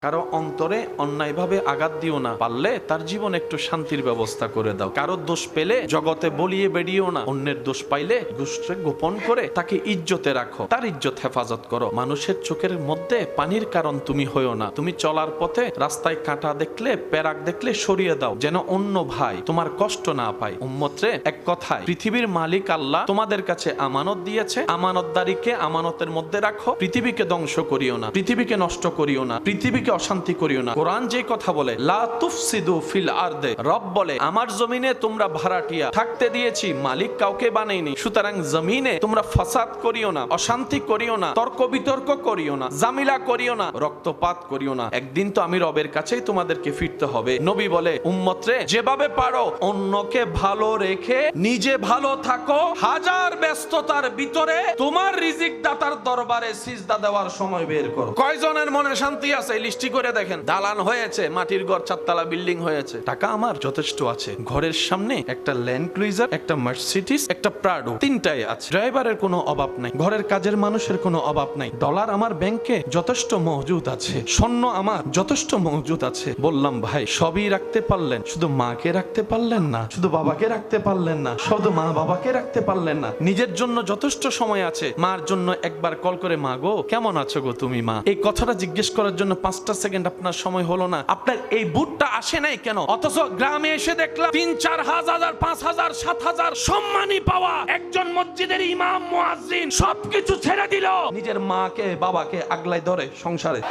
কারো অন্তরে অন্যায়ভাবে আঘাত দিও না, পারলে তার জীবন একটু শান্তির ব্যবস্থা করে দাও। কারো দোষ পেলে জগতে বলিয়ে বেরিয়েও না, অন্যের দোষ পাইলে দোষকে গোপন করে তাকে ইজ্জতে রাখো, তার ইজ্জত হেফাজত করো। মানুষের চোখের মধ্যে পানির কারণ তুমি হইও না। তুমি চলার পথে রাস্তায় কাঁটা দেখলে, পেরাক দেখলে সরিয়ে দাও, যেন অন্য ভাই তোমার কষ্ট না পায়। উম্মতরে, এক কথায় পৃথিবীর মালিক আল্লাহ তোমাদের কাছে আমানত দিয়েছে, আমানতদারিকে আমানতের মধ্যে রাখো। পৃথিবীকে ধ্বংস করিও না, পৃথিবীকে নষ্ট করিও না, পৃথিবীকে অশান্তি করিও না। কোরআন যে কথা বলে, লা তুফসিদু ফিল আরদে, রব বলে আমার জমিনে তোমরা ভাড়াটিয়া থাকতে দিয়েছি, মালিক কাউকে বানাইনি। সুতরাং জমিনে তোমরা ফাসাদ করিও না, অশান্তি করিও না, তর্ক বিতর্ক করিও না, জামিলা করিও না, রক্তপাত করিও না। একদিন তো আমি রবের কাছেই তোমাদেরকে ফিরতে হবে। নবী বলে, উম্মতরে যেভাবে পারো অন্যকে ভালো রেখে নিজে ভালো থাকো। হাজার ব্যস্ততার ভিতরে তোমার রিজিক দাতার দরবারে সিজদা দেওয়ার সময় বের করো। কয়জনের মনে শান্তি আছে লিস্টি করে দেখেন। দালান হয়েছে, মাটির ঘর, 4 তলা বিল্ডিং হয়েছে, টাকা আমার যথেষ্ট আছে, ঘরের সামনে একটা ল্যান্ড ক্রুইজার, একটা মার্সিডিজ, একটা প্রাডো, 3টাই আছে। ড্রাইভারের কোনো অভাব নাই, ঘরের কাজের মানুষের কোনো অভাব নাই, ডলার আমার ব্যাংকে যথেষ্ট মজুদ আছে, স্বর্ণ আমার যথেষ্ট মজুদ আছে। বললাম, ভাই সবই রাখতে পারলেন, শুধু মাকে রাখতে পারলেন না, শুধু বাবাকে রাখতে পারলেন না, শুধু মা বাবাকে রাখতে পারলেন না। নিজের জন্য যথেষ্ট সময় আছে, মার জন্য একবার কল করে, মা গো কেমন আছো গো তুমি মা, এই কথাটা জিজ্ঞেস করার জন্য 5টা সেকেন্ড আপনার সময় হলো না। আপনার এই বুটটা আসে নাই কেন? অথচ গ্রামে এসে দেখলাম 3-4 হাজার, 5,000, 7,000 সম্মানী পাওয়া একজন মসজিদের ইমাম, মুয়াজ্জিন সবকিছু ছেড়ে দিল, নিজের মাকে বাবাকে আগলাই ধরে সংসারে।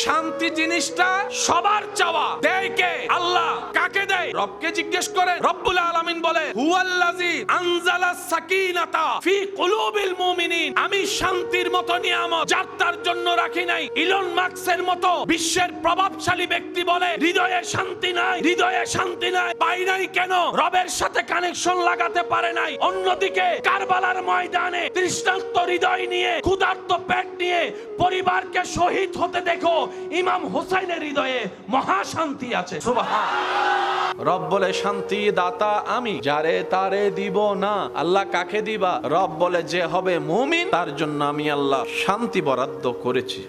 শান্তি জিনিসটা সবার চাওয়া। দেয় কে? আল্লাহ। কাকে দেয়? রবকে জিজ্ঞেস করে। রব্বুল আলামিন বলে, হুয়াল্লাযী আনজালাস সাকিনাতা ফি কুলুবিল মুমিনিন, আমি শান্তির মতো নিয়ামত যার তার জন্য রাখি নাই। ইলন মাস্কের মতো বিশ্বের প্রভাবশালী ব্যক্তি বলে, হৃদয়ে শান্তি নাই, হৃদয়ে শান্তি নাই। পাই নাই কেন? রবের সাথে কানেকশন লাগাতে পারে নাই। অন্যদিকে কারবালার ময়দানে তৃষ্ণার্ত হৃদয় নিয়ে, ক্ষুধার্ত পেট নিয়ে পরিবারকে শহীদ হতে দেখো, ইমাম হোসেনের হৃদয়ে মহা শান্তি আছে। সুবহান। রব বলে, শান্তি দাতা আমি, যারে তারে দিব না। আল্লাহ কাকে দিবা? রব বলে, যে হবে মুমিন তার জন্য আমি আল্লাহ শান্তি বরাদ্দ করেছি।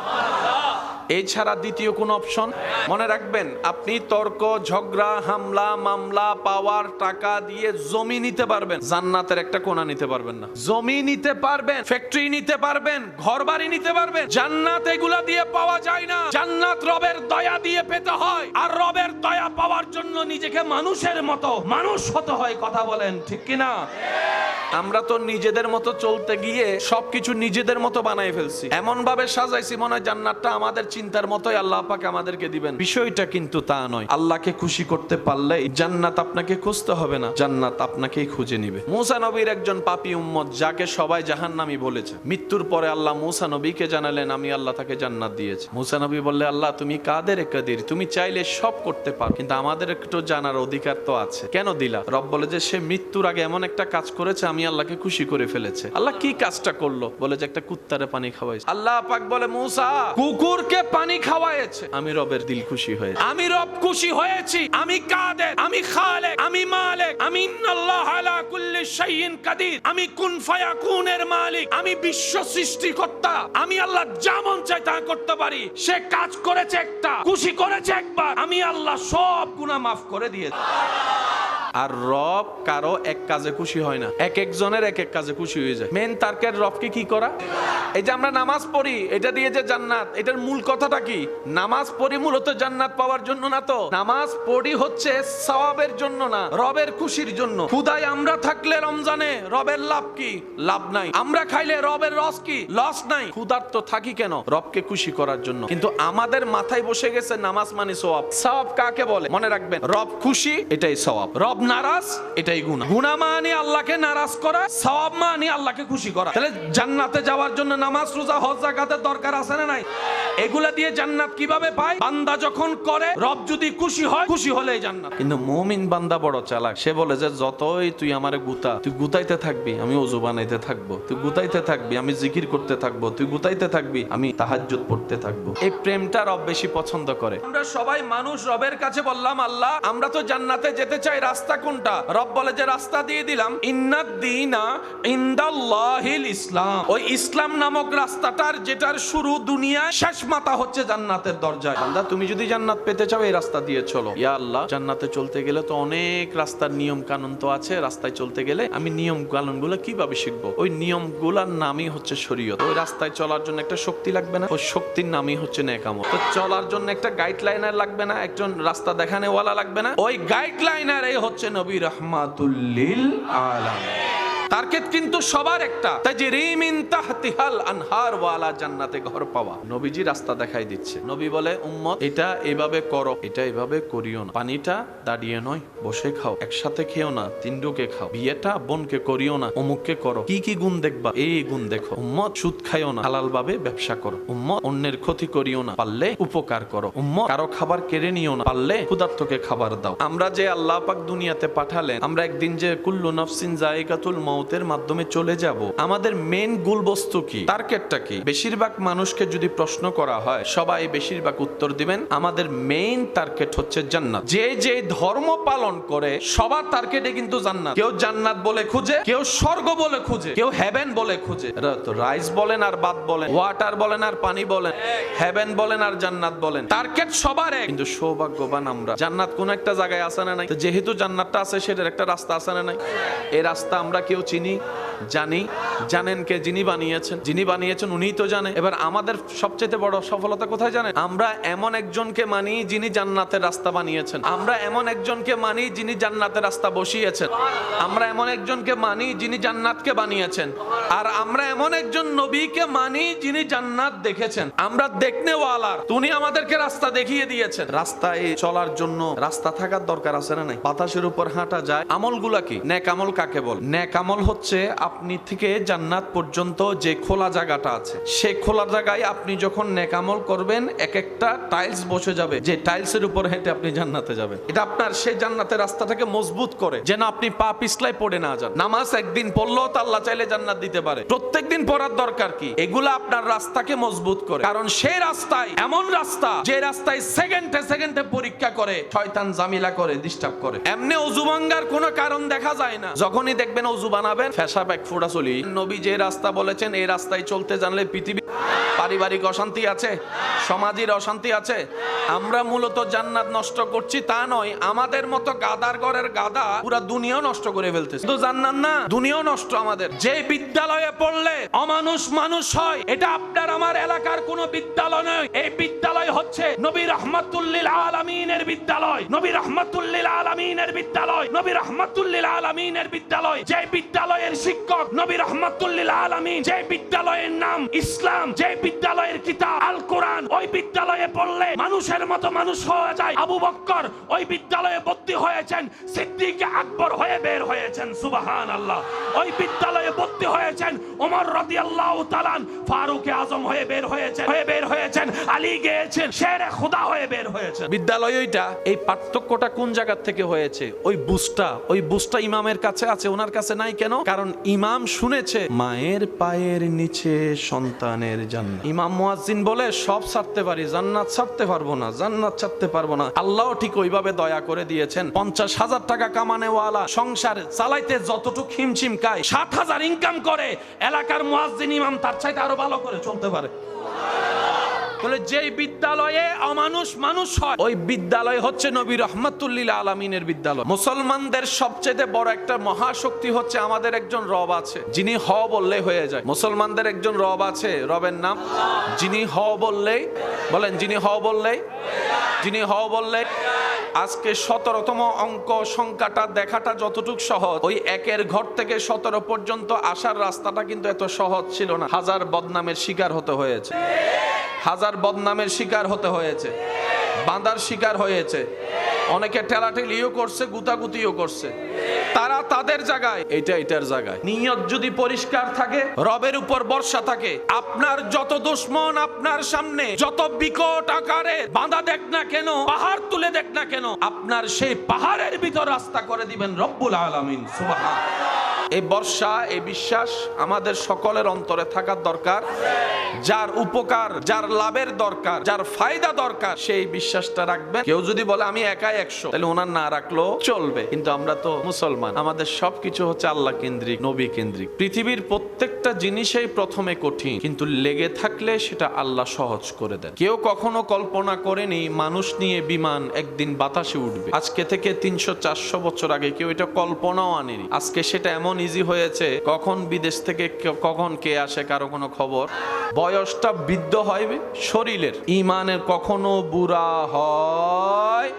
এছাড়া দ্বিতীয় কোন অপশন? মনে রাখবেন, আপনি তর্ক, ঝগড়া, হামলা, মামলা, পাওয়ার, টাকা দিয়ে জমি নিতে পারবেন, জান্নাতের একটা কোণা নিতে পারবেন না। জমি নিতে পারবেন, ফ্যাক্টরি নিতে পারবেন, ঘর বাড়ি নিতে পারবেন, জান্নাত এগুলা দিয়ে পাওয়া যায় না। জান্নাত রবের দয়া দিয়ে পেতে হয়, আর রবের দয়া পাওয়ার জন্য নিজেকে মানুষের মতো মানুষ হতে হয়। কথা বলেন ঠিক কিনা? আমরা তো নিজেদের মতো চলতে গিয়ে সবকিছু নিজেদের মতো বানাই ফেলছি, এমন ভাবে সাজাইছি মনে হয় জান্নাতটা আমাদের চিন্তার মতোই আল্লাহ পাক আমাদেরকে দিবেন। বিষয়টা কিন্তু তা নয়। আল্লাহকে খুশি করতে পারলেই জান্নাত আপনাকে খুঁজতে হবে না, জান্নাত আপনাকেই খুঁজে নিবে। মুসা নবীর একজন পাপী উম্মত, যাকে সবাই জাহান্নামী বলেছে, মৃত্যুর পরে আল্লাহ মুসা নবীকে জানালেন, আমি আল্লাহ তাকে জান্নাত দিয়েছি। মুসা নবী বললে, আল্লাহ তুমি কাদের কাদির, তুমি চাইলে সব করতে পারো, কিন্তু আমাদের একটু জানার অধিকার তো আছে, কেন দিলা? রব বলে যে, সে মৃত্যুর আগে এমন একটা কাজ করেছে, আমি আল্লাহকে খুশি করে ফেলেছে। আল্লাহ কি কাজটা করলো? বলে যে একটা কুত্তারে পানি খাওয়াইছে। আল্লাহ পাক বলে, মুসা কুকুরকে পানি খাওয়াইছে, আমি রবের দিল খুশি হয়েছে, আমি রব খুশি হয়েছি। আমি কাদের, আমি খালেক, আমি মালিক, আমি ইন্নাল্লাহ আলা কুল্লি শাইইন কাদির, আমি কুন ফায়াকুনের মালিক, আমি বিশ্ব সৃষ্টিকর্তা, আমি আল্লাহ যা মন চাই তা করতে পারি। সে কাজ করেছে একটা, খুশি করেছে একবার, আমি আল্লাহ সব গুনাহ মাফ করে দিয়েছি। আর রব কারো এক কাজে খুশি হয় না, এক একজনের এক এক কাজে খুশি হয়ে যায়। মেন তার্কের রবকে কি করা? এই যে আমরা নামাজ পড়ি, এটা দিয়ে যে জান্নাত, এটার মূল কথাটা কি? নামাজ পড়ি মূলত জান্নাত পাওয়ার জন্য না তো, নামাজ পড়ি হচ্ছে সওয়াবের জন্য না, রবের খুশির জন্য। খুদায় আমরা থাকলে রমজানে রবের লাভ কি? লাভ নাই। আমরা খাইলে রবের রস কি? লস নাই। ক্ষুধার্ত থাকি কেন? রবকে খুশি করার জন্য। কিন্তু আমাদের মাথায় বসে গেছে নামাজ মানে সওয়াব। সওয়াব কাকে বলে? মনে রাখবেন, রব খুশি এটাই সওয়াব, রব নারাজ এটাই গুনাহ। গুনাহ মানে আল্লাহকে নারাজ করা, সওয়াব মানে আল্লাহকে খুশি করা। তাহলে জান্নাতে যাওয়ার জন্য নামাজ, রোজা, হজ, যাকাতের দরকার আছে না নাই? এগুলা দিয়ে জান্নাত কিভাবে পায়? বান্দা যখন করে, রব যদি খুশি হয়, খুশি হলেই জান্নাত। কিন্তু মুমিন বান্দা বড় চালাক, সে বলে যে যতই তুই আমারে গুতা, তুই গুতাইতে থাকবি, আমি ওযু বানাইতে থাকবো, তুই গুতাইতে থাকবি, আমি জিকির করতে থাকবো, তুই গুতাইতে থাকবি, আমি তাহাজ্জুদ পড়তে থাকবো। এই প্রেমটা রব বেশি পছন্দ করে। আমরা সবাই মানুষ, রবের কাছে বললাম, আল্লাহ আমরা তো জান্নাতে যেতে চাই, রাস্তা রাস্তা কোনটা? রব বলে যে রাস্তা দিয়ে দিলাম, ইন্নাদ-দীনা ইনদাল্লাহিল ইসলাম। ওই ইসলাম নামক রাস্তাটার যেটার শুরু দুনিয়া, শেষ মাথা হচ্ছে জান্নাতের দরজায়। বান্দা তুমি যদি জান্নাত পেতে চাও এই রাস্তা দিয়ে চলো। ইয়া আল্লাহ, জান্নাতে চলতে গেলে তো অনেক রাস্তার নিয়ম কানুন তো আছে, রাস্তায় চলতে গেলে আমি নিয়ম কানুনগুলো কিভাবে শিখবো? ওই নিয়মগুলোর নামই হচ্ছে শরীয়ত। ওই রাস্তায় চলার জন্য একটা শক্তি লাগবে না? ওই শক্তির নামই হচ্ছে নেক আমল। তো চলার জন্য একটা গাইডলাইনার লাগবে না? একজন রাস্তা দেখানেওয়ালা লাগবে না? ওই গাইডলাইনার এই হচ্ছে নবী রাহমাতুল লিল আলামিন। টার্গেট কিন্তু সবার একটা, তাজরি মিন তাহতিহাল আনহার ওয়ালা জান্নাতে ঘর পাওয়া। নবীজি রাস্তা দেখাই দিচ্ছে। নবী বলে উম্মত এটা এভাবে করো, এটা এভাবে করিও না। পানিটা দাঁড়িয়ে নয় বসে খাও, একসাথে খেও না, তিনডুকে খাও। বিয়েটা বোনকে করিও না, অমুককে করো। কি কি গুণ দেখবা? এই গুণ দেখো। উম্মত সুদ খাইও না, হালাল ভাবে ব্যবসা করো। উম্মত অন্যের ক্ষতি করিও না, পারলে উপকার করো। উম্মত কারো খাবার কেড়ে নিও না, পারলে ক্ষুধার্তকে খাবার দাও। আমরা যে আল্লাহ পাক দুনিয়াতে পাঠালেন, আমরা একদিন যে কুল্লু নাফসিন যায়িকাতুল মাউতের মাধ্যমে চলে যাব, আমাদের মেন গোল বস্তু কি? টার্গেটটা কি? বেশিরভাগ মানুষকে যদি প্রশ্ন করা হয়, সবাই বেশিরভাগ উত্তর দিবেন আমাদের মেইন টার্গেট হচ্ছে জান্নাত। যে যে ধর্ম পালন করে সবার টার্গেটে কিন্তু জান্নাত। কেউ জান্নাত বলে খুঁজে, কেউ স্বর্গ বলে খুঁজে, কেউ হেভেন বলে খুঁজে। রাইস বলেন আর ভাত বলেন, ওয়াটার বলেন আর পানি বলেন, হেভেন বলেন আর জান্নাত বলেন, টার্গেট সবার এক। কিন্তু সৌভাগ্যবান আমরা, জান্নাত কোন একটা জায়গায় আছে না নাই? তো যেহেতু জান্নাতটা আছে, সেটার একটা রাস্তা আছে না নাই? এই রাস্তা আমরা কেউ চিনি, জানি? জানেন কে? যিনি বানিয়েছেন। যিনি বানিয়েছেন উনিই তো জানে। এবার আমাদের সবচেয়ে বড় সফলতা কোথায় জানেন? আমরা এমন একজনকে মানি যিনি জান্নাতের রাস্তা বানিয়েছেন। আমরা এমন একজনকে মানি যিনি জান্নাতের রাস্তা বসিয়েছেন। আমরা এমন একজনকে মানি যিনি জান্নাতকে বানিয়েছেন। আর আমরা এমন একজন নবীকে মানি যিনি জান্নাত দেখেছেন। আমরা দেখনেওয়ালার, উনি আমাদেরকে রাস্তা দেখিয়ে দিয়েছেন। রাস্তায় চলার জন্য রাস্তা থাকার দরকার আছে না নাই? বাতাসের উপর হাঁটা যায়। আমলগুলা কি? নেক আমল কাকে বল? নেক আমল হচ্ছে আপনি থেকে জান্নাত পর্যন্ত যে খোলা জায়গাটা আছে, সে খোলা জায়গায় আপনি যখন নেক আমল করবেন, এক একটা টাইলস বসে যাবে, যে টাইলসের উপর হেঁটে আপনি জান্নাতে যাবেন। এটা আপনার সেই জান্নাতের রাস্তাটাকে মজবুত করে, যেন আপনি পা পিছলাই পড়ে না যান। নামাজ একদিন পড়লেও তো আল্লাহ চাইলে জান্নাত দিতে পারে। প্রত্যেকদিন পড়ার দরকার কি? এগুলা আপনার রাস্তাকে মজবুত করে। কারণ সেই রাস্তায় এমন রাস্তা, যে রাস্তায় সেকেন্ডে সেকেন্ডে পরীক্ষা করে, শয়তান জামিলা করে, ডিস্টার্ব করে। এমনি ওযু ভাঙার কোনো কারণ দেখা যায় না। যখনই দেখবেন ওযু বানাবেন, পেশাব এক ফোঁটা চলি। নবী যে রাস্তা বলেছেন, এই রাস্তায় চলতে জানলে পৃথিবী, পারিবারিক অশান্তি আছে, সমাজের অশান্তি আছে। আমরা মূলত জান্নাত নষ্ট করছি তা নয়, আমাদের মতো গাদার ঘরের গাদা পুরা দুনিয়াও নষ্ট করে ফেলতেছে। শুধু জান্নাত না, দুনিয়াও নষ্ট আমাদের। যে বিদ্যালয়ে পড়লে অমানুষ মানুষ হয়, এটা আপনার আমার এলাকার কোনো বিদ্যালয় নয়। এই বিদ্যালয় হচ্ছে নবী রাহমাতুল লিল আলামিনের বিদ্যালয়। নবী রাহমাতুল লিল আলামিনের বিদ্যালয়। নবী রাহমাতুল লিল আলামিনের বিদ্যালয়। যে বিদ্যালয়ের শিক্ষক নবী রাহমাতুল লিল আলামিন, যে বিদ্যালয়ের নাম ইসলাম, যে বিদ্যালয়ের কিতাব আল কোরআন, ওই বিদ্যালয়ে পড়লে মানুষের মতো মানুষ হয়ে যায়। আবু বকর ওই বিদ্যালয়ে ভর্তি হয়েছেন, সিদ্দিক আকবর হয়ে বের হয়েছেন। সুবহানাল্লাহ। ওই বিদ্যালয়ে ভর্তি হয়েছেন ওমর রাদিয়াল্লাহু তাআলা, ফারুক আজম হয়ে বের হয়েছেন, আলী গিয়েছেন, শেরে খোদা হয়ে বের হয়েছেন। বিদ্যালয় ওইটা। এই পার্থক্যটা কোন জায়গা থেকে হয়েছে? ওই বুস্টা ইমামের কাছে আছে, ওনার কাছে নাই কেন? কারণ ইমাম শুনেছে মায়ের পায়ের নিচে সন্তানের জান্নাত। ইমাম মুয়াজ্জিন বলে সব ছাড়তে পারি, জান্নাত ছাড়তে পারবো না, জান্নাত ছাড়তে পারবো না। আল্লাহ ঠিক ওইভাবে দয়া করে দিয়েছেন। 50,000 টাকা কামানেওয়ালা সংসার চালাইতে যতটুকু হিমশিম খায়, 60,000 ইনকাম করে এলাকার মুয়াজ্জিন ইমাম তার চাইতে আরো ভালো করে চলতে পারে। বলে যেই বিদ্যালয়ে অমানুষ মানুষ হয়, ওই বিদ্যালয় হচ্ছে নবী রাহমাতুল লিল আলামিনের বিদ্যালয়। মুসলমানদের সবচেয়ে বড় একটা মহাশক্তি হচ্ছে আমাদের একজন রব আছে, যিনি হ বললেই হয়ে যায়। মুসলমানদের একজন রব আছে, রবের নাম যিনি হ বললেই, বলেন যিনি হ বললেই, যিনি হ বললেই। আজকে 17তম অঙ্ক সংখ্যাটা দেখাটা যতটুকু সহজ, ওই একের ঘর থেকে 17 পর্যন্ত আসার রাস্তাটা কিন্তু এত সহজ ছিল না। হাজার বদনামের শিকার হতে হয়েছে, হাজার বদনামের শিকার হতে হয়েছে, বাঁধার শিকার হয়েছে। অনেকে ঠেলাঠেলিও করছে, গুতাগুতিও করছে। তারা তাদের জায়গায়, এটা এটার জায়গায়। নিয়ত যদি পরিষ্কার থাকে, রবের উপর ভরসা থাকে, আপনার যত দুশমন আপনার সামনে যত বিকট আকারে বাঁধা দেখ না কেন, পাহাড় তুলে দেখ না কেন, আপনার সেই পাহাড়ের ভিতর রাস্তা করে দিবেন রব্বুল আলামিন। সুবহানাল্লাহ। এই ভরসা, এই বিশ্বাস আমাদের সকলের অন্তরে থাকার দরকার। যার উপকার, যার লাভের দরকার, যার ফায়দা দরকার, সেই বিশ্বাসটা রাখবেন। কেউ যদি বলে আমি একাই 100, তাহলে ওনার না রাখলেও চলবে। কিন্তু আমরা তো মুসলমান, আমাদের সবকিছু হচ্ছে আল্লাহ কেন্দ্রিক, নবী কেন্দ্রিক। পৃথিবীর প্রত্যেকটা জিনিসই প্রথমে কঠিন, কিন্তু লেগে থাকলে সেটা আল্লাহ সহজ করে দেন। কেউ কখনো কল্পনা করেনি মানুষ নিয়ে বিমান একদিন বাতাসে উঠবে। আজকে থেকে 300-400 বছর আগে কেউ এটা কল্পনাও আনেনি। আজকে সেটা এমন ইজি হয়েছে, কখন বিদেশ থেকে কখন কে আসে কারো কোনো খবর। বয়সটা বৃদ্ধ হয় শরীরের, ইমানের কখনো বুড়া হয়,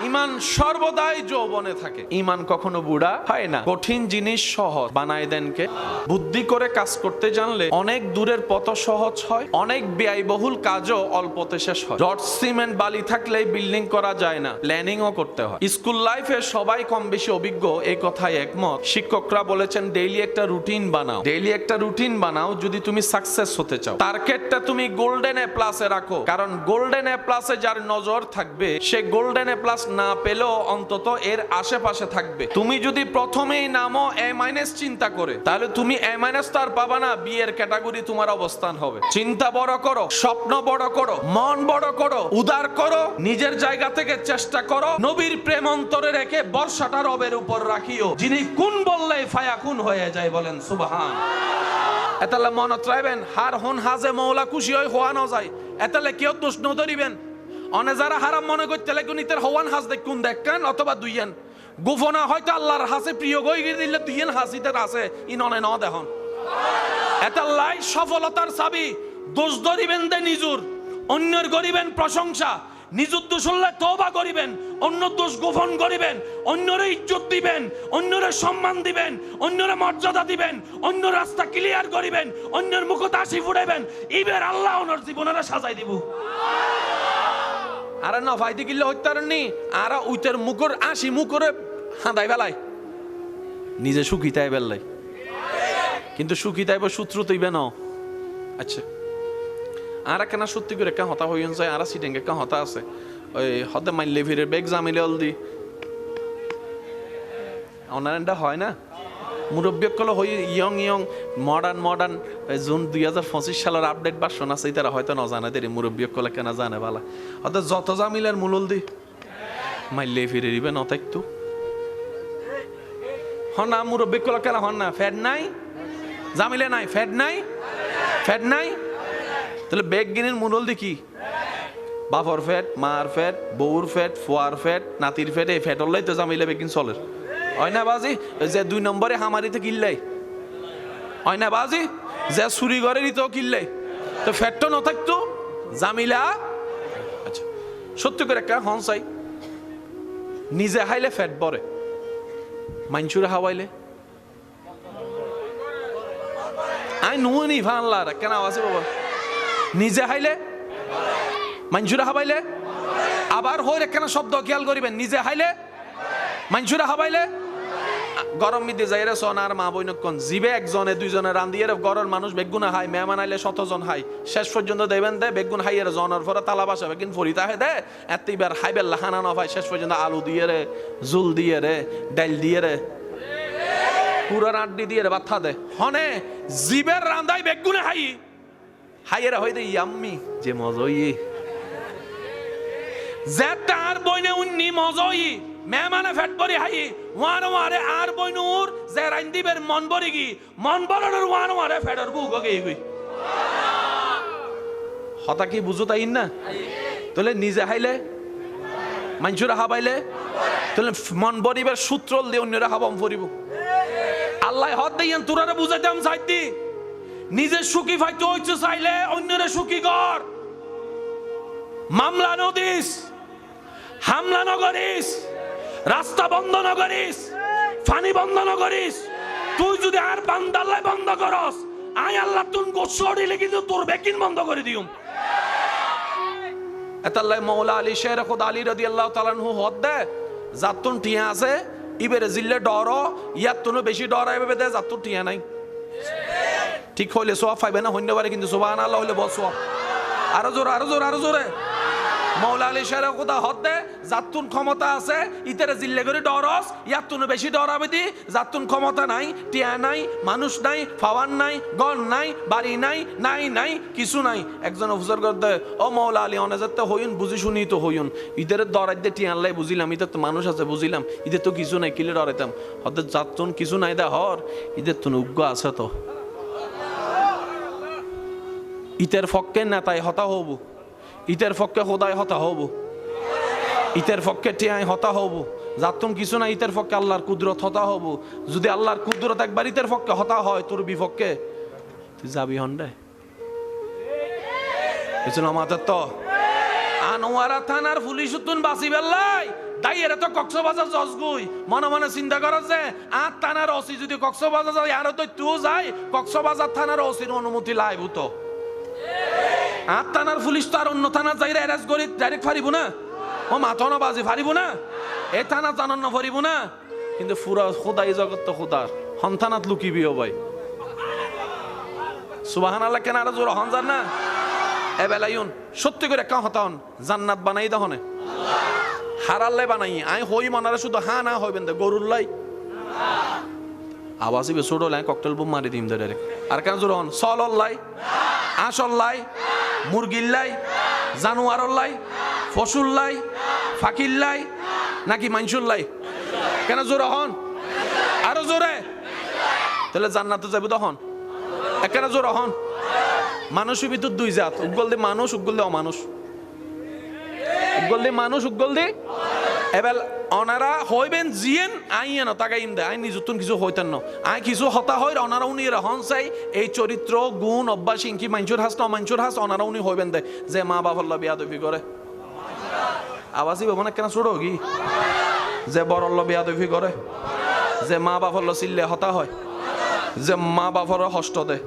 ইমান সর্বদাই যৌবনে থাকে, ইমান কখনো বুড়া হয় না। কঠিন জিনিস সহজ বানায় দেন কে? বুদ্ধি করে কাজ করতে জানলে অনেক দূরের পথ সহজ হয়, অনেক ব্যয়বহুল কাজও অল্পতে শেষ হয়। রড সিমেন্ট বালি থাকলেই বিল্ডিং করা যায় না, প্ল্যানিংও করতে হয়। স্কুল লাইফে সবাই কম বেশি অভিজ্ঞ, এই কথায় একমত। শিক্ষকরা বলেছেন ডেইলি একটা রুটিন বানাও, ডেইলি একটা রুটিন বানাও যদি তুমি সাকসেস হতে চাও। টার্গেটটা তুমি গোল্ডেন এ প্লাসে রাখো, কারণ গোল্ডেন এ প্লাসে যার নজর থাকবে সে গোল্ডেন এ প্লাস না পেলেও অন্তত এর আশেপাশে থাকবে। তুমি যদি প্রথমেই নামো A- চিন্তা করে, তাহলে তুমি A- তো আর পাবা না, বি এর ক্যাটাগরি তোমার অবস্থান হবে। চিন্তা বড় করো, স্বপ্ন বড় করো, মন বড় করো, উদার করো, নিজের জায়গা থেকে চেষ্টা করো, নবীর প্রেম অন্তরে রেখে বর্ষাটা রবের উপর রাখিও, যিনি কোন বললে ফায়াকুন হয়ে যায়। বলেন সুবহান। এতালে মনত রাখবেন, হার হন হাজে মৌলা খুশি হয় হওয়ানো যায়। এতালে কেউ দোষ নধরিবেন। অনে যারা হারাম মনে করতে লাগে নিতের হওয়ান হাস দেখুন দেখেন, অথবা দুইয়েন গোপনা হয়তো আল্লাহর হাসে প্রিয় গই দিলে দুইয়েন হাসিতে আছে ইননে ন দেখুন। এতাল্লাই সফলতার চাবি। দোষ ধরিবেন দে নিজুর, অন্যের করিবেন প্রশংসা, নিজুর দোষ হলে তওবা করিবেন, অন্য দোষ গোপন করিবেন, অন্যরে ইজ্জত দিবেন, অন্যরে সম্মান দিবেন, অন্যরে মর্যাদা দিবেন, অন্য রাস্তা ক্লিয়ার করিবেন, অন্যের মুখত হাসি ফুটাইবেন। এবার আল্লাহ ওনার জীবনেরা সাজাই দিব। আর না ফাইতে কিল্লে হইতারনি, আর উইতের মুখর আসি মুখরে হাঁদাই বেলায় নিজে সুখী তাই বেললাই, কিন্তু সুখী তাইব সূত্র তৈবে ন। আচ্ছা, আর কেন সত্যি করে কে হতা হইন যায়, আর সিটেঙ্গে কে হতা আছে ওই হতে মাইলে ফিরে বেগ জামিলে অলদি অনারেন্ডা হয় না। মুরব্বী কল হই ইয়ং ইয়ং মডার্ন জুন 2025 সালের আপডেট ভার্সন আছে, তারা হয়তো না জানে দেরি। মুরব্বী কলে কেনা জানে বালা, অর্থাৎ যত জামিলের মূল দি মাইলে ফিরে দিবে ন তাইতো হন না। মুরব্বী কলে কেনা হন না, ফ্যাট নাই জামিলে নাই, ফ্যাট নাই, ফ্যাট নাই। তাহলে বেগ গিনের মূল দি কি? বাপর ফ্যাট, মার ফ্যাট, বউর ফ্যাট, ফুয়ার ফ্যাট, নাতির ফ্যাট, এই ফ্যাট হলেই তো জামিলে বেগিন চলে। হয় না বাজি? যে 2 নম্বরে হামারিতে কিল্লাই হয় না বাজি? যে চুরি ঘরে দিত কিল্লাই, তো ফ্যাটটা ন থাকতো জামিলা। আচ্ছা, সত্যি করে একটা হন চাই, নিজে হাইলে ফ্যাট বরে, মাইনসুরে হাওয়াইলে আই নুনি ভানলার কেন আছে বাবা। নিজে হাইলে মাইনসুরে হাবাইলে, আবার হই কেন শব্দ খেয়াল করিবেন, নিজে হাইলে মাইনসুরে হাবাইলে। গরম মিদে যাইরে সোনার মা বইনক্ষণ জিবে একজনে দুইজনে রান্দিয়ে গরম মানুষ বেগুনা হাই, মেহমান আইলে 100 জন হাই, শেষ পর্যন্ত দেবেন দে বেগুন হাইয়ের জনের পরে তালা বাসাবে কিন্তু ফরিতা হে দে এতবার হাইবেল লাহানা ন ভাই, শেষ পর্যন্ত আলু দিয়ে রে, জুল দিয়ে রে, ডাইল দিয়ে রে, পুরো আড্ডি দিয়ে রে বাথা দে হনে জিবের রান্দাই বেগুনে হাই হাইয়ের হই দে ইয়াম্মি যে মজই যেটা আর বইনে উন্নি মজই মেহমানে ফেট পরি হাই ওয়ারে আর বইনুর যে রান্দিবের মন বরি গি মন বরনের ওয়ারে ফেডর বুক গই গই হতা কি বুঝো তাই না? তাহলে নিজে হাইলে মাইনসুরা হাবাইলে তাহলে মন বরিবার সূত্র দিয়ে অন্যরা হাবাম ফরিব। আল্লাহ হদ দেন তোরারে বুঝাইতাম চাইতি, নিজে সুখী ফাইতে হইছে চাইলে অন্যরে সুখী কর। মামলা নদিস, হামলা নগরিস, রাস্তা বন্ধ নগরিস, পানি বন্ধ নগরিস। তুই যদি আর বান্দাল্লাই বন্ধ করস, আই আল্লাহ তুন গোসড়িলে কিন্তু তোর বেকিন বন্ধ করে দিউম। এতাল্লাই মৌলা আলী শের খুদ আলী রাদিয়াল্লাহু তাআলা আনহু হদ দে জাতুন টিয়া আছে ইবেরে জিল্লে ডর ইয়ার তুনো বেশি ডর আইবে দে যাত টিয়া নাই ঠিক হইলে সোয়াব পাইবে না হইতে পারে কিন্তু সুবহানাল্লাহ হইলে বল সোয়াব আরো জোরে আরো জোরে আরো জোরে মৌলা আলী শেরের কথা হতে জাতুন ক্ষমতা আছে ইতারে জিল্লে করে ডরস ইয়ার তুনো বেশি ডরাবে দি জাতুন ক্ষমতা নাই টিয়া নাই মানুষ নাই ফাওয়ান নাই গন নাই বাড়ি নাই নাই নাই কিছু নাই একজন অফিসার করতে ও মৌলা আলী অনেজাতে হইন বুঝি শুনি তো হইন ইতারে ডরাই দে টিয়া আল্লাহ বুঝিলাম ইতার তো মানুষ আছে বুঝিলাম ইদের তো কিছু নাই কিলে ডরাইতাম হতে জাতুন কিছু নাই দে হর ইদের তো উগ্র আছে তো ইতের ফক্কে নেতাই হতা হব ইতের পক্ষে খোদাই হতা হব ইতের পক্ষে টিয়াই হতা হব যাতুন কিছু না ইতের পক্ষে আল্লাহর কুদরত হতা হব যদি আল্লাহর কুদরত একবার ইতের পক্ষে হতা হয় তোর বিপক্ষে তুই যাবি হন্ডে এজন্য আমাদের তো আনোয়ারা থানার পুলিশ উত্তুন বাসি বেল্লাই তাই এরা তো কক্সবাজার জজ গুই মনে মনে চিন্তা করো যে আর থানার ওসি যদি কক্সবাজার যায় আর তো তুই যায় কক্সবাজার থানার ওসির অনুমতি লাইব তো আর থানার পুলিশ তো আর অন্য থানা যাইরা অ্যারেস্ট করি ডাইরেক্ট ফারিব না ও মাথা বাজি ফারিব না এই থানা জানান না ফারিব না কিন্তু পুরা খোদাই জগৎ তো খোদার সন্তানাত লুকিবিও ভাই সুবহানাল্লাহ কেন আর জোর হন জান না এবেলাইউন সত্যি করে কাঁ হতান জান্নাত বানাই দহনে হারাল্লাই বানাই আই হই মনারে শুধু হা না হইবেন দে গরুল্লাই আওয়াজই বেসোড লাই ককটেল বোম মারি দিম দে ডাইরেক্ট আর কেন জোর হন সলল্লাই আসল্লাই মুরগিল্লাই জানুয়ারল্লাই ফসুল্লাই ফাকিল্লাই নাকি মাইনসুল্লাই কেন জোরে হন আরো জোরে তাহলে জান্নাতে যাবে তখন কেন জোরে হন মানুষের ভিতর দুই জাত উগল দি মানুষ উগল দি অমানুষ উগল দি মানুষ উগল দি এবার অনারা হইবেন জিয়েন আইয়েন তাকাইম দে আই নিজুতুন কিছু হইতেন না আই কিছু হতা হয় অনারা উনি হন চাই এই চরিত্র গুণ অভ্যাস ইনকি মাঞ্চুর হাস না মাঞ্চুর হাস অনারা উনি হইবেন দে যে মা বাবার বিয়াদবি করে আওয়াজই মানে কেন ছোট কি যে বড়ল্ল বিয়াদবি করে যে মা বাবার চিল্লে হতা হয় যে মা বাবার হষ্ট দে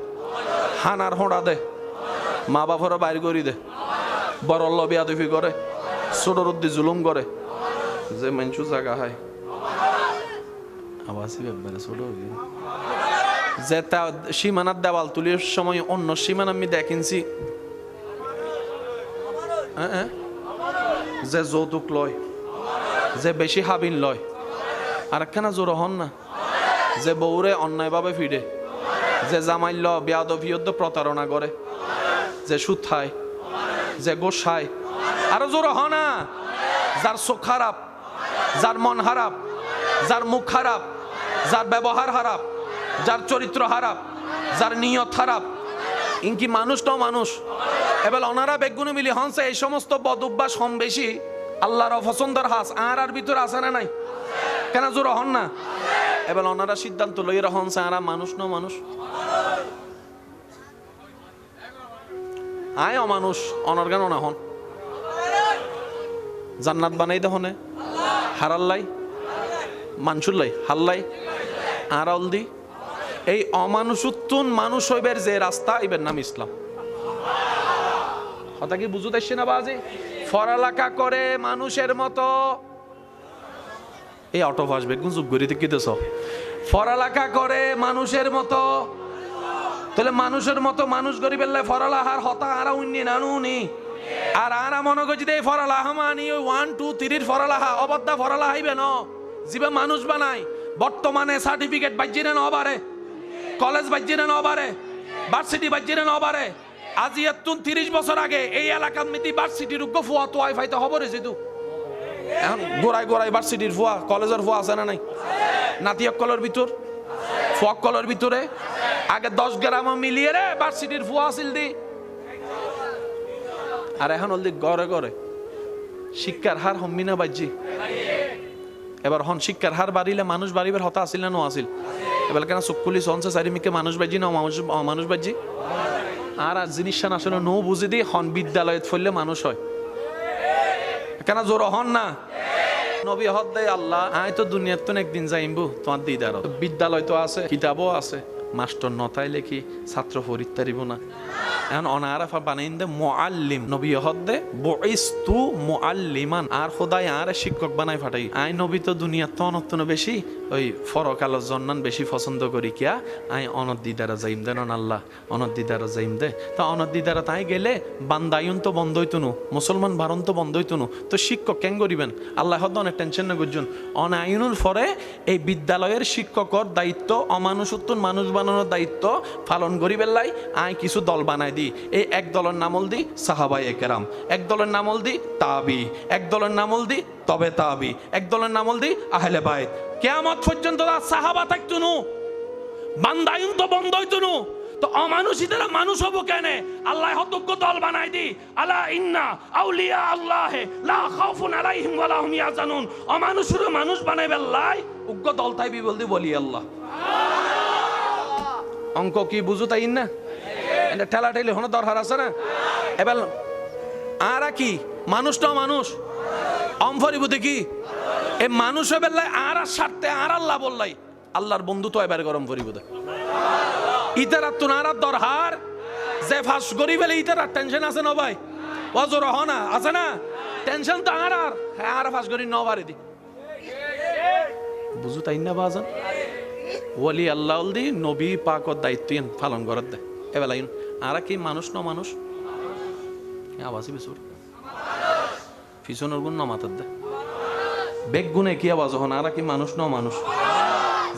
হানার হোঁড়া দে মা বাবার বাইর করি দে বড়ল্ল বিয়াদবি করে ছোটর উদ্দি জুলুম করে যে মানুষ জায়গা হয় আওয়াজই ব্যাপারে ছোট যে তা সীমানার দেওয়াল তুলির সময় অন্য সীমানা আমি দেখিনছি যে যৌতুক লয় যে বেশি হাবিন লয় আর একখানা জোর হন না যে বউরে অন্যায়ভাবে ফিরে যে জামাইল বেয়াদবিয়ত প্রতারণা করে যে সুদ খায় যে গোশ খায় আরো জোর হ না যার চোখ খারাপ যার মন খারাপ যার মুখ খারাপ যার ব্যবহার খারাপ যার চরিত্র খারাপ যার নিয়ত খারাপ ইনকি মানুষ তো মানুষ এবার অনারা বেগুনে মিলি হনসে এই সমস্ত বদ অভ্যাস কম বেশি আল্লাহর অপছন্দের হাস আর ভিতরে আছে না নাই কেন জোর হন না এবার অনারা সিদ্ধান্ত লইয়া হনসে আর মানুষ ন মানুষ আয় অমানুষ অনর্গান না হন জান্নাত বানাই দহনে হারাল্লাই মানসুল্লাই হাল্লাই আর অলদি এই অমানুষত্বন মানুষ হইবের যে রাস্তা এবার নাম ইসলাম কথা কি বুঝতে আসছে না বাজে ফরালাকা করে মানুষের মতো এই অটো আসবে গুঞ্জুব গড়িতে কিতেছ ফরালাকা করে মানুষের মতো তাহলে মানুষের মতো মানুষ গরিবের লাই ফরালাহার হতা আরা উন্নি নানুনি আর আরা মনে করছি এই ফরালাহা মানি ওই 1 2 3 ফরালাহা অবদ্ধা ফরালাহা হইবে ন জিবে মানুষ বানাই বর্তমানে সার্টিফিকেট বাজ্যিরে ন বারে কলেজ বাজ্যিরে ন বারে ভার্সিটি বাজ্যিরে ন বারে আজি এতুন 30 বছর আগে এই এলাকার মিতি ভার্সিটির উগ্র ফুয়া তো ওয়াইফাই তো খবর হয়েছে তু এখন গোড়ায় গোড়ায় ভার্সিটির ফুয়া কলেজের ফুয়া আছে না নাই নাতিয়ক কলের ভিতর ফুয়া কলের ভিতরে আগে 10 গ্রাম মিলিয়ে রে ভার্সিটির ফুয়া আসিল দি আর এখন অলদি গড়ে গড়ে শিক্ষার হার হম্মিনা বাজ্যি এবার হন শিক্ষার হার বাড়িলে মানুষ বাড়িবার হতা আসিল না নো আসিল এবার কেন চকুলি সনসে চারিমিকে মানুষ বাজ্যি না মানুষ বাজ্যি আর জিনিসটা আসলে নো বুঝে দিয়ে হন বিদ্যালয়ে ফেললে মানুষ হয় কেন জোর হন না নবী হদ দেয় আল্লাহ আয় তো দুনিয়ার তো একদিন যাইবো তোমার দিদার বিদ্যালয় তো আছে কিতাবও আছে মাস্টার নতায় লেখি ছাত্র পরীক্ষা দিব না এখন অনারাফা বানাইন দে মুআল্লিম নবী হদ্দে বুইস্তু মুআল্লিমান আর খোদাই আর শিক্ষক বানাই ফাটাই আই নবী তো দুনিয়া তো অনতন বেশি ওই ফরকাল জন্নান বেশি পছন্দ করি কিয়া আই অনদ্দিদারা যাইম দেন আল্লাহ অনদ্দিদারা যাইম দে তো অনদ্দিদারা তাই গেলে বান্দায়ুন তো বন্ধ হইতুনু মুসলমান ভারণ তো বন্ধ হইতুনু তো শিক্ষক কেন করিবেন আল্লাহ হদ্দ অনেক টেনশন না করছেন অনায়ুনুর পরে এই বিদ্যালয়ের শিক্ষকর দায়িত্ব অমানুষত্বন মানুষ বানানোর দায়িত্ব পালন করিবেন লাই আই কিছু দল বানাই দি এই এক দলের নামল দি সাহাবায়ে কেরাম এক দলের নামল দি তাবি এক দলের নামল দি তবে তাবি এক দলের নামল দি আহলে বাইত কিয়ামত পর্যন্ত সাহাবা থাকতুনু বান্দায়ুন তো বন্ধ হইতুনু তো অমানুষীরা মানুষ হবো কেন আল্লাহ হতজ্ঞ দল বানাই দি আলা ইন্না আউলিয়া আল্লাহ লা খাউফুন আলাইহিম ওয়া লাহুম ইয়াহজানুন অমানুষের মানুষ বানাইবে আল্লাহ উগ্র দল তাই বলদি বলি আল্লাহ অঙ্ক কি বুঝু তাই না এটা ঠেলা ঠেলি হনো দরকার আছে না এবার আর কি মানুষ তো মানুষ অমফরিবুতে কি এ মানুষ বেলায় আর স্বার্থে আর আল্লাহ বললাই আল্লাহর বন্ধু তো এবার গরম ফরিবুতে ইতারা তুনার দরহার যে ফাঁস করি ফেলে ইতার টেনশন আছে না ভাই অজর হনা আছে না টেনশন তো আর ফাঁস করি নবারে দি বুঝু তাই না বাজান ওলি আল্লাহ দি নবী পাকর দায়িত্ব পালন করার দে এবেলাই আর কি মানুষ ন মানুষ আওয়াজই বেসুর পিছনের গুণ নমাতার দে বেগ গুণে কি আওয়াজ হন আর কি মানুষ ন মানুষ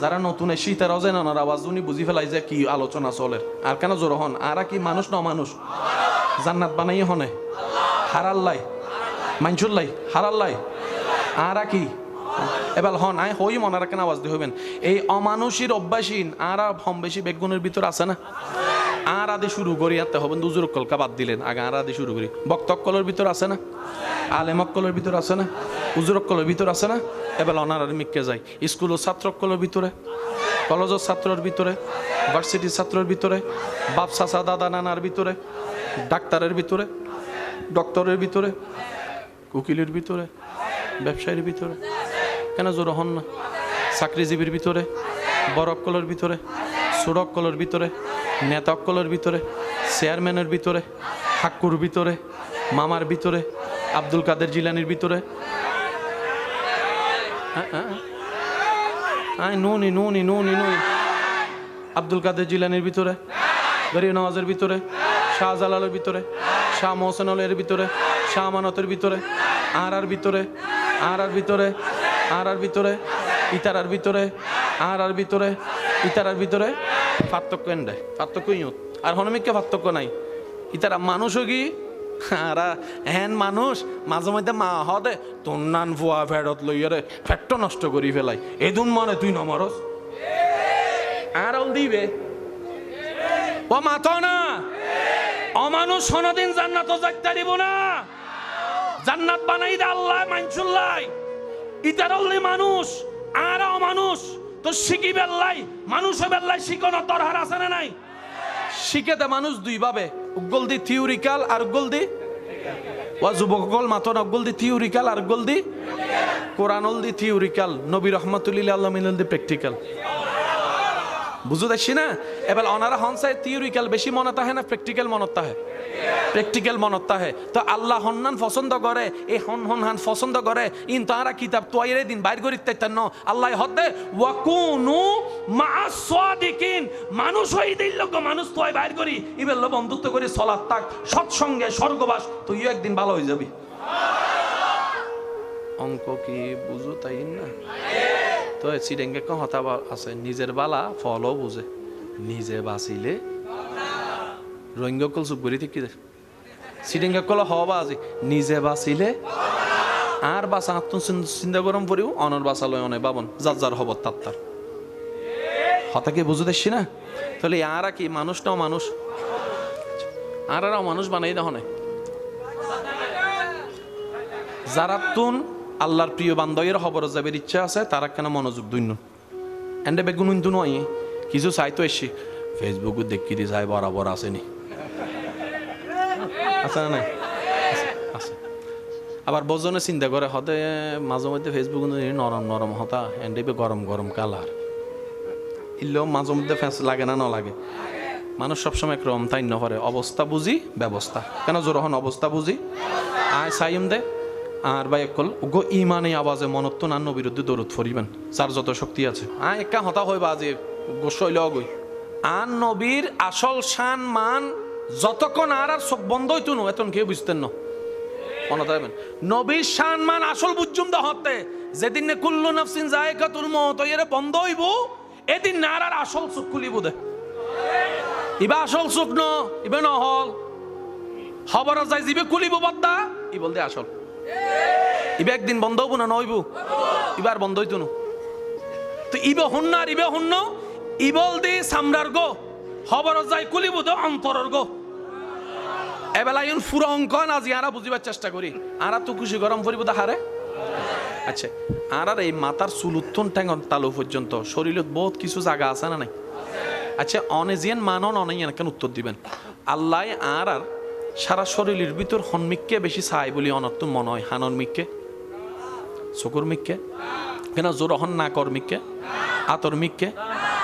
যারা নতুন এসি তারাও যেন ওনার আওয়াজ উনি বুঝি ফেলাই যে কি আলোচনা চলে আর কেন জোর হন আর কি মানুষ ন মানুষ জান্নাত বানাই হনে হারাল্লাই মানসুল্লাই হারাল্লাই আর কি এবার হন আই হই মনার কেন আওয়াজ দিয়ে হইবেন এই অমানুষীর অভ্যাসীন আর হম বেশি বেগুনের ভিতর আছে না আর আদি শুরু করি আতে হবেন দুজুর কলকা বাদ দিলেন আগে আর আদি শুরু করি বক্তকলের ভিতর আছে না আলেমকলের ভিতর আছে না উজুরকলের ভিতর আছে না এবার অনার আর মিককে যায় স্কুলের ছাত্রকলের ভিতরে কলেজের ছাত্রের ভিতরে ভার্সিটির ছাত্রের ভিতরে বাপ চাচা দাদা নানার ভিতরে ডাক্তারের ভিতরে ডক্টরের ভিতরে উকিলের ভিতরে ব্যবসায়ীর ভিতরে কেন জোর হন না চাকরিজীবীর ভিতরে বড়কলের ভিতরে সুরকলের ভিতরে নেতাকলের ভিতরে চেয়ারম্যানের ভিতরে হাক্কুর ভিতরে মামার ভিতরে আব্দুল কাদের জিলানির ভিতরে নুনি নুনি নুনি নুনি আব্দুল কাদের জিলানির ভিতরে গরিব নওয়াজের ভিতরে শাহজালালের ভিতরে শাহ মোহসেন আলের ভিতরে শাহ আমানতের ভিতরে আর ভিতরে আর ভিতরে আর ভিতরে ইতারার ভিতরে আর ভিতরে ইতারার ভিতরে পার্থক্য এন্ডে পার্থক্য ইয়ত আর হনমিককে পার্থক্য নাই ইতারা মানুষও কি আর হ্যান মানুষ মাঝে মধ্যে মা হদে তোর নান ফুয়া ফেরত লইয়ারে ফেট্ট নষ্ট করি ফেলাই এদুন মনে তুই নমরস আর দিবে ও মাথ না অমানুষ কোনদিন জান্নাত যাইতে দিব না জান্নাত বানাই দে আল্লাহ মানসুল্লাই ইতারল্লি মানুষ আর অমানুষ তো শিখি বেল্লাই মানুষ বেল্লাই শিখানোর দরকার আছে না নাই শিখে দে মানুষ দুই ভাবে উগল দি থিওরিক্যাল আর উগল দি ওয়া যুবকগল মাতন উগল দি থিওরিক্যাল আর উগল দি কোরআনল দি থিওরিক্যাল নবী রহমাতুল্লাহ আল্লাহ মিনল দি প্র্যাকটিক্যাল বুঝু দেখছি না এবার অনারা হনসায় থিওরিক্যাল বেশি মনে তাহে না প্র্যাকটিক্যাল মনত তাহে প্র্যাকটিক্যাল মনত তাহে তো আল্লাহ হন্নান পছন্দ করে এই হন পছন্দ করে ইন তারা কিতাব তোয়াইরে দিন বাইর করি তাইতান আল্লাহ হদে ওয়াকুনু মা'আস সাদিকিন মানুষ হই দিল লোক মানুষ তোয়াই বাইর করি ইবেল বন্ধুত্ব করে সালাত তাক সৎসঙ্গে স্বর্গবাস তুইও একদিন ভালো হয়ে যাবি অঙ্ক কি বুঝো তাই না তো চিডেঙ্গে কথা আছে নিজের বালা ফলও বুঝে নিজে বাঁচিলে রোহিঙ্গা কল চুপ করি ঠিক চিডেঙ্গা কল হবা আজি নিজে বাঁচিলে আর বাঁচা আত্ম চিন্তা গরম পড়িও অনর বাঁচা লয় অনে বাবন যার যার হব তার হতাকে বুঝে দেখছি না তাহলে আর কি মানুষ নাও মানুষ আর মানুষ বানাই দেওয়া নাই যারা তুন আল্লাহর প্রিয় বান্ধবের খবর যাবের ইচ্ছা আছে তারা কেন মনোযোগ দৈন্য এন্ডে বেগুন কিন্তু নয় কিছু চাইতো এসছি ফেসবুকে দেখি দি যায় বরাবর আসেনি আছে না নাই আছে আবার বজনে চিন্তা করে হতে মাঝে মধ্যে ফেসবুক নরম নরম হতা এন্ডে গরম গরম কালার ইলেও মাঝে মধ্যে ফ্যাস লাগে না লাগে মানুষ সবসময় একরকম তাই নহরে অবস্থা বুঝি ব্যবস্থা কেন জোরহন অবস্থা বুঝি আয় সাইম দে আর ভাই একল গো ইমানে আওয়াজে মনত্ব নান্ন বিরুদ্ধে দৌড়ত ফরিবেন যার যত শক্তি আছে আয় একা হতা হইবা আজি গোসইল গই আন নবীর আসল শান মান যতক্ষণ আর চোখ বন্ধ হইতো না এতন কেউ বুঝতেন না মনে থাকবেন নবীর শান মান আসল বুঝুম দা হতে যেদিন নে কুল্লু নাফসিন যায়কাতুল মউত এর বন্ধ হইব এদিন না আর আসল চোখ খুলিব দে ইবা আসল চোখ ন ইবা নহল খবর যাই জিবে খুলিব বদ্দা ই বলতে আসল ইবা একদিন বন্ধ হবো না নইব ইবার বন্ধ হইতো না তো ইবে হন্না আর ইবে হন্ন ইবল দি সামরার গো খবর যাই খুলিব তো অন্তরর গো এবেলা ইউন ফুরা অঙ্ক না আজি আরা বুঝিবার চেষ্টা করি আরা তো খুশি গরম করিব দা হারে আচ্ছা আর এই মাথার চুল উত্তন ঠ্যাং তালু পর্যন্ত শরীরত বহুত কিছু জায়গা আছে না নাই আচ্ছা অনেজিয়ান মানন অনেজিয়ান কেন উত্তর দিবেন আল্লাহ আর সারা শরীরের ভিতর হনমিককে বেশি চাই বলি অনর্থ মনে হয় হানন মিককে চকুর মিককে কেন জোর হন না কর মিককে আতর মিককে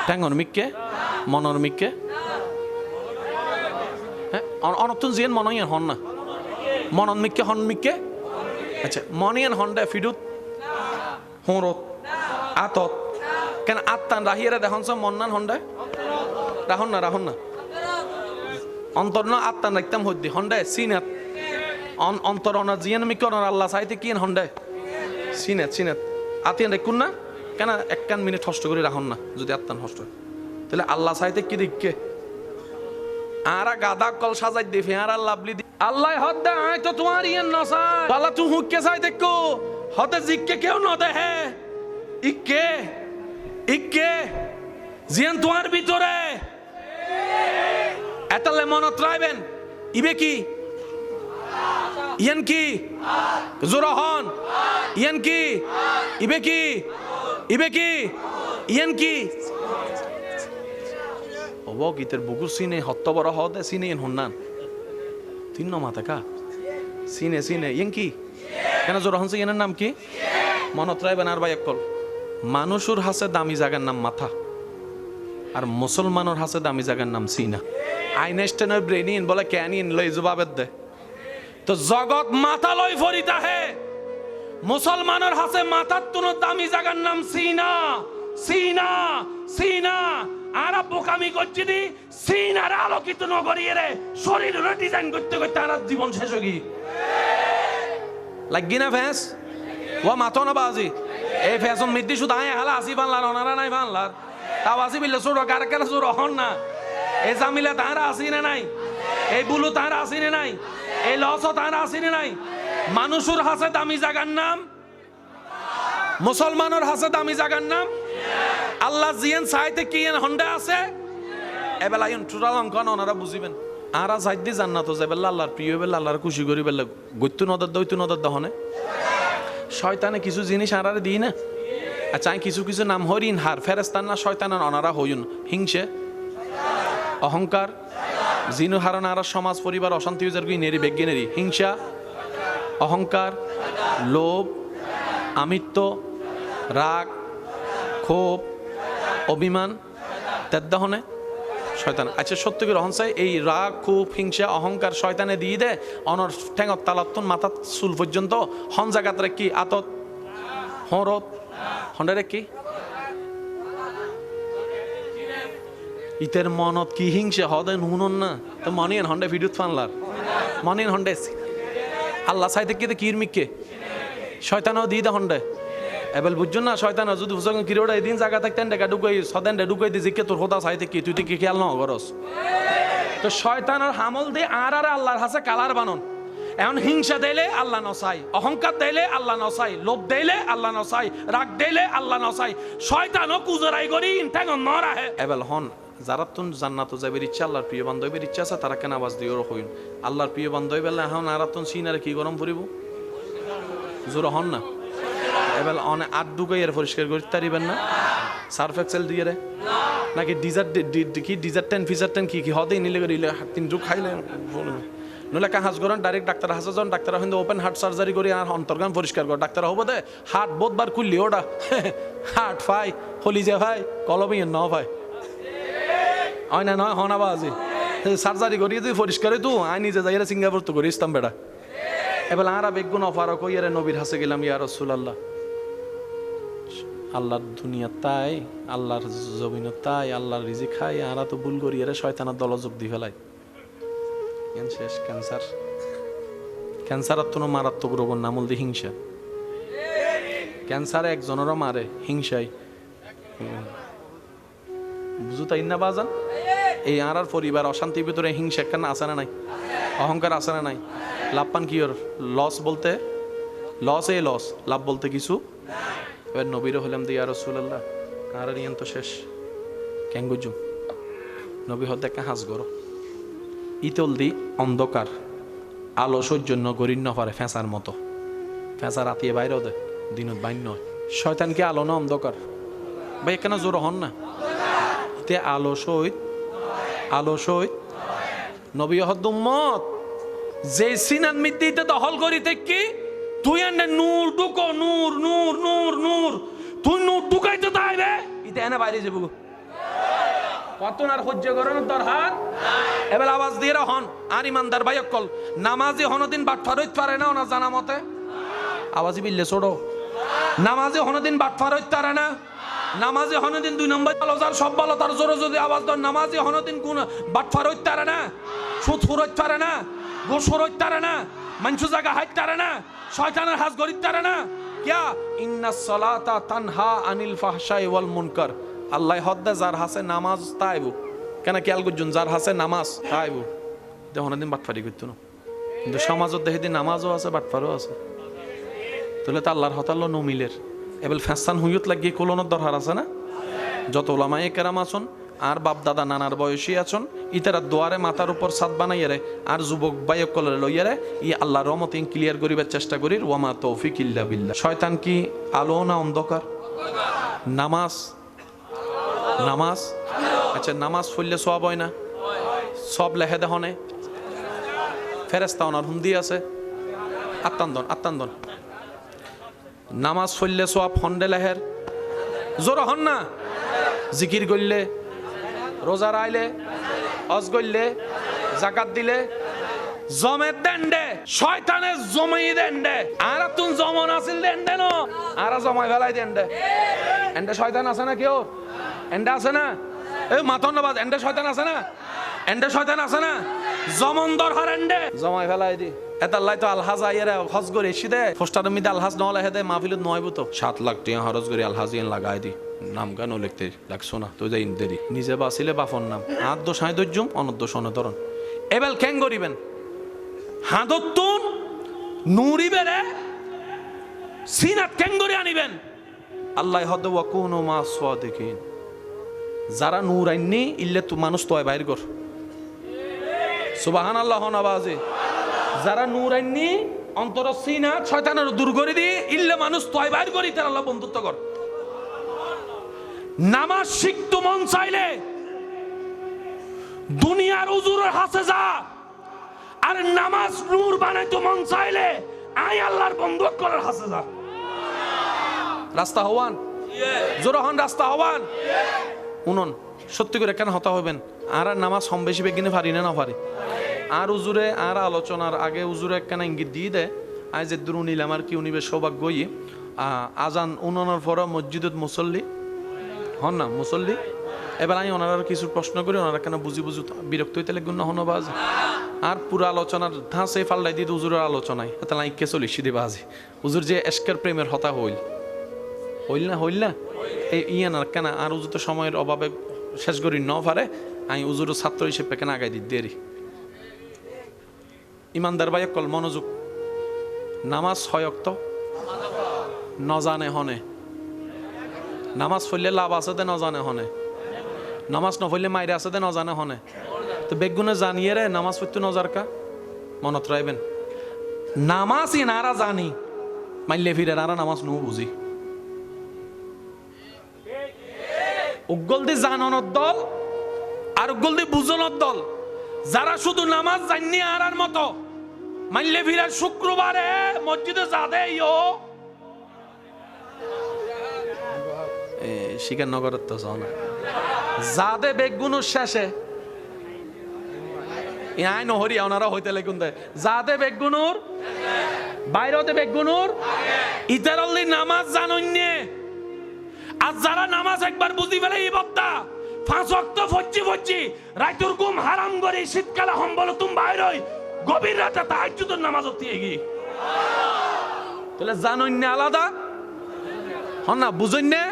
ঠ্যাঙর মিককে মনর মিককে হ্যাঁ অনর্থ জিয়ান মনে হয় হন না মনন মিককে হন মিককে আচ্ছা মনিয়ান হন্ডা ফিডুত হুঁরত আতত কেন আত্মান রাহিয়ারা দেখুন সব মন্নান হন্ডায় রাহন না অন্তর না আত্মান রাখতাম হদ্দি হন্ডায় সিনাত অন্তর অনার জিয়ান মিকর আল্লাহ চাইতে কি হন্ডায় সিনাত আতিয়ান রেখুন না কেন একখান মিনিট হষ্ট করে রাখুন না যদি আত্মান হষ্ট হয় তাহলে আল্লাহ চাইতে কি দিককে আরা গাদা কল সাজাই দি ফেয়ার লাভলি দি আল্লাহ হদ দে আয় তো তোমার ইয়ে নসাই বালা তুই হুক্কে চাই দেখো হতে জিককে কেউ ন দেহে ইক্কে জিয়ান তোমার ভিতরে এতালে মনত রাখবেন ইবে কি ইয়ান কি জোরহন ইয়ান কি ইবে কি ইয়ান কি অব গীতের বুকুর সিনে হত্ত বড় হদে সিনে ইন হন্নান তিন মাথা কা সিনে ইয়েন কি কেন জোর হনছে ইয়েনের নাম কি মনত রাখবেন আর ভাই একল মানুষের হাসে দামি জায়গার নাম মাথা আর মুসলমানের হাসে দামি জায়গার নাম সিনা আইনস্টাইনের ব্রেনিন বলে ক্যানিন লই জবাবের দে তো জগৎ মাথা লই ফরিতা হে মুসলমানের হাসে মাথার তুনো দামি জায়গার নাম সিনা আর বোকামি করছি দি সিনার আলোকিত নগরীয়ে রে শরীরের ডিজাইন করতে আর জীবন শেষ হয়ে গিয়ে লাগি না ফ্যাস ও মাথো না বাজি এই ফ্যাশন মিদ্দি শুধু আয় হালা আসি বানলার ওনারা নাই বানলার তাও আসি বিলে চোর কার কেন চোর হন না এই জামিলা তাহারা আসি না নাই এই বুলু তাহারা আসি না নাই এই লসও তাহারা আসি না নাই মানুষের হাসে দামি জায়গার নাম মুসলমানের হাসে দামি জায়গার নাম আল্লাহ জিয়ান চাইতে কি হন্ডা আছে এবেলা ইন টুরাল অঙ্কন ওনারা বুঝিবেন আরা সাইদি জান্নাত যাবেলা আল্লাহর প্রিয় বেলা আল্লাহর খুশি করি বেলা গইতু নদর দইতু নদর দহনে শয়তানে কিছু জিনিস আরারে দিই না আচ্ছা কিছু নাম হরিণ হার ফেরেস্তান না শয়তান অনারা হইন হিংসে অহংকার জিনু হারণ আর সমাজ পরিবার অশান্তি নেরি বেজ্ঞানেরই হিংসা অহংকার লোভ আমিত্ব রাগ ক্ষোভ অভিমান তেদ্দাহনে শয়তান আচ্ছা সত্য করে হনসাই এই রাগ ক্ষোভ হিংসা অহংকার শয়তানে দিয়ে দে অনর ঠেঙত তালাত্তন মাথাত চুল পর্যন্ত হন জায়গাতে কি আতত হরত হন্ডারে কি ইতের মনত কি হিংসে হদে নুনন না তো মনিয়ান হন্ডে ভিডিও ফানলার মনিয়ান হন্ডে আল্লাহ সাইতে কি কির মিককে শয়তানও দিয়ে দে হন্ডে এবেল বুঝছো না শয়তান যদি বুঝো কিরোড়া এদিন জায়গা থাকতেন ডেকা ঢুকাই সদেন ঢুকাই দি জিকে তোর হোদা চাইতে কি তুই কি খেয়াল ন করস তো শয়তানের হামল দিয়ে আর আল্লাহর হাসে কালার বানন এখন হিংসা দিলে আল্লাহ নসাই অহংকার দিলে আল্লাহ নসাই লোভ দিলে আল্লাহ নসাই রাগ দিলে আল্লাহ নসাই শয়তানও কুজরাই করি ইনটাঙ্গ নরাহে এবেল হন যারা তুন জান্নাত যাবের ইচ্ছা আল্লাহর প্রিয় বান্ধবের ইচ্ছা আছে তারা কেন আওয়াজ দিয়ে হইন আল্লাহর প্রিয় বান্ধব বেলা এখন আর তুন সিনারে কি গরম পড়িব জোর হন না এবার অনেক আট ডুকাইয়ের পরিষ্কার করতে পারিবেন না সার্ফ এক্সেল দিয়ে রে নাকি ডিজার্টেন ফিজার্টেন কি হদে নিলে করিলে তিন ডুক খাইলে নইলে কাহাজ করেন ডাইরেক্ট ডাক্তার হাসে যান ডাক্তার কিন্তু ওপেন হার্ট সার্জারি করি আর অন্তর্গান পরিষ্কার কর ডাক্তার হবো দে হার্ট বোধবার খুললি ওটা হার্ট ফাই হলি যে ভাই কলবি ন ভাই হয় না নয় হনাবা আজি সার্জারি করিয়ে তুই পরিষ্কার তো আই নিজে যাই সিঙ্গাপুর তো করি ইসলাম বেড়া এবার আরা বেগুন অফার কইয়ারে নবীর হাসে গেলাম ইয়া রাসূলুল্লাহ আল্লাহর দুনিয়া তাই আল্লাহর জমিন তাই আল্লাহর রিজিক খাই আরা তো ভুল করি এর শয়তানের দলযোগ দি ফেলাই শেষ ক্যান্সার ক্যান্সার তো মারাত্মক রোগের নাম হল হিংসা ক্যান্সারে একজনেরও মারে হিংসাই বুঝু তাই না বাজান এই আর পরিবার অশান্তির ভিতরে হিংসা কেন আসে না নাই অহংকার আসে না নাই লাভ পান কি ওর লস বলতে লস এ লস লাভ বলতে কিছু এবার নবীরও হলাম দিয়া রাসূলুল্লাহ আর নিয়ন তো শেষ ক্যাঙ্গুজুম নবী হতে একটা হাঁস গরো ইতল দি অন্ধকার আলো সহ্য গরির ন পারে ফেঁসার মতো ফেঁসা রাতিয়ে বাইরেও দেয় দিনত বাইন নয় শয়তান কি আলো না অন্ধকার ভাই এখানে জোর হন না তে আলো সহিত নবী হদ্দুম্মত যে সিনান মিদ্দিতে দখল করি কি তুই এনে নূর ঢুকো নূর নূর নূর নূর তুই নূর ঢুকাইতে তাই রে ইতে এনে বাইরে যাবো কত আর সহ্য করানোর দরকার এবার আওয়াজ দিয়ে হন আর ইমানদার ভাই অকল নামাজি হনদিন বাটফার হইতে পারে না ওনার জানা মতে আওয়াজই বিললে ছোড়ো নামাজি হনদিন বাটফার হইতে পারে না নামাজি হনদিন 2 নম্বর আলোচার সব ভালো তার জোরে যদি আওয়াজ দেন নামাজি হনদিন কোন বাটফার হইতে পারে না সুদ ফুর হইতে পারে না গোসর হইতে পারে না মানুষ জায়গা হাইতে পারে না শয়তানের হাত গরিতে পারে না কিয়া ইন্নাস সালাতা তানহা আনিল ফাহশাই ওয়াল মুনকার আল্লাহ হদ্দা যার হাসে নামাজ তাইবু কেন খেয়াল করছুন যার হাসে নামাজ তাইবু দেখুন দিন বাটফারি করতো না কিন্তু সমাজত দেখে দিন নামাজও আছে বাটফারও আছে তাহলে তো আল্লাহর হতাল্ল নমিলের এবার ফ্যাসান হুইয়ত লাগিয়ে কোলনের দরকার আছে না যত ওলামায়ে কেরাম আছেন আর বাপ দাদা নানার বয়সী আছেন ইতারা দোয়ারে মাথার উপর ছাদ বানাইয়ারে আর যুবক বাইক কলরে লইয়ারে ই আল্লাহর রহমতে ক্লিয়ার করিবার চেষ্টা করি ওয়ামা তৌফিক ইল্লা বিল্লাহ শয়তান কি আলো না অন্ধকার নামাজ নামাজ আচ্ছা নামাজ পড়লে সওয়াব হয় না সব লেখে দেখনে ফেরেশতা ওনার হুন্দি আছে আত্মান্দন নামাজ পড়লে সওয়াব হন্ডে লেহের জোর হন না জিকির করলে রোজা রাইলে হজ করলে যাকাত দিলে জমের দেন্ডে শয়তানের জমাই দেন্ডে আর তুন জমন আছিল দেন্ডে ন আর জমাই ফেলাই দেন্ডে এন্ডে শয়তান আছে না কেউ এন্ডে আছে না এই মাথন নবাজ এন্ডে শয়তান আছে না জমন দরকার এন্ডে জমাই ফেলাই দি এতাল্লাই তো আলহাজ আইয়ারে হজ করে এসি দে পোস্টারের মধ্যে আলহাজ নহলে হেদে মাহফিলত নয়বো তো 7 লাখ টাকা খরচ করে আলহাজ ইয়ান লাগাই দি নাম গানও লিখতে লাগছো না তো যাই দেরি নিজে বাঁচিলে বাফর নাম হাত দোষ হাই দর্জুম অনদ্দোষ অনধরণ এবেল কেন করিবেন হাদতুন নুরিবেরে সিনাত কেন করে আনিবেন আল্লাহ হদ ওয়াকুনু মা সাদিকিন যারা নূর আইনি ইল্লে তো মানুষ তো বাইর কর সুবহানাল্লাহ নবাজে যারা নূর আইনি অন্তর সিনাত শয়তানের দূর করে দি ইল্লে মানুষ তো বাইর করি তার আল্লাহ বন্ধুত্ব কর নামাজ শিখতো মন চাইলে দুনিয়ার উজুরের হাসে যা আর নামাজ নূর বানাইতো মন চাইলে আই আল্লাহর বন্ধুত্ব করার হাসে যা রাস্তা হওয়ান জোরে হন রাস্তা হওয়ান উনন সত্যি করে কেন হতা হবেন আর নামাজ কম বেশি বেগিনে পারি না পারি আর উজুরে আর আলোচনার আগে উজুরে একখানা ইঙ্গিত দিয়ে দেয় আজ যে দূর নিল আমার কি উনিবে সৌভাগ্যই আজান উনানোর পর মসজিদত মুসল্লি হন না মুসল্লি এবার আমি ওনারা কিছু প্রশ্ন করি ওনারা কেন বুঝি বিরক্ত হইতে লাগবে না হন বাজ আর পুরো আলোচনার ধাঁচে ফাল্লাই দিয়ে উজুরের আলোচনায় তাহলে আইকে চলিস দিবা আজি উজুর যে এসকের প্রেমের হতা হইল না এই ইয়ান আর কেন আর উজু তো সময়ের অভাবে শেষ করি ন পারে আমি উজুর ছাত্র হিসেবে কেন আগাই দিই দেরি ইমানদার ভাই কল মনোযোগ নামাজ হয়ক্ত নজানে হনে নামাজ পড়লে লাভ আছে দে নজানে হনে নামাজ নপড়লে মাইরে আছে দে নজানে হনে তো বেগুনে জানিয়ে রে নামাজ পড়তে নজার কা মনত রাখবেন নামাজ ইনারা জানি মাইলে ফিরে আরা নামাজ নু বুঝি উগ্গল দি জাননের দল আর উগ্গল দি বুঝনের দল যারা শুধু নামাজ জানি আরার মতো মাইলে ফিরে শুক্রবারে মসজিদে যাদে ইয়ো শিকার নগরের তো না যাদে বেগুনের শেষে আই নহরি ওনারা হইতে লাগুন দেয় যাতে বেগুনুর বাইরেতে বেগুনুর ইতারাল্লি নামাজ জানন্যে আর যারা নামাজ একবার বুঝি ফেলে এই বক্তা 5 ওয়াক্ত ফচ্চি রাইতুর ঘুম হারাম করে শীতকালে হম্বল তুম বাইরই গভীর রাতে তাহাজ্জুদের নামাজ হতে গি তাহলে জানন্যে আলাদা হন না বুঝন্যে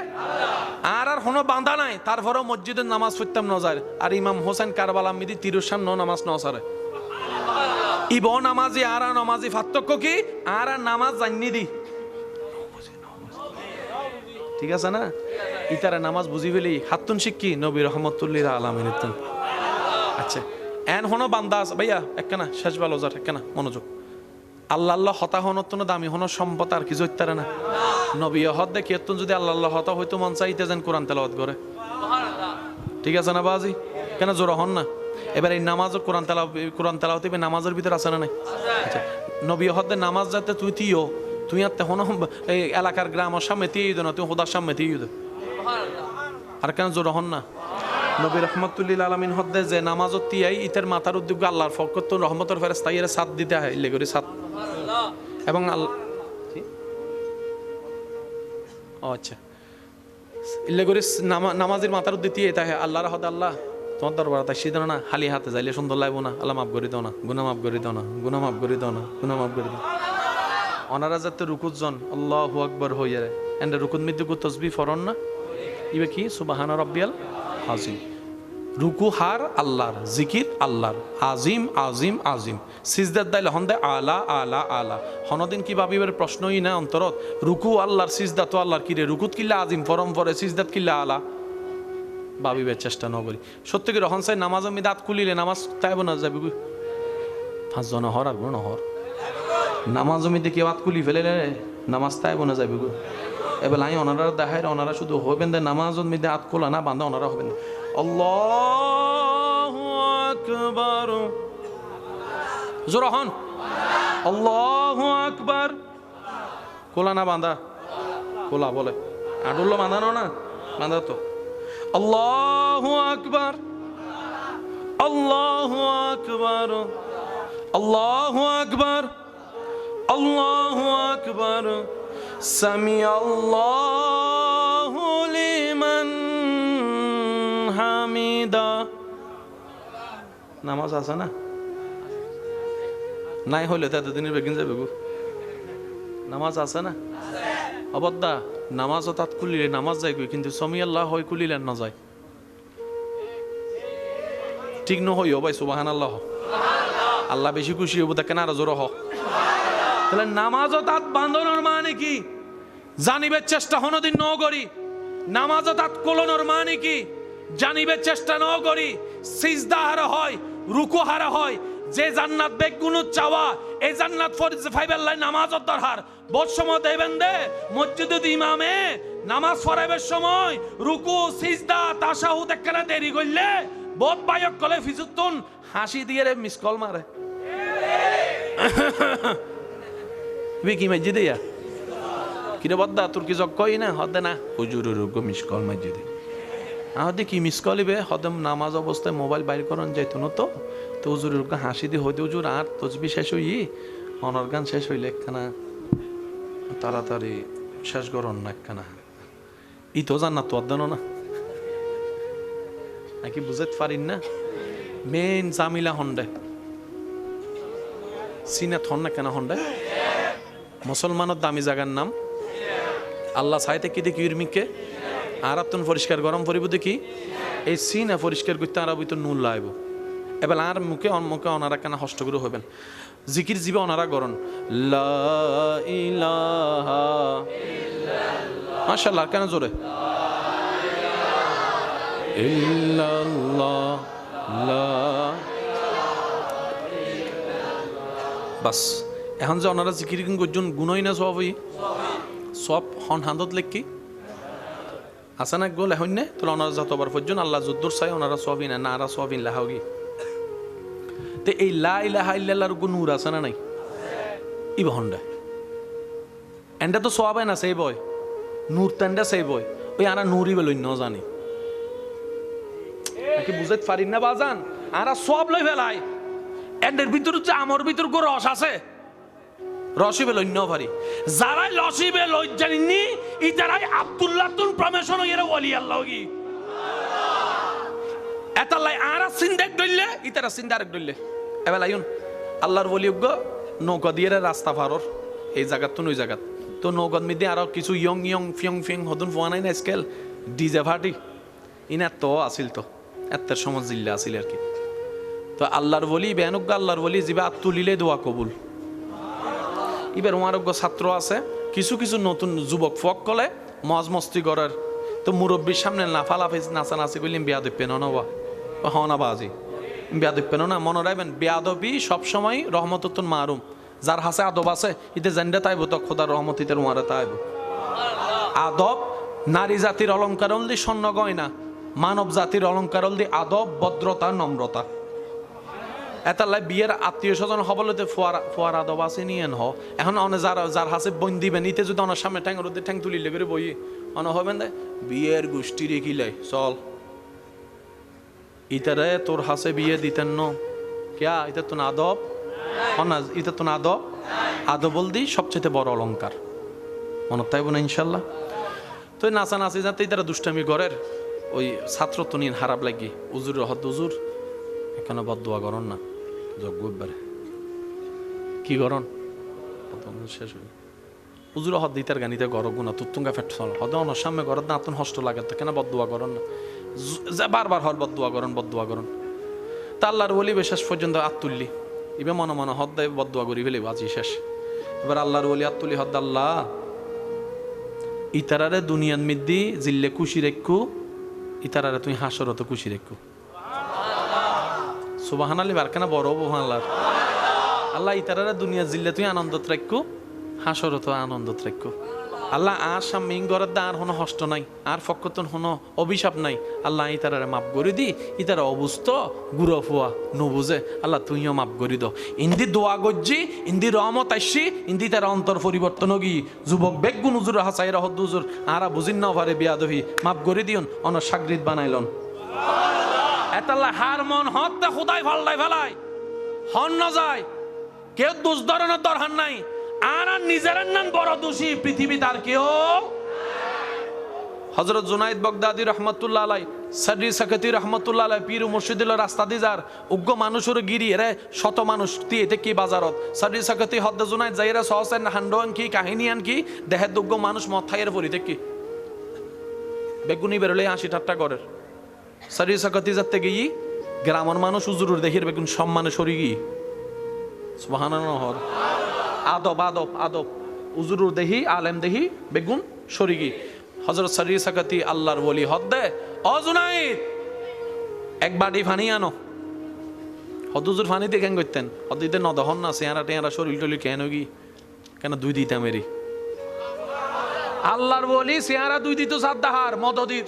আর হনো বাঁধা নাই তারপরও মসজিদের নামাজ পড়তাম ন যায় আর ইমাম হোসেন কারবালা মিদি তিরুসান নামাজ ন সারে ইব নামাজি আর নামাজি পার্থক্য কি আর নামাজ জানি দি ঠিক আছে না ইতারা নামাজ বুঝি ফেলি হাতুন শিক্ষি নবী রহমতুল্লিল আলামিন আচ্ছা এন হনো বান্দা আছে ভাইয়া একখানা শেষ ভালো যার একখানা মনোযোগ আল্লাহ আল্লাহ হতা হনত্তন দামি হন সম্পদ আর কিছু ইত্যারে না নবী হদ দেখি যদি আল্লাহ আল্লাহ হতা হয়তো মন চাইতে যেন কোরআন তেলাওয়াত করে ঠিক আছে না বাজি কেন জোর হন না এবার এই নামাজ কোরআন তেলাওয়াত নামাজের ভিতরে আছে না নাই আচ্ছা নবী হদ নামাজ যাতে তুই আর হন এই এলাকার গ্রামের সামনে দিয়ে না তুই হোদার সামনে দিয়ে আর কেন জোর হন না নবী রহমতুল্লিল আলামিন হদ্দে যে নামাজত তিয়াই ইতের মাথার উদ্যোগ আল্লাহর ফকত রহমতের ফেরেশতা এর সাথ দিতে হয় ইল্লে করে সাথ এবং আচ্ছা ইল্লে করে নামাজের মাথার উদ্যোগ দিয়ে তাই আল্লাহর হদ আল্লাহ তোমার দরবার তাই সিদ্ধ না খালি হাতে যাইলে সুন্দর লাগবো না আল্লাহ মাফ করে দাও না গুনাহ মাফ করে দাও না গুনাহ মাফ করে দাও না গুনাহ মাফ করে দাও ওনারা যাতে রুকুত জন আল্লাহু আকবার হইয়া রে এন্ড রুকুত মধ্যে তসবিহ ফরন না ইবে কি সুবহান রাব্বিয়াল আজিম রুকু হার আল্লাহর জিকির আল্লাহর আজিম আজিম আজিম সিজদাত দাইলে হন্দে আলা আলা আলা হনদিন কি ভাবিবার প্রশ্নই না অন্তরত রুকু আল্লাহর সিজদা তো আল্লাহর কিরে রুকুত কিল্লা আজিম ফরম পরে সিজদাত কিল্লা আলা ভাবিবার চেষ্টা ন করি সত্যি করে রহন সাই নামাজ আমি দাঁত খুলিলে নামাজ তাইব না যাবে 5 জন হর আর গুণ হর নামাজ জমিতে কেউ হাত খুলি ফেলে নামাজ তাইব না যাবে গো এবার আই ওনারা দেখায় ওনারা শুধু হবেন দে নামাজ মধ্যে হাত খোলা না বান্ধা ওনারা হবেন আল্লাহু আকবার জোরে হন আল্লাহু আকবার খোলা না বান্ধা খোলা বলে আডুল্লো বাঁধানো না বাঁধা তো আল্লাহু আকবার আল্লাহু আকবার আল্লাহু আকবার আল্লাহু আকবার সামি আল্লাহু লিমান হামিদা নামাজ আছে না নাই হইলে তো এতদিনের বেগিন যাবে গো নামাজ আছে না অবদ্দা নামাজও তাত খুলিলে নামাজ যায় কিন্তু সামি আল্লাহ হয় খুলিলেন না যায় ঠিক নহইও ভাই সুবহানাল্লাহ আল্লাহ বেশি খুশি হবো দেখেন আর জোর হ তাহলে নামাজও তাত বান্ধনের মানে কি জানিবের চেষ্টা হনদিন ন করি নামাজও তাত কোলনের মানে কি জানিবের চেষ্টা ন করি সিজদা হারা হয় রুকু হারা হয় যে জান্নাত বেগুন চাওয়া এই জান্নাত ফাইবার লাই নামাজত দরকার বহুত সময় দেবেন দে মসজিদে ইমামে নামাজ পড়াইবার সময় রুকু সিজদা তাশাহুদ একখানা দেরি করলে বহুত বায়ক কলে ফিজুতুন হাসি দিয়ে রে মিস কল মারে কি মসজিদে ইয়া কিরে বদ্দা তোর কি জগ কই না হদে না হুজুর রুকু মিস কল মসজিদে আহদে কি মিস কলিবে হদম নামাজ অবস্থায় মোবাইল বাইর করন যাইতো না তো হুজুরের হাসি দিয়ে হইতে হুজুর আর তসবি শেষ হই অনর গান শেষ হইলে একখানা তাড়াতাড়ি শেষ করন না একখানা ই তো জান না তো অধ্যান না নাকি বুঝতে পারিন না মেন জামিলা হন্ডে সিনে থন না কেন হন্ডে মুসলমানের দামি জায়গার নাম আল্লাহ চাইতে কি দেখি ইরমিকে আর তুন পরিষ্কার গরম পরিব দেখি এই সিনে পরিষ্কার করতে আর তো নুন লাইব এবার আর মুখে অনারা কেন হষ্ট করে হবেন জিকির জীবে অনারা গরন লা ইলাহা ইল্লাল্লাহ মাশাআল্লাহ কেন জোরে ইল্লাল্লাহ লা বাস এখন যে অনারা জিকির করছেন গুণই না সবই সব হন হান্দত লেখি আছে না গোল এখন নে তোর অনারা যতবার পর্যন্ত আল্লাহ যদ্দুর চাই ওনারা সবই না নারা সবিন লাহাগি তে এই লা ইলাহা ইল্লাল্লাহর নূর আছে না নাই ইব হন্ডা এন্ডা তো সবাই না সেই বয় নূর তেন্ডা সেই বয় ওই আনা নূরই বলে ন জানি নাকি বুঝাইতে পারি না বাজান আরা সব লই ফেলাই এদের ভিতর যে আমার ভিতর গো রস আছে রসিবে লইন্য পারি যারাই লসিবে লই জানিনি ইতারাই আব্দুল্লাহ তুন প্রমেশন এর ওলি আল্লাহ কি এতালাই আরা সিন্দেক দইলে ইতারা সিন্দারেক দইলে এবেলা আইন আল্লাহর ওলিউগ নৌকা দিয়ে রাস্তা পারর এই জায়গাত তো ওই জায়গাত তো নৌকার মধ্যে আরো কিছু ইয়ং ইয়ং ফিয়ং ফিয়ং হদুন ফোয়া নাই না স্কেল ডিজে পার্টি ইনার তো আসিল তো এত সময় জিল্লা আসিল আর কি তো আল্লাহর বলি বেনুজ্ঞ আল্লাহর বলি যিবা তুলিলে দোয়া কবুল এবার ওমারজ্ঞ ছাত্র আছে কিছু কিছু নতুন যুবক ফক কলে মজ মস্তি করার তো মুরব্বীর সামনে লাফালাফি নাচানাচি করলে বেয়াদব পেন নবা হনা বাজি বেয়াদব পেন না মনে রাখবেন বেয়াদবি সবসময় রহমতুন মারুম যার হাসে আদব আছে ইতে জানডে তাইব তো খোদার রহমত ইতের উমারে তাইব আদব নারী জাতির অলঙ্কার হলদি স্বর্ণ গয়না মানব জাতির অলঙ্কার হলদি আদব ভদ্রতা নম্রতা এতালাই বিয়ের আত্মীয় স্বজন হবলতে ফোয়ার আদব আছে নিয়েন হ এখন অনে যার হাসে বন দিবেন ইতে যদি অনার সামনে ঠ্যাং রোদে ঠ্যাং তুলিলে করে বই অন হবেন দে বিয়ের গোষ্ঠী রেখিলাই চল ইতারে তোর হাসে বিয়ে দিতেন ন কেয়া এটা তো আদব না এটা তো আদব আদব বলদি সবচেয়ে বড় অলঙ্কার মনত তাইব না ইনশাল্লাহ তো নাচা নাচি যাতে তারা দুষ্টামি ঘরের ওই ছাত্র তো নিন হারাপ লাগি উজুর হদ উজুর এখানে বদুয়া করন না যজ্ঞবারে কি করন শেষ হইল উজুর হদ দিতার গানিতে গর গুণা তুতুঙ্গা ফেট হদ অনার সামনে গরত না আতুন হষ্ট লাগে তো কেন বদুয়া করন না বারবার হর বদুয়া করন তা আল্লাহর বলি শেষ পর্যন্ত আত্তুল্লি ইবে মনে মনে হদ দেয় বদুয়া করি ফেলে বাজি শেষ এবার আল্লাহর বলি আত্তুলি হদ আল্লাহ ইতারারে দুনিয়ার মিদ্দি জিল্লে খুশি রেখু ইতারারে তুই হাসরত খুশি রেখু সুবাহান আলী বারকানা বড় বহু আল্লাহ ইতারারে দুনিয়া জিল্লে তুই আনন্দত রাখু হাসরত আনন্দত রাখু আল্লাহ আর সামনে ঘরের দা আর কোনো হষ্ট নাই আর ফকতন কোনো অভিশাপ নাই আল্লাহ ইতারারে মাপ করে দি ইতারা অবুস্থ গুড়ো ফুয়া নবুঝে আল্লাহ তুইও মাপ করি দো ইন্দি দোয়া গজ্জি ইন্দি রহমত আইসি ইন্দি তার অন্তর পরিবর্তন গি যুবক বেগুন উজুর হাসাই রহদ উজুর আরা বুঝিন না পারে বিয়াদহি মাপ করে দিয়ন অন সাগরিত বানাইলন এতাল্লাহ হার মন হত্যা খুদাই ফাল্লাই ফেলাই হন না যায় কেউ দোষ ধরনের দরকার নাই আর নিজের নাম বড় দোষী পৃথিবী তার কেউ হযরত জুনাইদ বাগদাদি রহমাতুল্লাহ আলাই সাদরি সাকাতি রহমাতুল্লাহ আলাই পীর মুর্শিদুল রাস্তা দি যার উগ্র মানুষের গিরি রে শত মানুষ তি এতে কি বাজারত সাদরি সাকাতি হদ্দ জুনাইদ যাইরা সহসেন হান্ডন কি কাহিনী আন কি দেহে উগ্র মানুষ মথাইয়ের পরিতে কি বেগুনি বেরলে 80 টাকা করে সাদরি সাকাতি যাতে গিয়ে গ্রামের মানুষ উজুরুর দেখির বেগুন সম্মানে সরি গিয়ে সুবহানাল্লাহ আদব আদব আদব উজুরুর দেহি আলেম দেহি বেগুন সরিগি হযরত সারি সাকাতি আল্লাহর ওলি হদ্দে অজুনাইদ এক বাড়ি ফানি আনো হদুজুর ফানি দিয়ে কেন করতেন হদিতে নদহন না চেহারা টেহারা শরীর টলি কেন গি কেন দুই দিতাম এরি আল্লাহর ওলি চেহারা দুই দিত সাদ্দাহার মদদির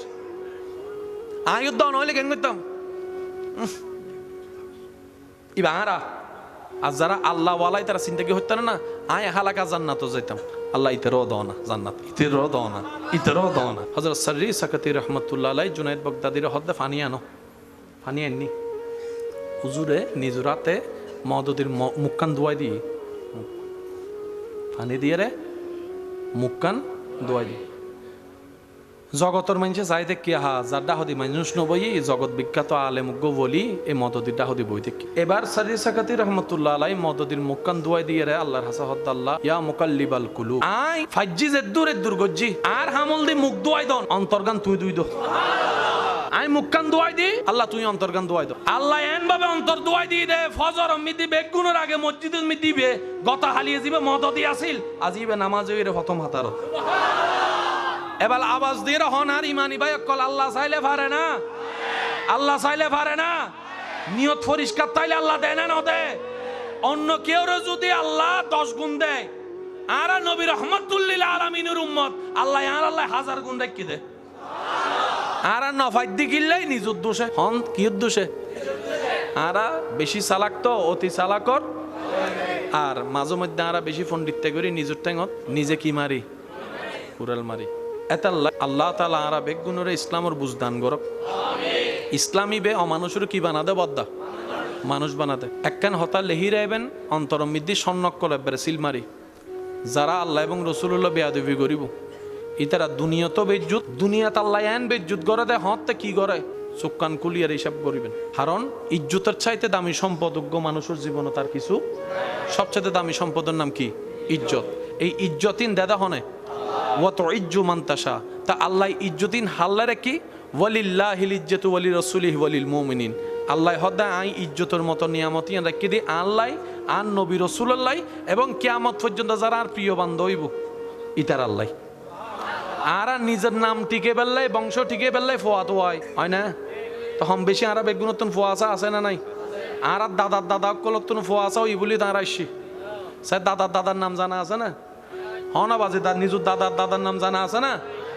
আয়ুদ্ধ নইলে কেন করতাম ইবাহারা আর যারা আল্লাহ ওয়ালাই তারা চিন্তা কি হইতেন না আয় হালাকা জান্নাত যাইতাম আল্লাহ ইতেরও দাও না জান্নাত ইতেরও দাও না হযরত সারি সাকাতি রহমাতুল্লাহ আলাই জুনাইদ বাগদাদির হদ্দে ফানি আনো ফানি আননি হুজুরে নিজরাতে মদদির মুক্কান দুয়াই দি ফানি দিয়ে রে মুক্কান দুয়াই দি জগতর মানুষে যাই দেখি হা যার ডাহদি মানুষ নবই জগৎ বিখ্যাত আলেমুগ্য বলি এই মদদির ডাহদি বই দেখি এবার সারি সাকাতি রহমতুল্লাহ আলাই মদদির মুক্কান দুয়াই দিয়ে রে আল্লাহর হাসা হদ্দাল্লাহ ইয়া মুকাল্লিবাল কুলু আই ফাজ্জি জেদ্দুর গজ্জি আর হামল দি মুখ দুয়াই দন অন্তর্গান তুই দুই দো আই মুক্কান দুয়াই দি আল্লাহ তুই অন্তর্গান দুয়াই দো আল্লাহ এন ভাবে অন্তর দুয়াই দি দে ফজর মিদি বেগুনের আগে মসজিদে মিদিবে গতা হালিয়ে দিবে মদদি আসিল আজিবে নামাজ হইরে প্রথম হাতারত এবার আওয়াজ দিয়ে হন আর ইমানি ভাই কল আল্লাহ চাইলে পারে না নিয়ত পরিষ্কার তাইলে আল্লাহ দেয় না দে অন্য কেউ যদি আল্লাহ 10 গুণ দেয় আর নবী রহমাতুল্লিল আলামিনের উম্মত আল্লাহ 1000 গুণ রাখি দে আর নফাইদ দি গিল্লাই নিজুর দোষে হন কি দোষে আর বেশি চালাক তো অতি চালাকর আর মাঝে মধ্যে আর বেশি পণ্ডিত করি নিজের টেঙত নিজে কি মারি কুড়াল মারি আল্লাহ তাআলা আরা বেগুনরে ইসলামের বুঝদান গরক ইসলামী বে অমানুষের কি বানা দে বদ্দা মানুষ বানাতে একখান হতা লেহিরাইবেন অন্তরম মিদ্দি সন্নক কলেবের সিলমারি যারা আল্লাহ এবং রসুল্লাহ বেয়াদবি করিব ইতারা দুনিয়া তো বেজ্জুত দুনিয়াত আল্লাহ এন বেজ্জুত করে দেয় হতে কি করে চোখান কুলিয়ার হিসাব করিবেন কারণ ইজ্জতের চাইতে দামি সম্পদজ্ঞ মানুষের জীবনে তার কিছু সবচেয়ে দামি সম্পদের নাম কি ইজ্জত এই ইজ্জতিন দাদা হনে ওয়াত ইজ্জু মান্তাসা তা আল্লাহ ইজ্জতিন হাল্লারে কি ওয়ালিল্লাহিল ইজ্জতু ওয়ালি রাসূলিহি ওয়ালিল মুমিনিন আল্লাহ হদা আই ইজ্জতের মতো নিয়ামতি রাখি দি আল্লাহ আর নবী রাসূলুল্লাহ এবং কিয়ামত পর্যন্ত যারা আর প্রিয় বান্ধব হইব ইতার আল্লাহ আর নিজের নাম টিকে বেললে বংশ টিকে বেললে ফোয়াতো হয় না তখন বেশি আর বেগুনতন ফোয়াশা আছে না নাই আর দাদার দাদা কলতন ফোয়াশা ওই বলি তারা আসছি স্যার দাদার নাম জানা আছে না হনা বাজে তার নিজের দাদার নাম জানা আছে না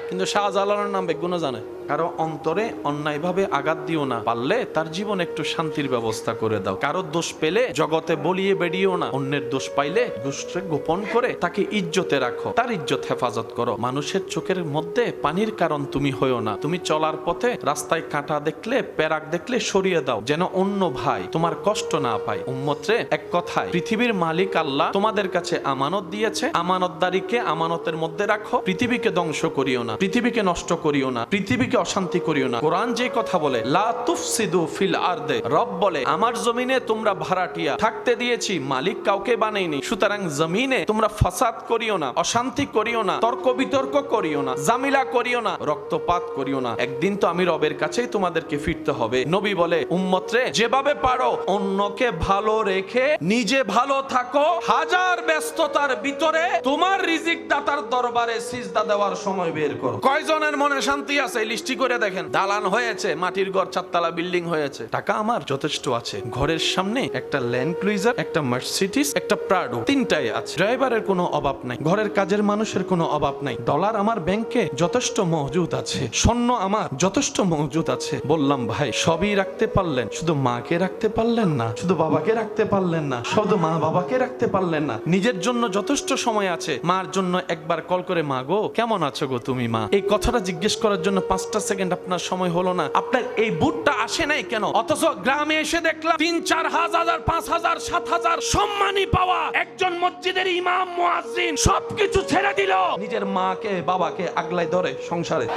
কিন্তু শাহজালালের নাম বেগুনও জানে কারো অন্তরে অন্যায়ভাবে আঘাত দিও না পারলে তার জীবন একটু শান্তির ব্যবস্থা করে দাও কারোর দোষ পেলে জগতে বলিয়ে বেরিয়েও না অন্যের দোষ পাইলে দোষকে গোপন করে তাকে ইজ্জতে রাখো তার ইজ্জত হেফাজত করো মানুষের চোখের মধ্যে পানির কারণ তুমি হইও না তুমি চলার পথে রাস্তায় কাঁটা দেখলে পেরাক দেখলে সরিয়ে দাও যেন অন্য ভাই তোমার কষ্ট না পায় উম্মতরে এক কথায় পৃথিবীর মালিক আল্লাহ তোমাদের কাছে আমানত দিয়েছে আমানতদারিকে আমানতের মধ্যে রাখো পৃথিবীকে ধ্বংস করিও না পৃথিবীকে নষ্ট করিও না পৃথিবীকে অশান্তি করিও না কোরআন যে কথা বলে লা তুফসিদু ফিল আরদে রব বলে আমার জমিনে তোমরা ভাড়াটিয়া থাকতে দিয়েছি মালিক কাউকে বানাইনি সুতরাং জমিনে তোমরা ফাসাদ করিও না অশান্তি করিও না তর্ক বিতর্ক করিও না জামিলা করিও না রক্তপাত করিও না একদিন তো আমি রবের কাছেই তোমাদেরকে ফিরতে হবে নবী বলে উম্মতরে যেভাবে পারো অন্যকে ভালো রেখে নিজে ভালো থাকো হাজার ব্যস্ততার ভিতরে তোমার রিজিক দাতার দরবারে সিজদা দেওয়ার সময় বের করো কয়জনের মনে শান্তি আছে লিস্টি করে দেখেন দালান হয়েছে মাটির ঘর চারতলা বিল্ডিং হয়েছে টাকা আমার যথেষ্ট আছে ঘরের সামনে একটা ল্যান্ড ক্রুইজার একটা মার্সিডিজ একটা প্রাডো তিনটাই আছে ড্রাইভারের কোনো অভাব নাই ঘরের কাজের মানুষের কোনো অভাব নাই ডলার আমার ব্যাংকে যথেষ্ট মজুদ আছে স্বর্ণ আমার যথেষ্ট মজুদ আছে বললাম ভাই সবই রাখতে পারলেন শুধু মাকে রাখতে পারলেন না শুধু বাবাকে রাখতে পারলেন না শুধু মা বাবাকে রাখতে পারলেন না নিজের জন্য যথেষ্ট সময় আছে মার জন্য একবার কল করে মা গো কেমন আছো গো তুমি মা এই কথাটা জিজ্ঞেস করার জন্য 5টা সেকেন্ড আপনার সময় হলো না আপনার এই বুটটা আসে নাই কেন অথচ গ্রামে এসে দেখলাম 3-4 হাজার 5,000 7,000 সম্মানী পাওয়া একজন মসজিদের ইমাম মুয়াজ্জিন সবকিছু ছেড়ে দিল নিজের মাকে বাবাকে আগলাই ধরে সংসারে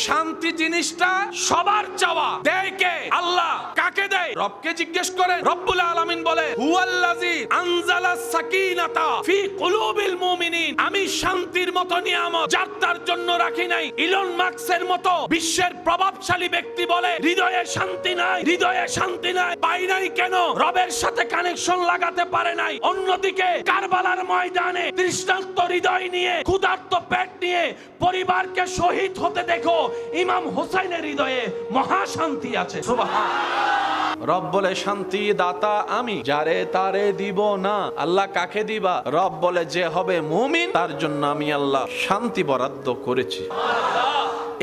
শান্তি জিনিসটা সবার চাওয়া দেয় কে আল্লাহ কাকে দেয় রবকে জিজ্ঞেস করেন রব্বুল আলামিন বলে হুয়াল্লাযী আনজালাস সাকিনাতা ফি কুলুবিল মুমিনিন আমি শান্তির মতো নিয়ামত যার তার জন্য রাখি নাই ইলন মাস্কের মতো বিশ্বের প্রভাবশালী ব্যক্তি বলে হৃদয়ে শান্তি নাই হৃদয়ে শান্তি নাই পাই নাই কেন রবের সাথে কানেকশন লাগাতে পারে নাই অন্যদিকে কারবালার ময়দানে তৃষ্ণার্ত হৃদয় নিয়ে ক্ষুধার্ত পেট নিয়ে পরিবারকে শহীদ হতে দেখো ইমাম হুসাইনের হৃদয়ে মহা শান্তি আছে সুবহানাল্লাহ রব বলে শান্তি দাতা আমি যারে তারে দিব না আল্লাহ কাকে দিবা রব বলে যে হবে মুমিন তার জন্য আমি আল্লাহ শান্তি বরাদ্দ করেছি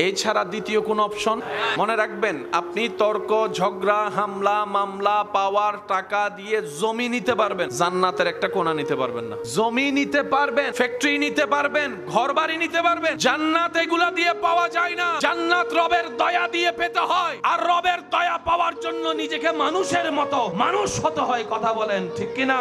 এছাড়া দ্বিতীয় কোন অপশন মনে রাখবেন আপনি তর্ক ঝগড়া হামলা মামলা পাওয়ার টাকা দিয়ে জমি নিতে পারবেন জান্নাতের একটা কোণা নিতে পারবেন না জমি নিতে পারবেন ফ্যাক্টরি নিতে পারবেন ঘরবাড়ি নিতে পারবেন জান্নাত এগুলা দিয়ে পাওয়া যায় না জান্নাত রবের দয়া দিয়ে পেতে হয় আর রবের দয়া পাওয়ার জন্য নিজেকে মানুষের মতো মানুষ হতে হয় কথা বলেন ঠিক কিনা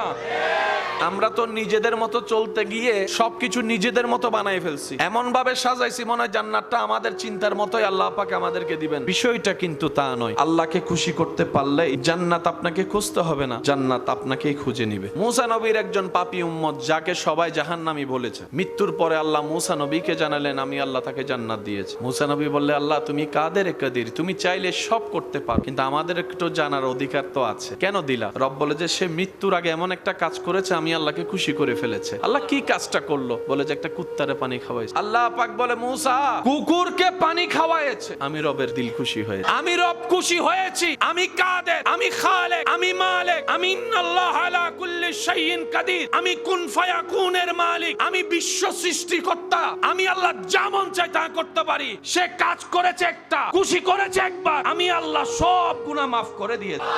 আমরা তো নিজেদের মতো চলতে গিয়ে সবকিছু নিজেদের মতো বানাই ফেলছি এমন ভাবে সাজাইছি মনে হয় জান্নাতটা আমাদের চিন্তার মতোই আল্লাহ পাক আমাদেরকে দিবেন বিষয়টা কিন্তু তা নয় আল্লাহকে খুশি করতে পারলে জান্নাত আপনাকে খুঁজতে হবে না জান্নাত আপনাকেই খুঁজে নিবে মুসা নবীর একজন পাপী উম্মত যাকে সবাই জাহান্নামী বলেছে মৃত্যুর পরে আল্লাহ মুসা নবীকে জানালেন আমি আল্লাহ তাকে জান্নাত দিয়েছি মুসা নবী বললে আল্লাহ তুমি কাদের কাদির তুমি চাইলে সব করতে পারো কিন্তু আমাদের একটু জানার অধিকার তো আছে কেন দিলা রব বলে যে সে মৃত্যুর আগে এমন একটা কাজ করেছে আমি আল্লাহকে খুশি করে ফেলেছে আল্লাহ কি কাজটা করলো বলে যে একটা কুত্তারে পানি খাওয়াইছে আল্লাহ পাক বলে মুসা কুকুরকে পানি খাওয়াইছে আমি রবের দিল খুশি হয়েছে আমি রব খুশি হয়েছি আমি কাদের আমি খালেক আমি মালিক আমি ইন্নাল্লাহ আলা কুল্লি শাইইন কাদির আমি কুন ফায়াকুনের মালিক আমি বিশ্ব সৃষ্টিকর্তা আমি আল্লাহ যা মন চাই তা করতে পারি সে কাজ করেছে একটা খুশি করেছে একবার আমি আল্লাহ সব গুনাহ মাফ করে দিয়েছি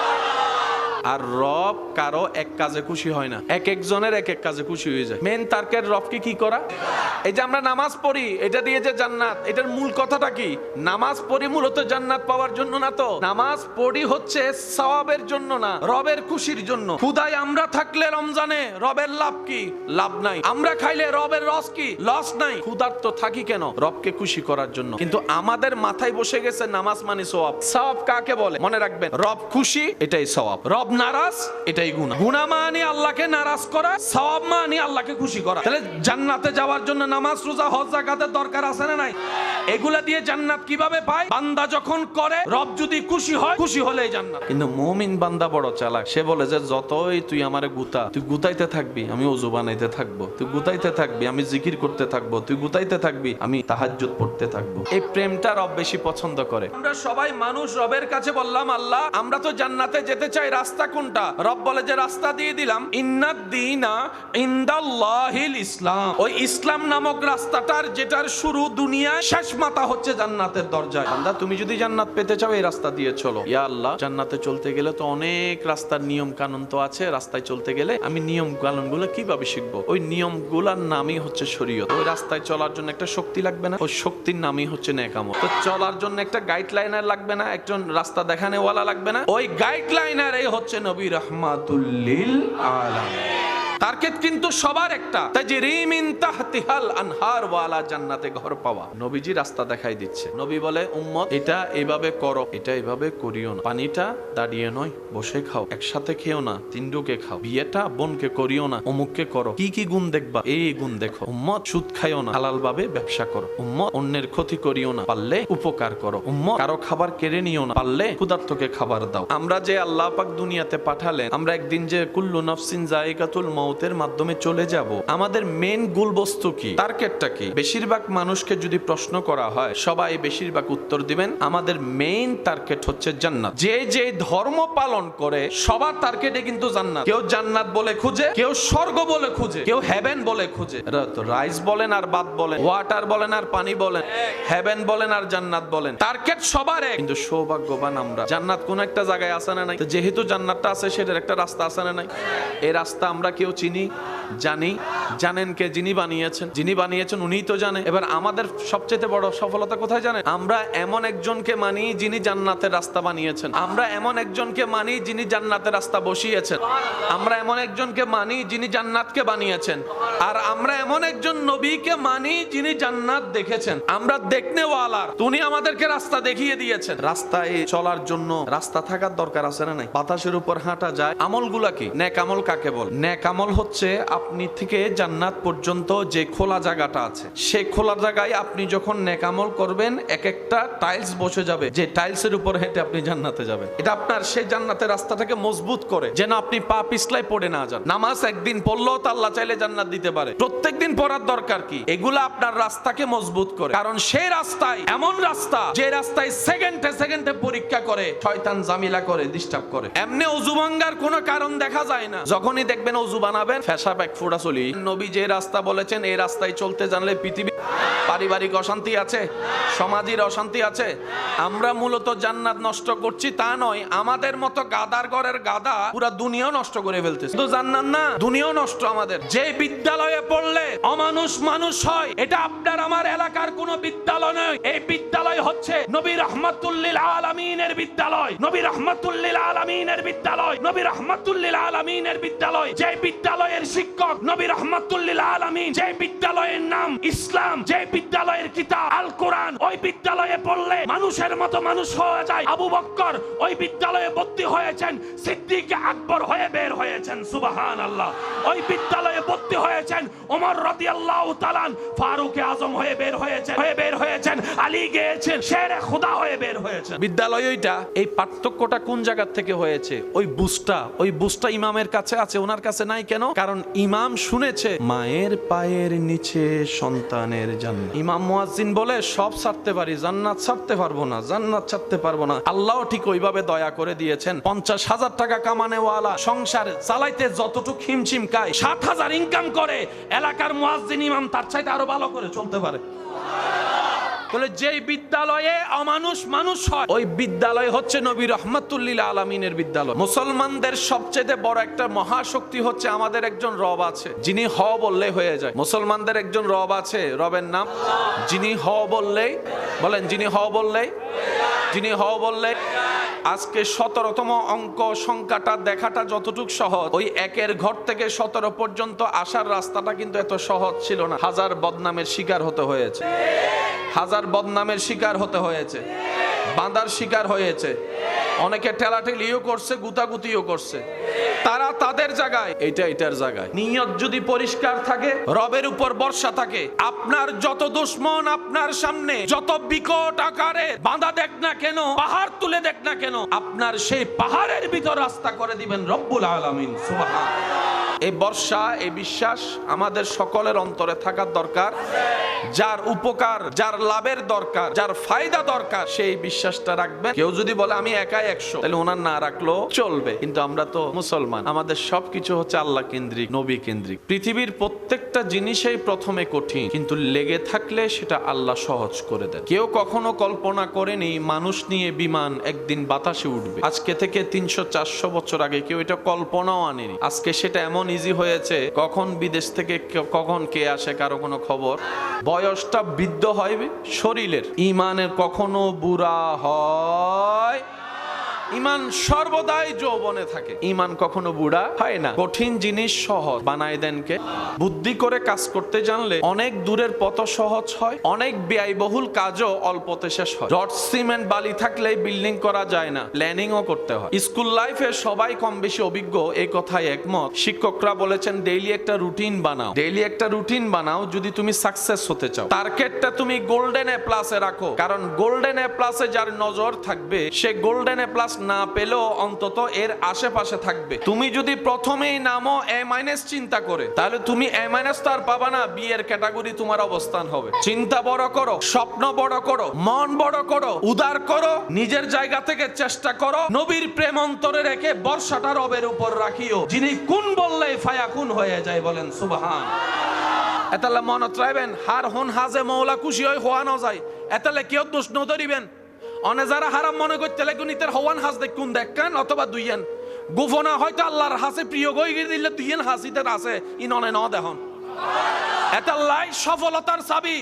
আর রব কারো এক কাজে খুশি হয় না, এক একজনের এক এক কাজে খুশি হয়ে যায়। মেন টার্গেট রবকে কি করা? এই যে আমরা নামাজ পড়ি, এটা দিয়ে যে জান্নাত, এটার মূল কথাটা কি? নামাজ পড়ি মূলত জান্নাত পাওয়ার জন্য না তো, নামাজ পড়ি হচ্ছে সওয়াবের জন্য না, রবের খুশির জন্য। খুদায় আমরা থাকলে রমজানে রবের লাভ কি? লাভ নাই। আমরা খাইলে রবের রস কি? লস নাই। ক্ষুধার্ত থাকি কেন? রবকে খুশি করার জন্য। কিন্তু আমাদের মাথায় বসে গেছে নামাজ মানে সওয়াব। সওয়াব কাকে বলে? মনে রাখবেন, রব খুশি এটাই সওয়াব, রব নারাজ এটাই গুনাহ। গুনাহ মানে আল্লাহকে নারাজ করা, সওয়াব মানে আল্লাহকে খুশি করা। তাহলে জান্নাতে যাওয়ার জন্য নামাজ, রোজা, হজ, যাকাতের দরকার আছে না নাই? এগুলা দিয়ে জান্নাত কিভাবে পায়? বান্দা যখন করে, রব যদি খুশি হয়, খুশি হলেই জান্নাত। কিন্তু মুমিন বান্দা বড় চালাক, সে বলে যে যতই তুই আমারে গুতা, তুই গুতাইতে থাকবি, আমি ওযু বানাইতে থাকবো, তুই গুতাইতে থাকবি, আমি জিকির করতে থাকবো, তুই গুতাইতে থাকবি, আমি তাহাজ্জুদ পড়তে থাকবো। এই প্রেমটা রব বেশি পছন্দ করে। আমরা সবাই মানুষ, রবের কাছে বললাম আল্লাহ আমরা তো জান্নাতে যেতে চাই, রাস্তা কোনটা? রব বলে যে রাস্তা দিয়ে দিলাম, ইন্নাদ দীনা ইনদাল্লাহিল ইসলাম। ওই ইসলাম নামক রাস্তাটার, যেটার শুরু দুনিয়ায়, শেষ মাথা হচ্ছে জান্নাতের দরজায়। বান্দা তুমি যদি জান্নাত পেতে চাও এই রাস্তা দিয়ে চলো। ইয়া আল্লাহ, জান্নাতে চলতে গেলে তো অনেক রাস্তার নিয়ম কানুন তো আছে, রাস্তায় চলতে গেলে আমি নিয়ম কানুন গুলো কিভাবে শিখবো? ওই নিয়ম গুলার নামই হচ্ছে শরীয়ত। ওই রাস্তায় চলার জন্য একটা শক্তি লাগবে না? ওই শক্তির নামই হচ্ছে নেক আমল। তো চলার জন্য একটা গাইডলাইনার লাগবে না? একজন রাস্তা দেখানেওয়ালা লাগবে না? ওই গাইডলাইনার এই হচ্ছে নবী রাহমাতুল লিল আলামিন। টার্গেট কিন্তু সবার একটা, তাজরি মিন তাহতিহাল আনহার ওয়ালা জান্নাতে ঘর পাওয়া। নবীজি রাস্তা দেখাই দিচ্ছে। নবী বলে উম্মত এটা এইভাবে করো, এটা এইভাবে করিও না। পানিটা দাঁড়িয়ে নয় বসে খাও, একসাথে খেও না, তিনডুকে খাও। বিয়েটা বোনকে করিও না, অমুককে করো। কি কি গুণ দেখবা? এই গুণ দেখো। উম্মত সুদ খাইও না, হালাল ভাবে ব্যবসা করো। উম্মত অন্যের ক্ষতি করিও না, পারলে উপকার করো। উম্মত কারো খাবার কেড়ে নিও না, পারলে ক্ষুধার্তকে খাবার দাও। আমরা যে আল্লাহ পাক দুনিয়াতে পাঠালেন, আমরা একদিন যে কুল্লু নাফসিন যায়িকাতুল মাউতের মাধ্যমে চলে যাব, আমাদের মেন গোল বস্তু কি? টার্গেটটা কি? বেশিরভাগ মানুষকে যদি প্রশ্ন করা হয়, সবাই বেশিরভাগ উত্তর দিবেন আমাদের মেইন টার্গেট হচ্ছে জান্নাত। যে যে ধর্ম পালন করে সবার টার্গেটে কিন্তু জান্নাত। কেউ জান্নাত বলে খুঁজে, কেউ স্বর্গ বলে খুঁজে, কেউ হেভেন বলে খুঁজে। রাইস বলেন আর ভাত বলেন, ওয়াটার বলেন আর পানি বলেন, হেভেন বলেন আর জান্নাত বলেন, টার্গেট সবার এক। কিন্তু সৌভাগ্যবান আমরা, জান্নাত কোন একটা জায়গায় আছে না নাই? তো যেহেতু জান্নাতটা আছে, সেটার একটা রাস্তা আছে না নাই? এই রাস্তা আমরা কেউ চিনি, জানি? জানেন কে? যিনি বানিয়েছেন, যিনি বানিয়েছেন উনিই তো জানে। এবার আমাদের সবচেয়ে বড় সফলতা কোথায় জানেন? আমরা এমন একজনকে মানি যিনি জান্নাতের রাস্তা বানিয়েছেন। আমরা এমন একজনকে মানি যিনি জান্নাতের রাস্তা বসিয়েছেন। আমরা এমন একজনকে মানি যিনি জান্নাতকে বানিয়েছেন। আর আমরা এমন একজন নবীকে মানি যিনি জান্নাত দেখেছেন। আমরা দেখনেওয়ালার, উনি আমাদেরকে রাস্তা দেখিয়ে দিয়েছেন। রাস্তায় চলার জন্য রাস্তা থাকার দরকার আছে না নাই? বাতাসের উপর হাঁটা যায়। আমলগুলা কি? নেক আমল কাকে বল? নেক আমল হচ্ছে আপনি থেকে জান্নাত পর্যন্ত যে খোলা জায়গাটা আছে, সেই খোলা জায়গায় আপনি যখন নেক আমল করবেন, এক একটা টাইলস বসে যাবে, যে টাইলসের উপর হেঁটে আপনি জান্নাতে যাবেন। এটা আপনার সেই জান্নাতের রাস্তাটাকে মজবুত করে, যেন আপনি পা পিছলাই পড়ে না যান। নামাজ একদিন পড়লেও তো আল্লাহ চাইলে জান্নাত দিতে পারে। প্রত্যেকদিন পড়ার দরকার কি? এগুলা আপনার রাস্তাকে মজবুত করে। কারণ সেই রাস্তায়, এমন রাস্তা যে রাস্তায় সেকেন্ডে সেকেন্ডে পরীক্ষা করে, শয়তান জামিলা করে, ডিস্টার্ব করে। এমনি ওযু ভাঙার কোনো কারণ দেখা যায় না। যখনই দেখবেন ওযু বানাবেন, ফেসাব এক ফোঁটা চলি। নবী যে রাস্তা বলেছেন, এই রাস্তায় চলতে জানলে পৃথিবী, পারিবারিক অশান্তি আছে, সমাজের অশান্তি আছে। আমরা মূলত জান্নাত নষ্ট করছি তা নয়, আমাদের মতো গাদার ঘরের গাদা পুরা দুনিয়াও নষ্ট করে ফেলতেছে। শুধু জান্নাত না, দুনিয়াও নষ্ট আমাদের। যে বিদ্যালয়ে পড়লে অমানুষ মানুষ হয়, এটা আপনার আমার এলাকার কোন বিদ্যালয় নয়। এই বিদ্যালয় হচ্ছে নবী রাহমাতুল লিল আলামিনের বিদ্যালয়। নবী রাহমাতুল লিল আলামিনের বিদ্যালয়। নবী রাহমাতুল লিল আলামিনের বিদ্যালয়। যে বিদ্যালয়ের শিক্ষক নবী রাহমাতুল লিল আলামিন, যে বিদ্যালয়ের নাম ইসলাম, যে বিদ্যালয়ের কিতাব আল কোরআন, ওই বিদ্যালয়ে পড়লে মানুষের মতো মানুষ হয়ে যায়। আবু বকর ওই বিদ্যালয়ে ভর্তি হয়েছেন, সিদ্দিক আকবর হয়ে বের হয়েছেন। সুবহানাল্লাহ। ওই বিদ্যালয়ে ভর্তি হয়েছেন ওমর রাদিয়াল্লাহু তাআলা, ফারুক আজম হয়ে বের হয়েছেন, আলী গিয়েছেন শেরে খোদা হয়ে বের হয়েছেন। বিদ্যালয় ওইটা। এই পার্থক্যটা কোন জায়গা থেকে হয়েছে? ওই বুস্টটা ইমামের কাছে আছে, ওনার কাছে নাই কেন? কারণ ইমাম শুনেছে মায়ের পায়ের নিচে সন্তানের জান্নাত। ইমাম মুয়াজ্জিন বলে সব ছাড়তে পারি, জান্নাত ছাড়তে পারবো না, জান্নাত ছাড়তে পারবো না। আল্লাহ ঠিক ওইভাবে দয়া করে দিয়েছেন। 50,000 টাকা কামানেওয়ালা সংসার চালাইতে যতটুকু হিমশিম খায়, 7,000 ইনকাম করে এলাকার মুয়াজ্জিন ইমাম তার চাইতে আরো ভালো করে চলতে পারে। বলে যেই বিদ্যালয়ে অমানুষ মানুষ হয় ওই বিদ্যালয় হচ্ছে নবী রহমাতুল্লিল আলামিনের বিদ্যালয়। মুসলমানদের সবচেয়ে বড় একটা মহাশক্তি হচ্ছে আমাদের একজন রব আছে যিনি হ বললেই হয়ে যায়। মুসলমানদের একজন রব আছে, রবের নাম যিনি হ বললেই, বলেন যিনি হ বললেই, যিনি হ বললেই। আজকে 17তম অঙ্ক সংখ্যাটা দেখাটা যতটুকু সহজ, ওই একের ঘর থেকে 17 পর্যন্ত আসার রাস্তাটা কিন্তু এত সহজ ছিল না। হাজার বদনামের শিকার হতে হয়েছে, হাজার বদনামের শিকার হতে হয়েছে, বাঁধার শিকার হয়েছে, অনেকে ঠেলাঠেলিও করছে, গুতাগুতিও করছে। তারা তাদের জায়গায়, এইটা এটার জায়গায়। নিয়ত যদি পরিষ্কার থাকে, রবের উপর ভরসা থাকে, আপনার যত দুশমন আপনার সামনে যত বিকট আকারে বাঁধা দেখ না কেন, পাহাড় তুলে দেখ না কেন, আপনার সেই পাহাড়ের ভিতর রাস্তা করে দিবেন রব্বুল আলামিন। সুবহানাল্লাহ। এই বর্ষা, এই বিশ্বাস আমাদের সকলের অন্তরে থাকার দরকার। যার উপকার, যার লাভের দরকার, যার ফায়দা দরকার, সেই বিশ্বাসটা রাখবেন। কেউ যদি বলে আমি একাই 100, তাহলে ওনার না রাখলেও চলবে। কিন্তু আমরা তো মুসলমান, আমাদের সবকিছু হচ্ছে আল্লাহ কেন্দ্রিক, নবী কেন্দ্রিক। পৃথিবীর প্রত্যেকটা জিনিসই প্রথমে কঠিন, কিন্তু লেগে থাকলে সেটা আল্লাহ সহজ করে দেন। কেউ কখনো কল্পনা করেনি মানুষ নিয়ে বিমান একদিন বাতাসে উঠবে। আজকে থেকে 300-400 বছর আগে কেউ এটা কল্পনাও আনেনি। আজকে সেটা এমন ইজি হয়েছে, কখন বিদেশ থেকে কখন কে আসে কারো কোনো খবর। বয়সটা বৃদ্ধ হয় শরীরের, ইমানের কখনো বুড়া হয়, ইমান সর্বদাই যৌবনে থাকে, ইমান কখনো বুড়া হয় না। কঠিন জিনিস সহজ বানায় দেন কে? বুদ্ধি করে কাজ করতে জানলে অনেক দূরের পথ সহজ হয়, অনেক ব্যয়বহুল কাজও অল্পতে শেষ হয়। রড সিমেন্ট বালি থাকলে বিল্ডিং করা যায় না, প্ল্যানিংও করতে হয়। স্কুল লাইফে সবাই কম বেশি অভিজ্ঞ, এই কথায় একমত। শিক্ষকরা বলেছেন ডেইলি একটা রুটিন বানাও, ডেইলি একটা রুটিন বানাও যদি তুমি সাকসেস হতে চাও। টার্গেটটা তুমি গোল্ডেন এ প্লাসে রাখো, কারণ গোল্ডেন এ প্লাসে যার নজর থাকবে সে গোল্ডেন এ প্লাস না পেলেও অন্তত এর আশেপাশে থাকবে। তুমি যদি প্রথমেই নামো A- চিন্তা করে, তাহলে তুমি A- তার পাবা না, বি এর ক্যাটাগরি তোমার অবস্থান হবে। চিন্তা বড় করো, স্বপ্ন বড় করো, মন বড় করো, উদার করো, নিজের জায়গা থেকে চেষ্টা করো। নবীর প্রেম অন্তরে রেখে বর্ষাটা রবের উপর রাখিও, যিনি কোন বললেই ফায়াকুন হয়ে যায়। বলেন সুবহান। এতালে মনত রাখবেন, হার হন হাজে মৌলা খুশি হয় হওয়া না যায়, এতালে কেউ দোষ নধরিবেন। অনে যারা হারাম মনে করতে লাগে নিতের হওয়ান হাজ দেখুন দেখেন অথবা দুইয়েন গোপনা হয়তো আল্লাহর হাসে প্রিয় গই দিলে দুইয়েন হাসিদের আছে ইননে ন দেখুন। এতাল্লাই সফলতার চাবি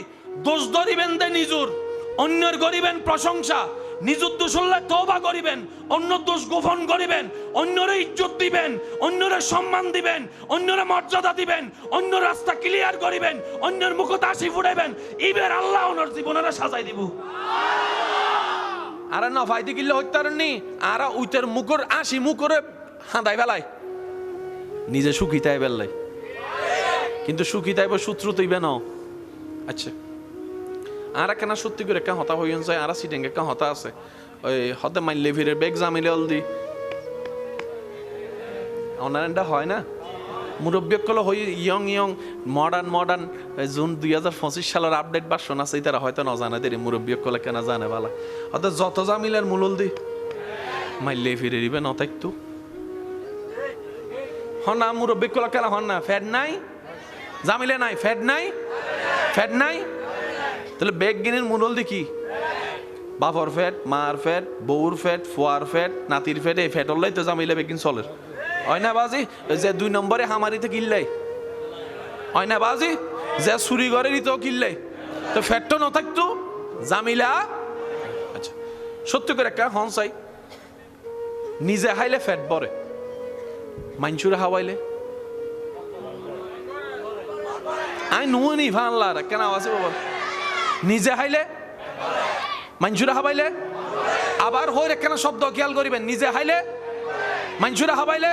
দোষ ধরিবেন দে নিজুর, অন্যের গরিবেন প্রশংসা, নিজুর দোষ হলে তওবা করিবেন, অন্য দোষ গোপন করিবেন, অন্যরে ইজ্জত দিবেন, অন্যরে সম্মান দিবেন, অন্যরে মর্যাদা দিবেন, অন্য রাস্তা ক্লিয়ার করিবেন, অন্যের মুখত হাসি ফুটাইবেন। এবার আল্লাহ ওনার জীবনের সাজাই দিব। আর না ফাইদি কিল্লে হইতারনি আর উইতের মুখর আসি মুখরে হাঁদাই বেলায় নিজে সুখী তাই বেললাই, কিন্তু সুখী তাইব সূত্র তৈবে নাও। আচ্ছা আর কেনা সত্যি করে একটা হতা হইন যায়, আর সিটেং একটা হতা আছে ওই হতে মাইলে ফিরে বেগ জামিলে অলদি অনারেন্ডা হয় না মুরব্বী কল হই ইয়ং ইয়ং মডার্ন জুন 2025 সালের আপডেট ভার্সন আছে, তারা হয়তো না জানে দেরি মুরব্বী কলে কেনা জানে বালা হয়তো যত জামিলের মূলল দি মাইলে ফিরে দিবে নতাইতো হন না মুরব্বী কলে কেনা হন না ফ্যাট নাই জামিলে নাই ফ্যাট নাই তাহলে বেগ গিনের মূলল দি কি? বাপর ফ্যাট, মার ফ্যাট, বউর ফ্যাট, ফুয়ার ফ্যাট, নাতির ফ্যাট, এই ফ্যাট হলেই তো জামিলে বেগিন চলের হয় না বাজি। যে 2 নম্বরে হামারিতে কিনলাই হয় না বাজি, যে চুরি ঘরে দিতেও কিনলাই তো ফ্যাট তো নথাকতো জামিলা। আচ্ছা সত্যি করে একটা হন চাই নিজে হাইলে ফ্যাট বরে, মাইনসুরে হাওয়াইলে আই নুনি ভানলার কেন আছে বাবা, নিজে হাইলে মাইনসুরে হাবাইলে আবার হইরে কেন শব্দ খেয়াল করিবেন, নিজে হাইলে মাইনসুরে হাবাইলে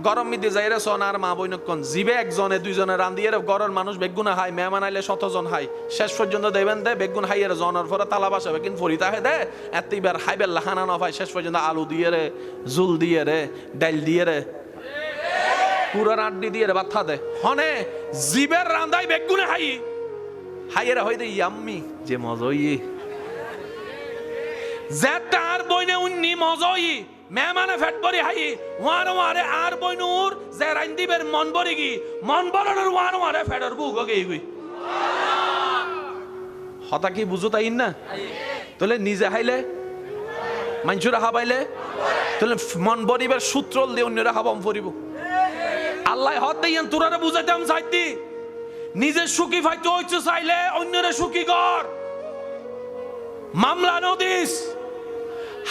গরম মিদি যাইরে সোনার মা বইনক্ষণ জিবে একজনে দুইজনে রান্দিয়ে গরর মানুষ বেগুনা হাই মেহমান আইলে 100 জন হাই শেষ পর্যন্ত দেবেন দে বেগুন হাইয়ের জনের পরে তালা বাসাবে কিন্তু ফরিতা হে দে এতবার হাইবেল লাহানা ন পাই শেষ পর্যন্ত আলু দিয়ে রে, জুল দিয়ে রে, ডাইল দিয়ে রে, পুরার আড্ডি দিয়ে রে বাথা দে হনে জিবের রান্দাই বেগুনে হাইয়ের হই দে ইয়াম্মি যে মজই যে তার বইনে উন্নি মজই মেহমানে ফেট বরি হাই ওয়ারে আর বইনুর যে রান্দিবের মন বরি গি মন বরনের ওয়ারে ফেডর বুগো গই গই হতা কি বুঝো তাই না? তাহলে নিজে হাইলে মানুষরা হাবাইলে তাহলে মন বরিবার সূত্র দিয়ে অন্যরা হাবাম ফরিব। আল্লাহ হত দেন তোরা বুঝাইতাম চাইতি নিজে সুখী ফাইতে হইছে চাইলে অন্যরা সুখী কর। মামলা নদিস,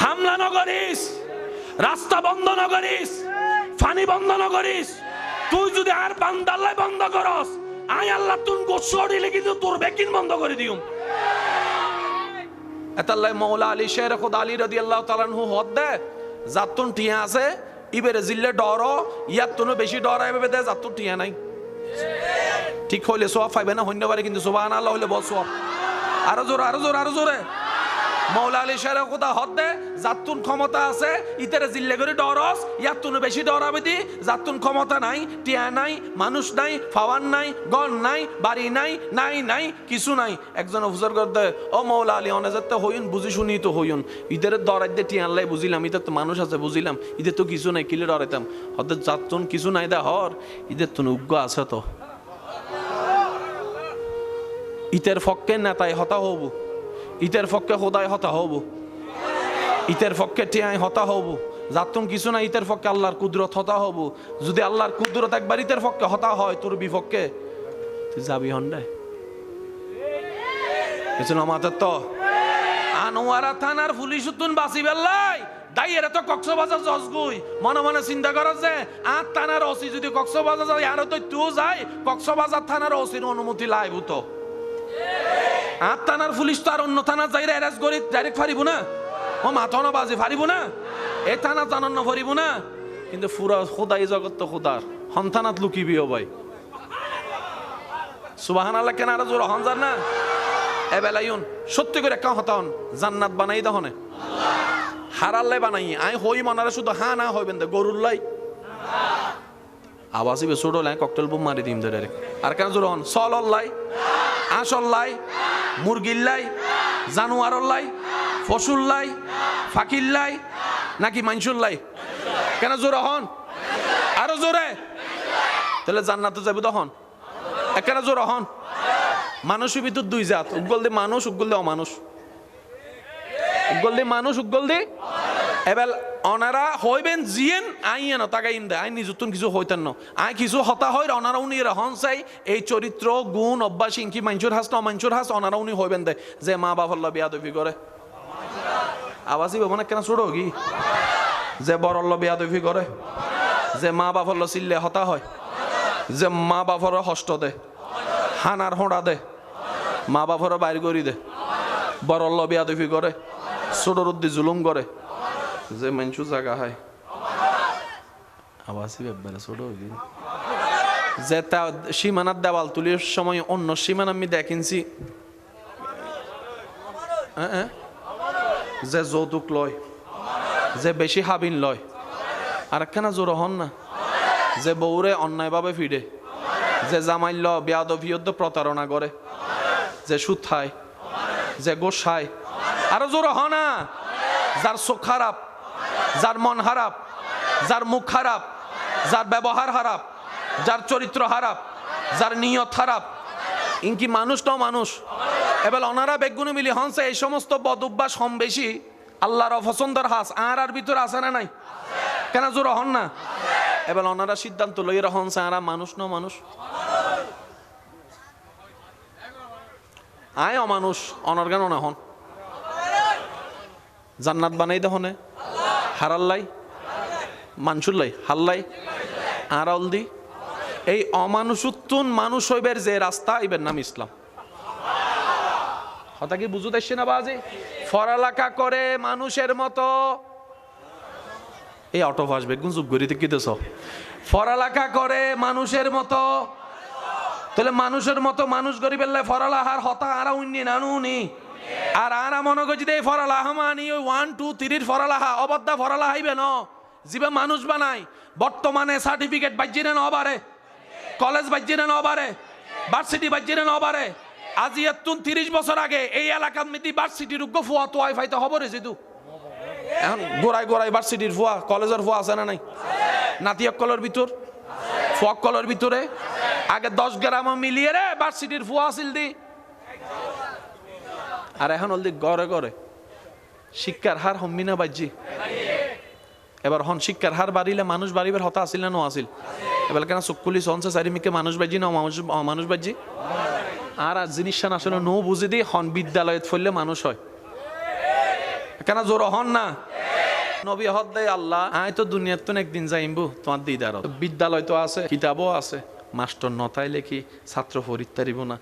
হামলা নগরিস, রাস্তা বন্ধ নগরিস, পানি বন্ধ নগরিস। তুই যদি আর বান্দাল্লাই বন্ধ করস আই আল্লাহ তুন গোসো দিলে কিন্তু তোর বেকিন বন্ধ করে দিউম। এতাল্লাই মৌলা আলী শের খুদা আলী রাদিয়াল্লাহু তাআলা আনহু হদ দে জাতুন টিয়া আছে ইবেরে জিল্লে ডর ইয়াত তুনো বেশি ডর আইবে দে জাতুন টিয়া নাই। ঠিক হইলে সওয়াব পাইবে না হইতে পারে কিন্তু সুবহানাল্লাহ হইলে বহুত সওয়াব। আরো জোরে আরো জোরে আরো জোরে মৌলা আলী শের খুদা হদ দে জাতুন ক্ষমতা আছে ইতারে জিল্লে করে ডরস ইয়াত তুনো বেশি ডরাবে দি জাতুন ক্ষমতা নাই, টিয়া নাই, মানুষ নাই, ফাওয়ান নাই, গন নাই, বাড়ি নাই, নাই নাই কিছু নাই। একজন অফিসার করতে ও মৌলা আলী অনে যাতে হইন বুঝি শুনি তো হইন ইদের ডরাই দে টিয়ানলাই বুঝিলাম ইদের তো মানুষ আছে বুঝিলাম ইদের তো কিছু নাই কিলে ডরাইতাম হদের জাতুন কিছু নাই দে হর ইদের তো উগ্র আছে তো ইতের ফক্কে নেতাই হতা হব, ইতের পক্ষে খোদাই হতা হব, ইতের পক্ষে টিয়াই হতা হব। যাতুন কিছু না ইতের পক্ষে আল্লাহর কুদরত হতা হব। যদি আল্লাহর কুদরত একবার ইতের পক্ষে হতা হয় তোর বিপক্ষে তুই যাবি হন্ডে কিছু আমাদের তো আনোয়ারা থানার পুলিশ তুন বাঁচি বেল্লাই দাই এরা তো কক্সবাজার জজ গুই মনে মনে চিন্তা কর যে আট থানার ওসি যদি কক্সবাজার যায় আরো তো তুই যাই কক্সবাজার থানার ওসির অনুমতি লাইব তো আট থানার পুলিশ তো আর অন্য থানা যাই অ্যারেস্ট করি ডাইরেক্ট ফারিব না ও মাথা বাজি ফারিব না এই থানা জানান ফারিব না কিন্তু পুরা খোদাই জগৎ তো খোদার সন্তানাত লুকিবিও ভাই সুবহানাল্লাহ কেন আর জোর হনজার না এবেলাইন সত্যি করে কা হতান জান্নাত বানাই দহনে হারাল্লাই বানাই আই হই মনারে শুধু হা না হইবেন দে গরুল্লাই আওয়াজই বে ছোট লাই ককটেল বোম মারি দিম ডাইরেক্ট আর কেন জোর হন সলল্লাই আসল্লাই মুরগিল্লাই জানোয়ারল্লাই ফসুল্লাই ফাকিল্লাই নাকি মানসুল্লাই কেন জোরে হন আরো জোরে তাহলে জান্নাতে যাবে তখন একেবারে জোরে হন মানুষের ভিতর দুই জাত উগল দি মানুষ উগল দি অমানুষ উগল দি মানুষ উগল দি এবার অনারা হইবেন জিয়েন আইয়েন তাগাইন দে আই নিজুতুন কিছু হইতেন না আই কিছু হতা হয় অনারা উনি হন চাই এই চরিত্র গুণ অভ্যাস ইনকি মাঞ্চুর হাস না মাঞ্চুর হাস অনারা উনি হইবেন দে যে মা বাবার বিয়াদবি করে আওয়াজই মানে কেন ছোট কি যে বড় বিয়াদবি করে যে মা বাবার চিল্লে হতা হয় যে মা বাবার হষ্ট দে হানার হোঁড়া দে মা বাবার বাইর করি দে বড় বিয়াদবি করে ছোট রুদ্দি জুলুম করে যে মানুষ জায়গা হয় আওয়াজই ব্যাপারে ছোট কি যে তা সীমানার দেওয়াল তুলির সময় অন্য সীমানা আমি দেখিনছি যে যৌতুক লয় যে বেশি হাবিন লয় আর একখানা জোর হন না যে বউরে অন্যায়ভাবে ফিরে যে জামাইল বেয়াদবিয়ত প্রতারণা করে যে সুদ খায় যে গোশ খায় আরো জোর হ না যার চোখ খারাপ যার মন খারাপ যার মুখ খারাপ যার ব্যবহার খারাপ যার চরিত্র খারাপ যার নিয়ত খারাপ ইনকি মানুষ তো মানুষ এবার অনারা বেগুনে মিলি হনছে এই সমস্ত বদ অভ্যাস কম বেশি আল্লাহর অপছন্দর হাস আর ভিতরে আছে না নাই কেন জোর হন না এবার অনারা সিদ্ধান্ত লইয়া হনছে আর মানুষ ন মানুষ আয় অমানুষ অনর্গান না হন জান্নাত বানাই দহনে হারাল্লাই মানসুল্লাই হাল্লাই আর অলদি এই অমানুষুত্তুন মানুষ হইবের যে রাস্তা এবার নাম ইসলাম কথা কি বুঝতে আসছে না বাজে ফরালাকা করে মানুষের মতো এই অটো আসবে কোন চুপ করিতে কি দেছ ফরালাকা করে মানুষের মতো তাহলে মানুষের মতো মানুষ গরিব ফরালাহার হতা আরা উন্নি নানুনি আর আরা মনে করছি এই ফরালাহা মানি ওই 1 2 3 ফরালাহা অবদ্ধা ফরালা হইবে ন জিবে মানুষ বানাই বর্তমানে সার্টিফিকেট বাজ্যিরে ন বারে কলেজ বাজ্যিরে ন বারে ভার্সিটি বাজ্যিরে ন বারে আজি এতুন 30 বছর আগে এই এলাকার মধ্যে ভার্সিটির উগ্র ফুয়া তো ওয়াইফাই তো খবর হয়েছে তো এখন গোড়ায় গোড়ায় ভার্সিটির ফুয়া কলেজের ফুয়া আছে না নাই নাতিয়কলের ভিতর ফুয়াকলের ভিতরে আগে 10 গ্রাম মিলিয়ে রে ভার্সিটির ফুয়া আছিল দি আর এখন অলদি গড়ে গড়ে শিক্ষার হার হম্মিনা বাজ্যি এবার হন শিক্ষার হার বাড়িলে মানুষ বাড়িবার হতা আসিল না নো আসিল এবার কেন চকুলি সনসে চারিমিকে মানুষ বাজি না মানুষ বাজি আর জিনিস আসলে নো বুঝে দিয়ে হন বিদ্যালয়ত ফেললে মানুষ হয় কেন জোর হন না নবী হদ দেয় আল্লাহ আয় তো দুনিয়ার তো একদিন যাইবো তোমার দিদার বিদ্যালয় তো আছে কিতাবও আছে মাস্টার নতাই লেখি ছাত্র পরীক্ষারিব না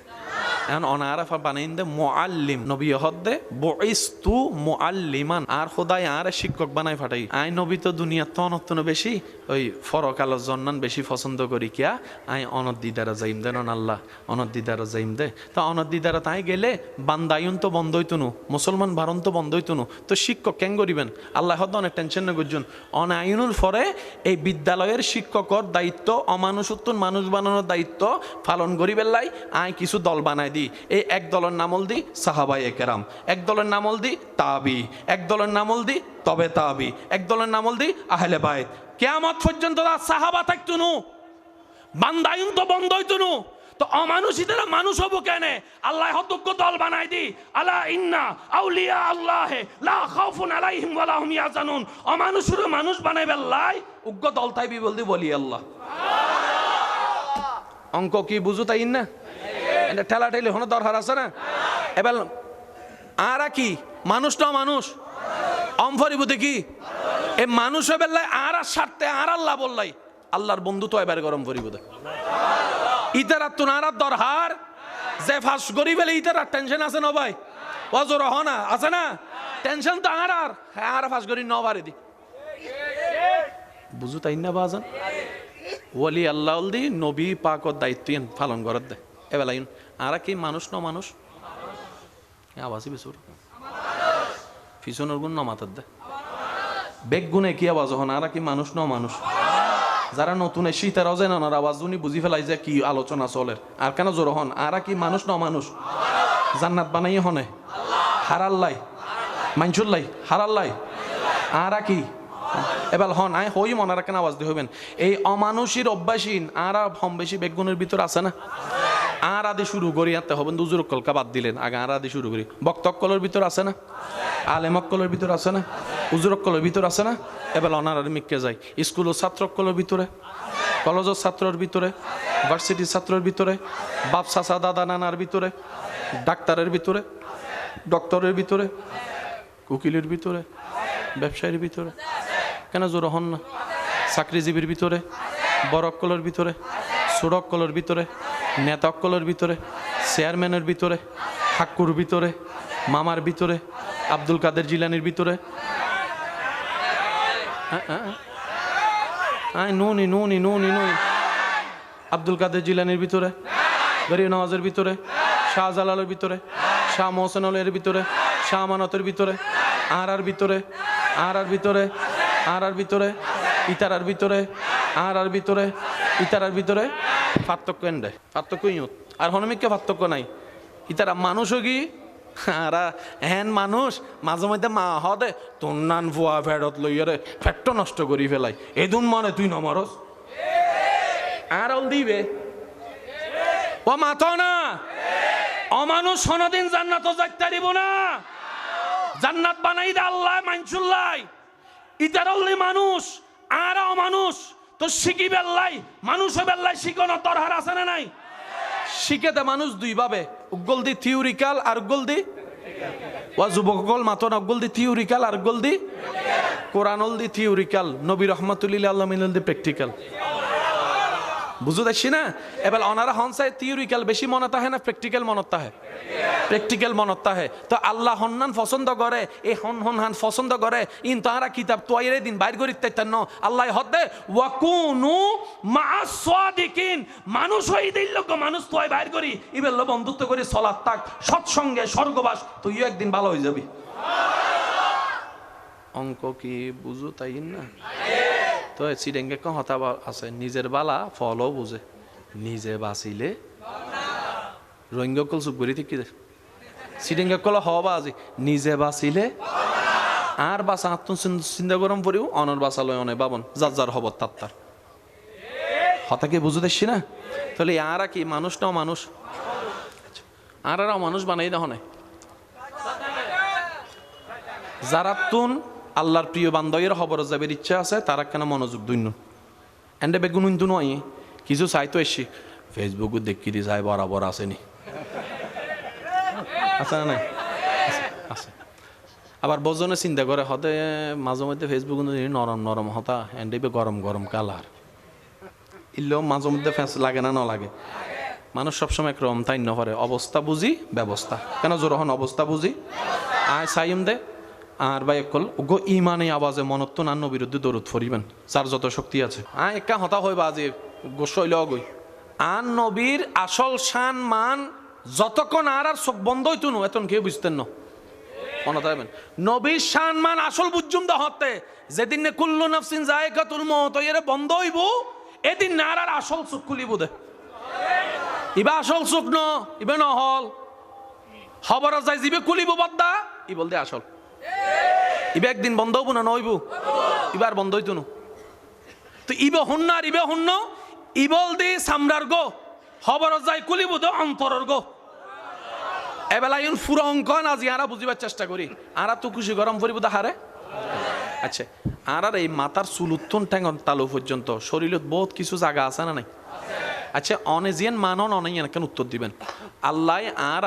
এখন অনারাফা বানাইন দে মুআল্লিম নবী হদ দে বুইস্তু মুআল্লিমান আর খোদাই আর শিক্ষক বানাই ফাটাই আই নবী তো দুনিয়ার তো অনত্তন বেশি ওই ফরকালের জন্নান বেশি পছন্দ করি কিয়া আই অনদ্দিদারা যাইম দে নন আল্লাহ অনদ্দিদারা যাইম দে তো অনদ্দিদারা তাই গেলে বান্দায়ুন তো বন্ধ হইতুনু মুসলমান ভারণ তো বন্ধ হইতুনু তো শিক্ষক কেন করিবেন আল্লাহ হদ অনেক টেনশন না গুজন অনায়ুনুর পরে এই বিদ্যালয়ের শিক্ষকর দায়িত্ব অমানুষত্বন মানুষ বানানোর দায়িত্ব পালন করিবেন লাই আই কিছু দল বানাই দি এই এক দলের নামল দি সাহাবায়ে কেরাম এক দলের নামল দি তাবি এক দলের নামল দি তবে তাবি এক দলের নামল দি আহলে বাইত কিয়ামত পর্যন্ত সাহাবা থাকতুনু বান্দায়ুন তো বন্ধ হইতুনু তো অমানুষীদের মানুষ হবো কেন আল্লাহ হতজ্ঞ দল বানাই দি আলা ইন্না আউলিয়া আল্লাহ লা খাউফুন আলাইহিম ওয়া লা হুম ইয়াহজানুন অমানুষের মানুষ বানাইবে আল্লাহ উগ্র দল তাইবি বলদি বলি আল্লাহ অঙ্ক কি বুঝু তাই না এটা ঠেলা ঠেলি হনো দরকার আছে না এবার আর কি মানুষ তো মানুষ অমফরিবুতে কি এই মানুষের বেলায় আর স্বার্থে আর আল্লাহ বললাই আল্লাহর বন্ধু তো এবার গরম ফরিবুতে ইতারা তুনার দরকার যে ফাঁস করি বেলে ইতার টেনশন আছে না ভাই অজর হনা আছে না টেনশন তো আর ফাঁস করি ন বারে দি বুঝু তাই না বাজান ওলি আল্লাহ দি নবী পাকর দায়িত্ব পালন করার দে এবেলাই আর কি মানুষ ন মানুষ আওয়াজই বেসুর পিছনের গুণ নমাতার দে বেগ গুণে কি আওয়াজ হন আর কি মানুষ ন মানুষ যারা নতুন এসি তারাও যায় না আওয়াজ উনি বুঝি ফেলাই যে কি আলোচনা চলে আর কেন জোর হন আর কি মানুষ ন মানুষ জান্নাত বানাই হনে হারাল্লাই মাইনসুল্লাই হারাল্লাই আর কি এবার হন আই হই মনে রাখেন আওয়াজ দিয়ে হইবেন এই অমানুষীর অভ্যাসীন আর হম বেশি বেগুনের ভিতর আছে না আর আদি শুরু করি আনতে হবেন দুজুর কলকা বাদ দিলেন আগে আর আদি শুরু করি বক্তকলের ভিতর আছে না আলেমকলের ভিতর আছে না উজুরকলের ভিতর আছে না এবার অনার মিককে যায় স্কুলের ছাত্রকলের ভিতরে কলেজের ছাত্রের ভিতরে ভার্সিটির ছাত্রের ভিতরে বাপ চাচা দাদা নানার ভিতরে ডাক্তারের ভিতরে ডক্টরের ভিতরে উকিলের ভিতরে ব্যবসায়ীর ভিতরে কেন জোর হন না চাকরিজীবীর ভিতরে বড়কলের ভিতরে ছোটকলের ভিতরে নেতাকলের ভিতরে চেয়ারম্যানের ভিতরে হাক্কুর ভিতরে মামার ভিতরে আব্দুল কাদের জিলানির ভিতরে নুনি নুনি নুনি নুনি আব্দুল কাদের জিলানির ভিতরে গরিব নওয়াজের ভিতরে শাহজালালের ভিতরে শাহ মোহসেন আলের ভিতরে শাহ আমানতের ভিতরে আর ভিতরে আর ভিতরে আর ভিতরে ইতারার ভিতরে আর ভিতরে ইতারার ভিতরে পার্থক্য এন্ডে পার্থক্য ইয়ত আর হনমিককে পার্থক্য নাই ইতারা মানুষও কি আর হ্যান মানুষ মাঝে মধ্যে মা হদে তোর নান ভুয়া ফেরত লইয়ারে ফেট্ট নষ্ট করি ফেলাই এদুন মানে তুই নমরস আর অল দিবে ও মাথ না অমানুষ সনদিন জান্নাত যাইতে দিব না জান্নাত বানাই দে আল্লাহ মানসুল্লাই ইতার অল্লি মানুষ আর অমানুষ তো শিখি বেল্লাই মানুষ বেল্লাই শিখানোর দরকার আছে না নাই শিখেতে মানুষ দুই ভাবে উগল দি থিওরিক্যাল আর উগল দি ওয়া যুবকল মাতন উগল দি থিওরিক্যাল আর উগল দি কোরআনল দি থিওরিক্যাল নবী রহমাতুল্লাহ আল্লাহ মিনাল দি প্র্যাকটিক্যাল বুঝো দেখছি না এবার অনারা হনসায় থিওরিক্যাল বেশি মনে তাহে না প্র্যাকটিক্যাল মনত তাহে প্র্যাকটিক্যাল মনত তাহে তো আল্লাহ হন্নান পছন্দ করে এই হন পছন্দ করে ইন তারা কিতাব তোয়াইরে দিন বাইর করি তাইতান্ন আল্লাহ হদে ওয়াকুনু মা'আস সাদিকিন মানুষ হই দিল মানুষ তোয়াই বাইর করি ইবেল বন্ধুত্ব করি সালাত তাক সৎসঙ্গে স্বর্গবাস তুইও একদিন ভালো হয়ে যাবি অঙ্ক কি বুঝো তাই না তো চিডেঙ্গে কম হতা আছে নিজের বালা ফলও বুঝে নিজে বাঁচিলে রোহিঙ্গকল চুপ করি ঠিক কি চিডেঙ্গে কল হবা আজি নিজে বাঁচিলে আর বাঁচা আত্ম চিন্তা গরম পড়িও অনর বাঁচা লয় অনে বাবন যার যার হব তার হতা কি বুঝে দেখছি না তাহলে আর কি মানুষ না মানুষ আর মানুষ বানাই দেহ নাই যারা তুন আল্লাহর প্রিয় বান্ধবের খবর যাবের ইচ্ছা আছে তারা কেন মনোযোগ দৈন্য এন্ডে বেগুন ইন্তু নয় কিছু চাইতো এসছি ফেসবুকে দেখি দি যায় বরাবর আসেনি আছে না নাই আছে আবার বজনে চিন্তা করে হতে মাঝে মধ্যে ফেসবুক নরম নরম হতা এন্ডে গরম গরম কালার ইলেও মাঝে মধ্যে ফ্যাঁস লাগে না লাগে মানুষ সবসময় একরকম তাই নরে অবস্থা বুঝি ব্যবস্থা কেন জোরহন অবস্থা বুঝি আয় সাইম দে আর ভাই একল গো ইমানে আওয়াজে মনত্ব নান্ন বিরুদ্ধে দরুদ ফরিবেন যার যত শক্তি আছে একা হতা হইবা যে গোসইল গই আন নবীর আসল শান মান যতক্ষণ আর চোখ বন্ধ হইতো নো এতন কেউ বুঝতেন না মনে থাকবেন নবীর শান মান আসল বুঝুম দা হতে যেদিন নে কুল্লু নাফসিন যায়কাতুল মউত এর বন্ধ হইব এদিন নার আর আসল চোখ খুলিব দে ইবা আসল চোখ ন ইবে নহল খবর যায় জিবে খুলিব বদ্দা ই বলতে আসল ইবে একদিন বন্ধ হবো না নইব ইবার বন্ধ হইতো না তো ইবে হন্য আর ইবে হন্য ইবল দি সামরার গো খবর যায় কুলিব তো অন্তরর গো এবেলা ইউন ফুর অঙ্কন আজি আরা বুঝিবার চেষ্টা করি আরা তো খুশি গরম করিব তো হারে আচ্ছা আর এই মাথার চুল উত্তন ঠ্যাঙ্গন তালু পর্যন্ত শরীরত বহুত কিছু জায়গা আছে না নাই আচ্ছা অনেজিয়ান মানন অনেজিয়ান কেন উত্তর দিবেন আল্লাহ আর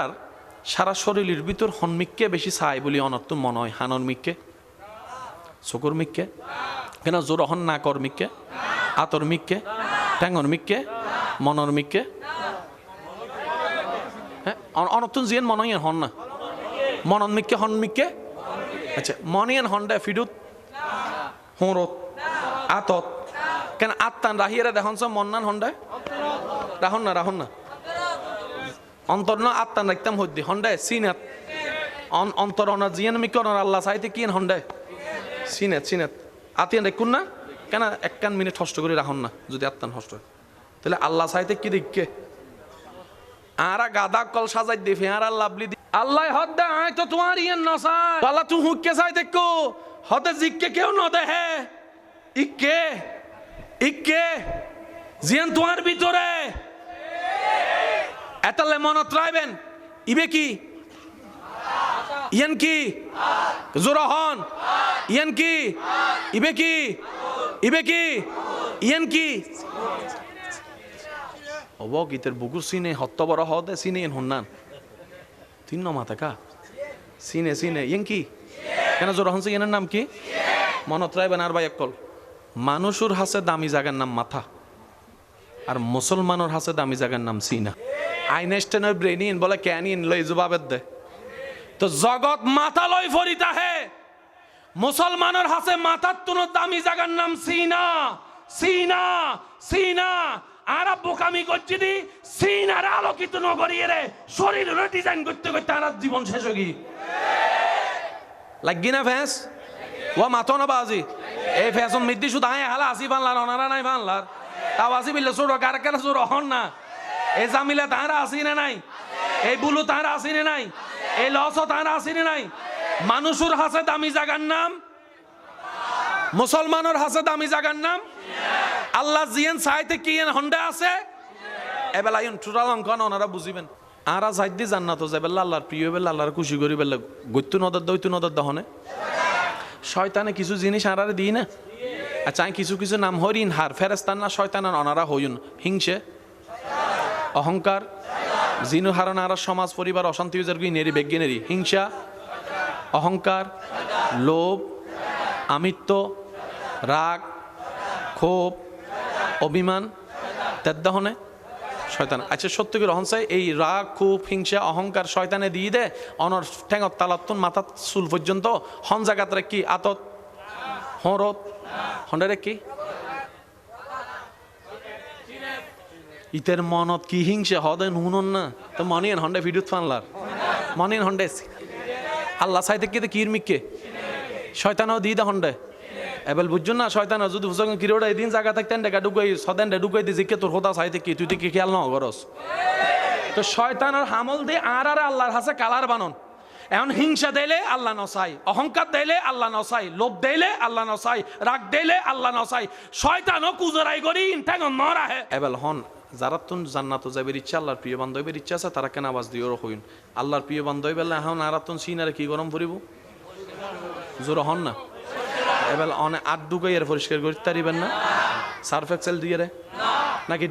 সারা শরীরের ভিতর হনমিককে বেশি চাই বলি অনর্তুন মনে হয় হানর মিককে চকুর মিককে কেন জোর হন না কর মিককে আতর মিককে ঠ্যাঙ্গর মিককে মনর মিককে হ্যাঁ অনর্তুন জিয়ান মনে হয় হন না মনন মিককে হন মিককে আচ্ছা মনিয়ান হন্ডা ফিডুত হোঁরত আতত কেন আত্মান রাহিয়ারা দেখুন সব মন্নান হন্ডায় রাহন না অন্তর না আত্মান রাখতাম হদ্দি হন্ডায় সিনাত অন্তর অনার জিয়ান মিকে অনার আল্লাহ চাইতে কিন হন্ডায় সিনাত আতিয়ান রেখুন না কেন একখান মিনিট হষ্ট করে রাখুন না যদি আত্মান হষ্ট হয় তাহলে আল্লাহ চাইতে কি দেখকে আরা গাদা কল সাজাই দে ফেয়ার লাভলি আল্লাহ হদ দে আয় তো তোমার ইয়ান নসাই আল্লাহ তুই হুককে চাই দেখো হতে জিককে কেউ ন দেহে ইকে জিয়ান তোমার ভিতরে এতালে মনত রাখবেন ইবে কি ইয়ান কি জোরহন ইয়ান কি ইবে কি ইয়ান কি অব গীতের বুকুর সিনে হত্ত বড় হদে সিনে হন্নান তিন মাথা কা সিনে ইয়েন কি কেন জোর হনছে ইয়েনের নাম কি মনত রাখবেন আর ভাই একল মানুষের হাসে দামি জায়গার নাম মাথা আর মুসলমানের হাসে দামি জায়গার নাম সিনা আইনস্টাইনের ব্রেনিন বলে ক্যানিন লই জবাবের দে তো জগৎ মাথা লই ফরিতা হে মুসলমানের হাসে মাথার তুনো দামি জায়গার নাম সিনা আর বোকামি করছি দি সিন আর আলোকিত নগরী রে শরীর ডিজাইন করতে আর জীবন শেষ হয়ে লাগি না ফ্যাস ও মাথো না বাজি এই ফ্যাশন মিদ্দি শুধু আয় হালা আসি বানলার অনারা নাই বানলার তাও আসি বিল্লে চোর কার চোর হন না এই জামিলা তাহারা আসি না নাই এই বুলু তাহারা আসি না নাই এই লসও তাহারা আসি না নাই মানুষের হাসে দামি জাগার নাম মুসলমানের হাসে দামি জাগার নাম আল্লাহ জিয়ান চাইতে কি হন্ডা আছে এবেলা ইন টোটাল অঙ্কন ওনারা বুঝিবেন আরা যাইদি জান্নাত যাবেলা আল্লাহর প্রিয় বেলা আল্লাহর খুশি করি বেলা গৈত্যু নদর দহনে শয়তানে কিছু জিনিস আরারে দিই না আচ্ছা কিছু নাম হরিণ হার ফেরেস্তান না শয়তান অনারা হইন হিংসে অহংকার জিনু হারান আর সমাজ পরিবার অশান্তি নেরি বেজ্ঞানেরি হিংসা অহংকার লোভ আমিত্ব রাগ ক্ষোভ অভিমান তেদ্দাহনে শয়তান আচ্ছা সত্য করে রহন চাই এই রাগ ক্ষোভ হিংসা অহংকার শয়তানে দিয়ে দে অনর ঠেঙত তালাত্তুন মাথা চুল পর্যন্ত হন জায়গাত কি আতত হরত হন্ডারে কি ইতের মনত কি হিংসা হদে নুনন না তো মনিয়ান হন্ডে ভিডিও ফানলার মনিয়ান হন্ডে আল্লাহ চাইতে কি কিরমিককে শয়তানও দিয়ে দে হন্ডে এবার বুঝছো না শয়তান যদি বুঝো কিরোটা এদিন জায়গা থাকতেন ডেকা ঢুকাই সদেন ঢুকাই দিয়ে জিকে তোর কথা চাইতে কি তুই কি খেয়াল ন করস তো শয়তানের হামল দিয়ে আর আল্লাহর হাসে কালার বানন এখন হিংসা দিলে আল্লাহ নসাই অহংকার দিলে আল্লাহ নসাই লোভ দিলে আল্লাহ নসাই রাগ দিলে আল্লাহ নসাই শয়তানও কুজরাই করি ইনঠাং নরাহে এবার হন যারা তুন জান্নাত যাবের ইচ্ছা আল্লাহর প্রিয় বান্ধবের ইচ্ছা আছে তারা কেন আওয়াজ দিও হইন আল্লাহর প্রিয় বান্ধব বেলা এখন আর তুন সিনারে কি গরম পড়িব জোর হন না এবার অনেক আট ডুকাই এর পরিষ্কার করতে পারিবেন না সার্ফ এক্সেল দিয়ে রে নাকি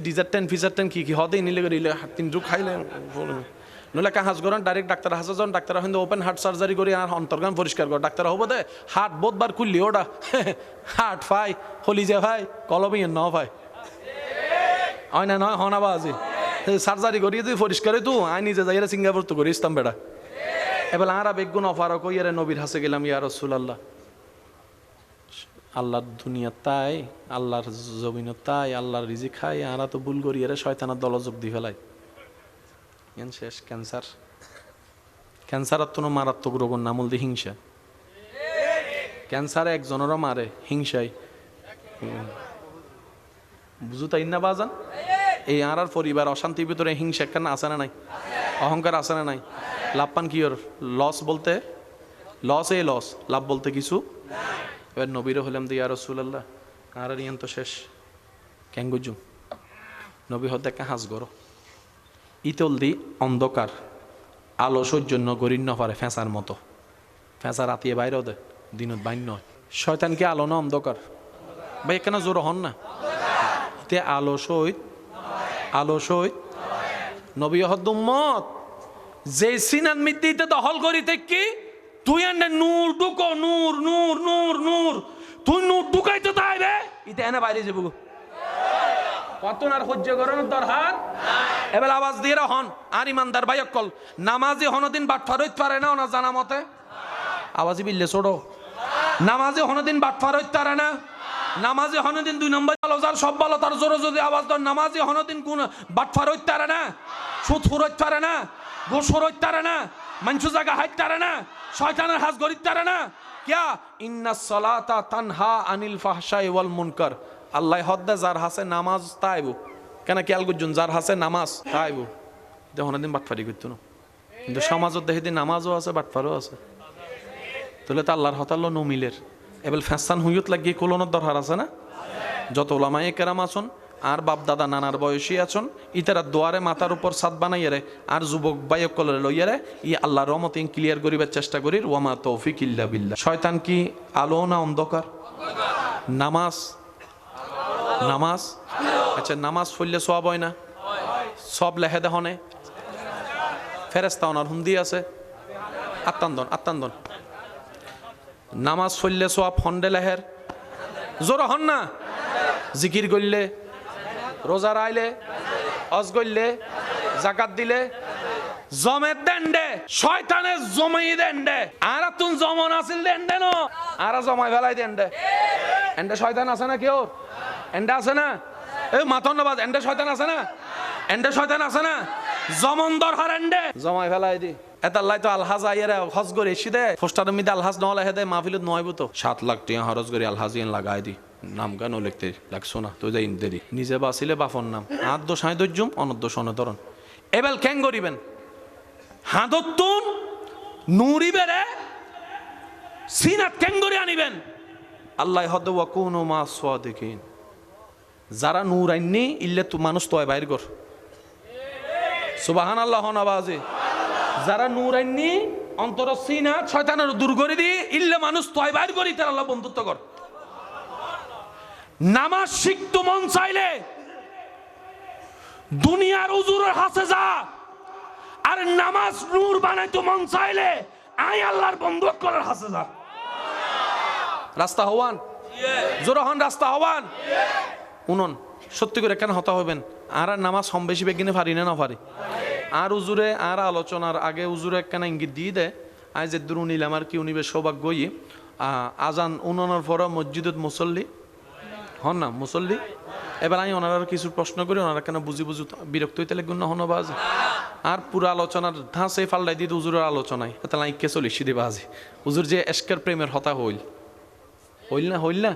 ডিজার্টেন ফিজার্টেন কি হতেই নিলে ইলে তিন ডুক খাইলে নইলে কাজ করেন ডাইরেক্ট ডাক্তার হাসে যান ডাক্তার কিন্তু ওপেন হার্ট সার্জারি করে আর অন্তর্গান পরিষ্কার করে ডাক্তার হবো দে হার্ট বোধবার খুললি ওটা হার্ট ফাই হলি যে ভাই কলবি ন ভাই হয় না নয় হনাবা আজি সার্জারি করিয়ে তুই পরিষ্কার তুই আই নিজে যাই সিঙ্গাপুর তো করি ইস্তাম বেড়া এবার আর বেগুন অফার কইয়ারে নবীর হাসে গেলাম ইয়া রাসূলুল্লাহ আল্লাহর দুনিয়া তাই আল্লাহর জমিন তাই আল্লাহর রিজিক খাই আরা তো ভুল করি এর শয়তানের দলযোগ দি ফেলাই শেষ ক্যান্সার ক্যান্সার তো মারাত্মক রোগের নাম হল হিংসা ক্যান্সারে একজনেরও মারে হিংসাই বুঝু তাই না বাজান এই আর পরিবার অশান্তির ভিতরে হিংসা একখানা আছে না নাই অহংকার আছে না নাই লাভ পান কি ওর লস বলতে লস এ লস লাভ বলতে কিছু এবার নবীরও হলাম দিয়ে ইয়া রাসূলুল্লাহ আর ইয়ান তো শেষ ক্যাঙ্গুজু নবী হতে একটা হাঁস গড় ইতল দি অন্ধকার আলো সহ্য গরির ন পারে ফেঁসার মতো ফেঁসা রাতিয়ে বাইরেও দে দিনত বাইন নয় শয়তান কি আলো না অন্ধকার ভাই কেন জোর হন না তে আলো সহিত নবী হদ্দুম্মত যে সিনান মিদ্দিতে দখল করিতে কি তুই এনে নূর ঢুকো নূর নূর নূর নূর তুই নূর ঢুকাইতে তাইবে ইতে এনে বাইরে যাবো কত আর সহ্য করানোর দরকার এবার আওয়াজ দিয়ে হন আর ইমানদার ভাই অকল নামাজি হনদিন বাটফার হইতে পারে না ওনা জানা মতে আওয়াজই বিললে ছোড়ো নামাজি হনদিন বাটফার হইতে পারে না নামাজি হনদিন 2 নম্বর ভালো যার সব ভালো তার জোরে যদি আওয়াজ দেন নামাজি হনদিন কোন বাটফার হইতে পারে না সুদ হইতে পারে না গোসর হইতে পারে না মানুষ জায়গা হাইতে পারে না শয়তানের হাত গড়িতে পারে না কিয়া ইন্নাস সালাতা তানহা আনিল ফাহশাই ওয়াল মুনকার আল্লাহ হদ্দা যার হাসে নামাজ তাইবো কেন খেয়াল করছুন যার হাসে নামাজ তাইবো দেখুন দিন বাটফারি করতো না কিন্তু সমাজত দেখে দিন নামাজও আছে বাটফারও আছে তাহলে তো আল্লাহর হতাল্লো নমিলের এবার ফ্যাসান হুইয়ত লাগিয়ে কোলনের দরকার আছে না যত ওলামায়ে কেরাম আছন আর বাপ দাদা নানার বয়সী আছন ইতারা দোয়ারে মাথার উপর ছাদ বানাইয়ারে আর যুবক বাইক কলরে লইয়ারে ই আল্লাহর রহমতে ক্লিয়ার করিবার চেষ্টা করির ওয়ামা তৌফিক ইল্লা বিল্লাহ শয়তান কি আলো না অন্ধকার নামাজ আচ্ছা নামাজ পড়লে সব হয় না সব লেখে দেখনে ফেরেস্তা ওনার হুন্দি আছে আত্মান্দন নামাজ পড়লে সব হন্ডে লেহের জোর হন না জিকির করলে রোজা রাইলে অজ করলে জাকাত দিলে জমের দেন্ডে শয়তানের জমাই দেন্ডে আর তুন জমন আসিল দেন্ডে নো আর জমাই ফেলাই দেন্ডে এন্ডে শয়তান আছে না কেউ এন্ডে আছে না এ মাথন বাজ এন্ডে শয়তান আছে না জমন দরকার এন্ডে জমাই ফেলাই দি এতাল্লাই তো আলহাজ আইয়ারে হজ করে এসি দে পোস্টারের মধ্যে আলহাজ নহলে হেদে মাহফিলত নয়ব তো 7 লাখ টাকা খরচ করে আলহাজ ইয়ান লাগাই দি নাম কেন লিখতে লাগছো না তো যাই দেরি নিজে বাসিলে বাফর নাম হাত দোষ হাই দর্জুম অনদ্দোষ অনধরণ এবেল ক্যাং করিবেন হাদতুন নুরি বেরে সিনাত ক্যাং করে আনিবেন আল্লাহ হদ ওয়া কুনু মা সাদিকিন যারা নূর আইনি ইল্লে তো মানুষ তয় বাইর কর সুবহানাল্লাহ নবাজি যারা নূর আইনি অন্তর সিনাত শয়তানের দূর করে দি ইল্লে মানুষ তয় বাইর করি তার আল্লাহ বন্ধুত্ব কর নামাজ শিখতো মন চাইলে দুনিয়ার হুজুরের হাতে যা আর নামাজ নূর বানাইতো মন চাইলে আই আল্লাহর বন্ধুত্ব করার হাতে যা রাস্তা হওয়ান জোর হন রাস্তা হওয়ান উনন সত্যি করে কেন হতা হবেন আর নামাজ কম বেশি বেগিনে পারি না পারি আর হুজুরে আর আলোচনার আগে হুজুরে কেন ইঙ্গিত দিয়ে দেয় আজ যে দূর নিলাম আর কি উনিবে সৌভাগ্য আজান উনানোর পর মসজিদত মুসল্লি হন না মুসল্লি এবার আমি ওনারা কিছু প্রশ্ন করি ওনারা কেন বুঝি বিরক্ত হইতে লাগবে না হনবাজ আর পুরো আলোচনার ধাঁচে ফাল্লাই দিত হুজুরের আলোচনায় তাহলে আইকে চলি সিদে বাজি হুজুর যে এশকের প্রেমের হতা হইল না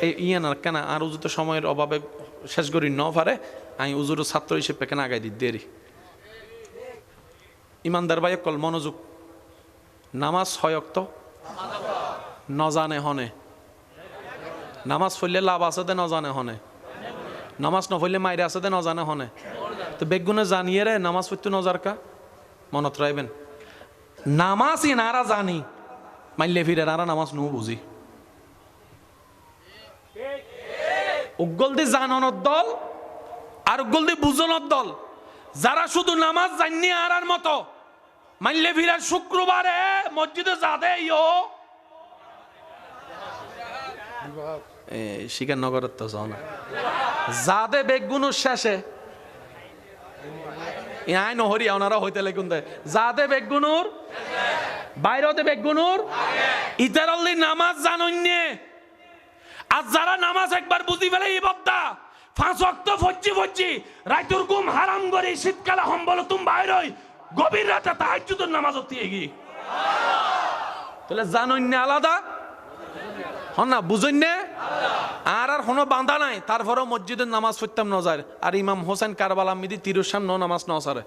এই ইয়ান আর কেন আর হুজুর তো সময়ের অভাবে শেষ করি ন পারে আমি হুজুরের ছাত্র হিসেবে কেন আগাই দিই দেরি ইমানদার ভাই কল মনোযোগ নামাজ হয়ক্ত নজানে হনে নামাজ পড়লে লাভ আছে দে নজানে হনে নামাজ নপড়লে মাইরে আছে দে নজানে হনে তো বেগুনে জানিয়ে রে নামাজ পড়তে নজার কা মনত রাখবেন নামাজ ইনারা জানি মাইলে ফিরে আর নামাজ নু বুঝি উগ্গল দি জাননের দল আর উগ্গল দি বুঝনের দল। যারা শুধু নামাজ জানি আর মতো মাইলে ফিরার শুক্রবারে মসজিদে যাদে ইয়ো শিকার নগরের তো যাও না যাদে বেগুনুর শেষে আই নহরি ওনারা হইতে লেগুন দেয় যাদে বেগুনুর বাইরতে বেগুনুর ইতারল্লি নামাজ জানন্যে। আর যারা নামাজ একবার বুঝি ফেলে ইবাদা 5 ওয়াক্ত ফচ্চি রাইতুর ঘুম হারাম করে শীতকালে হম্বল তুম বাইরই গভীর রাতে তাহাজ্জুদের নামাজ হতে গি তাহলে জানন্যে আলাদা হন না বুঝন্যে আর কোনো বাঁধা নাই। তারপরেও মসজিদের নামাজ পড়তাম নজার আর ইমাম হোসেন কারবালা মিদি তিরুসান নামাজ নসারে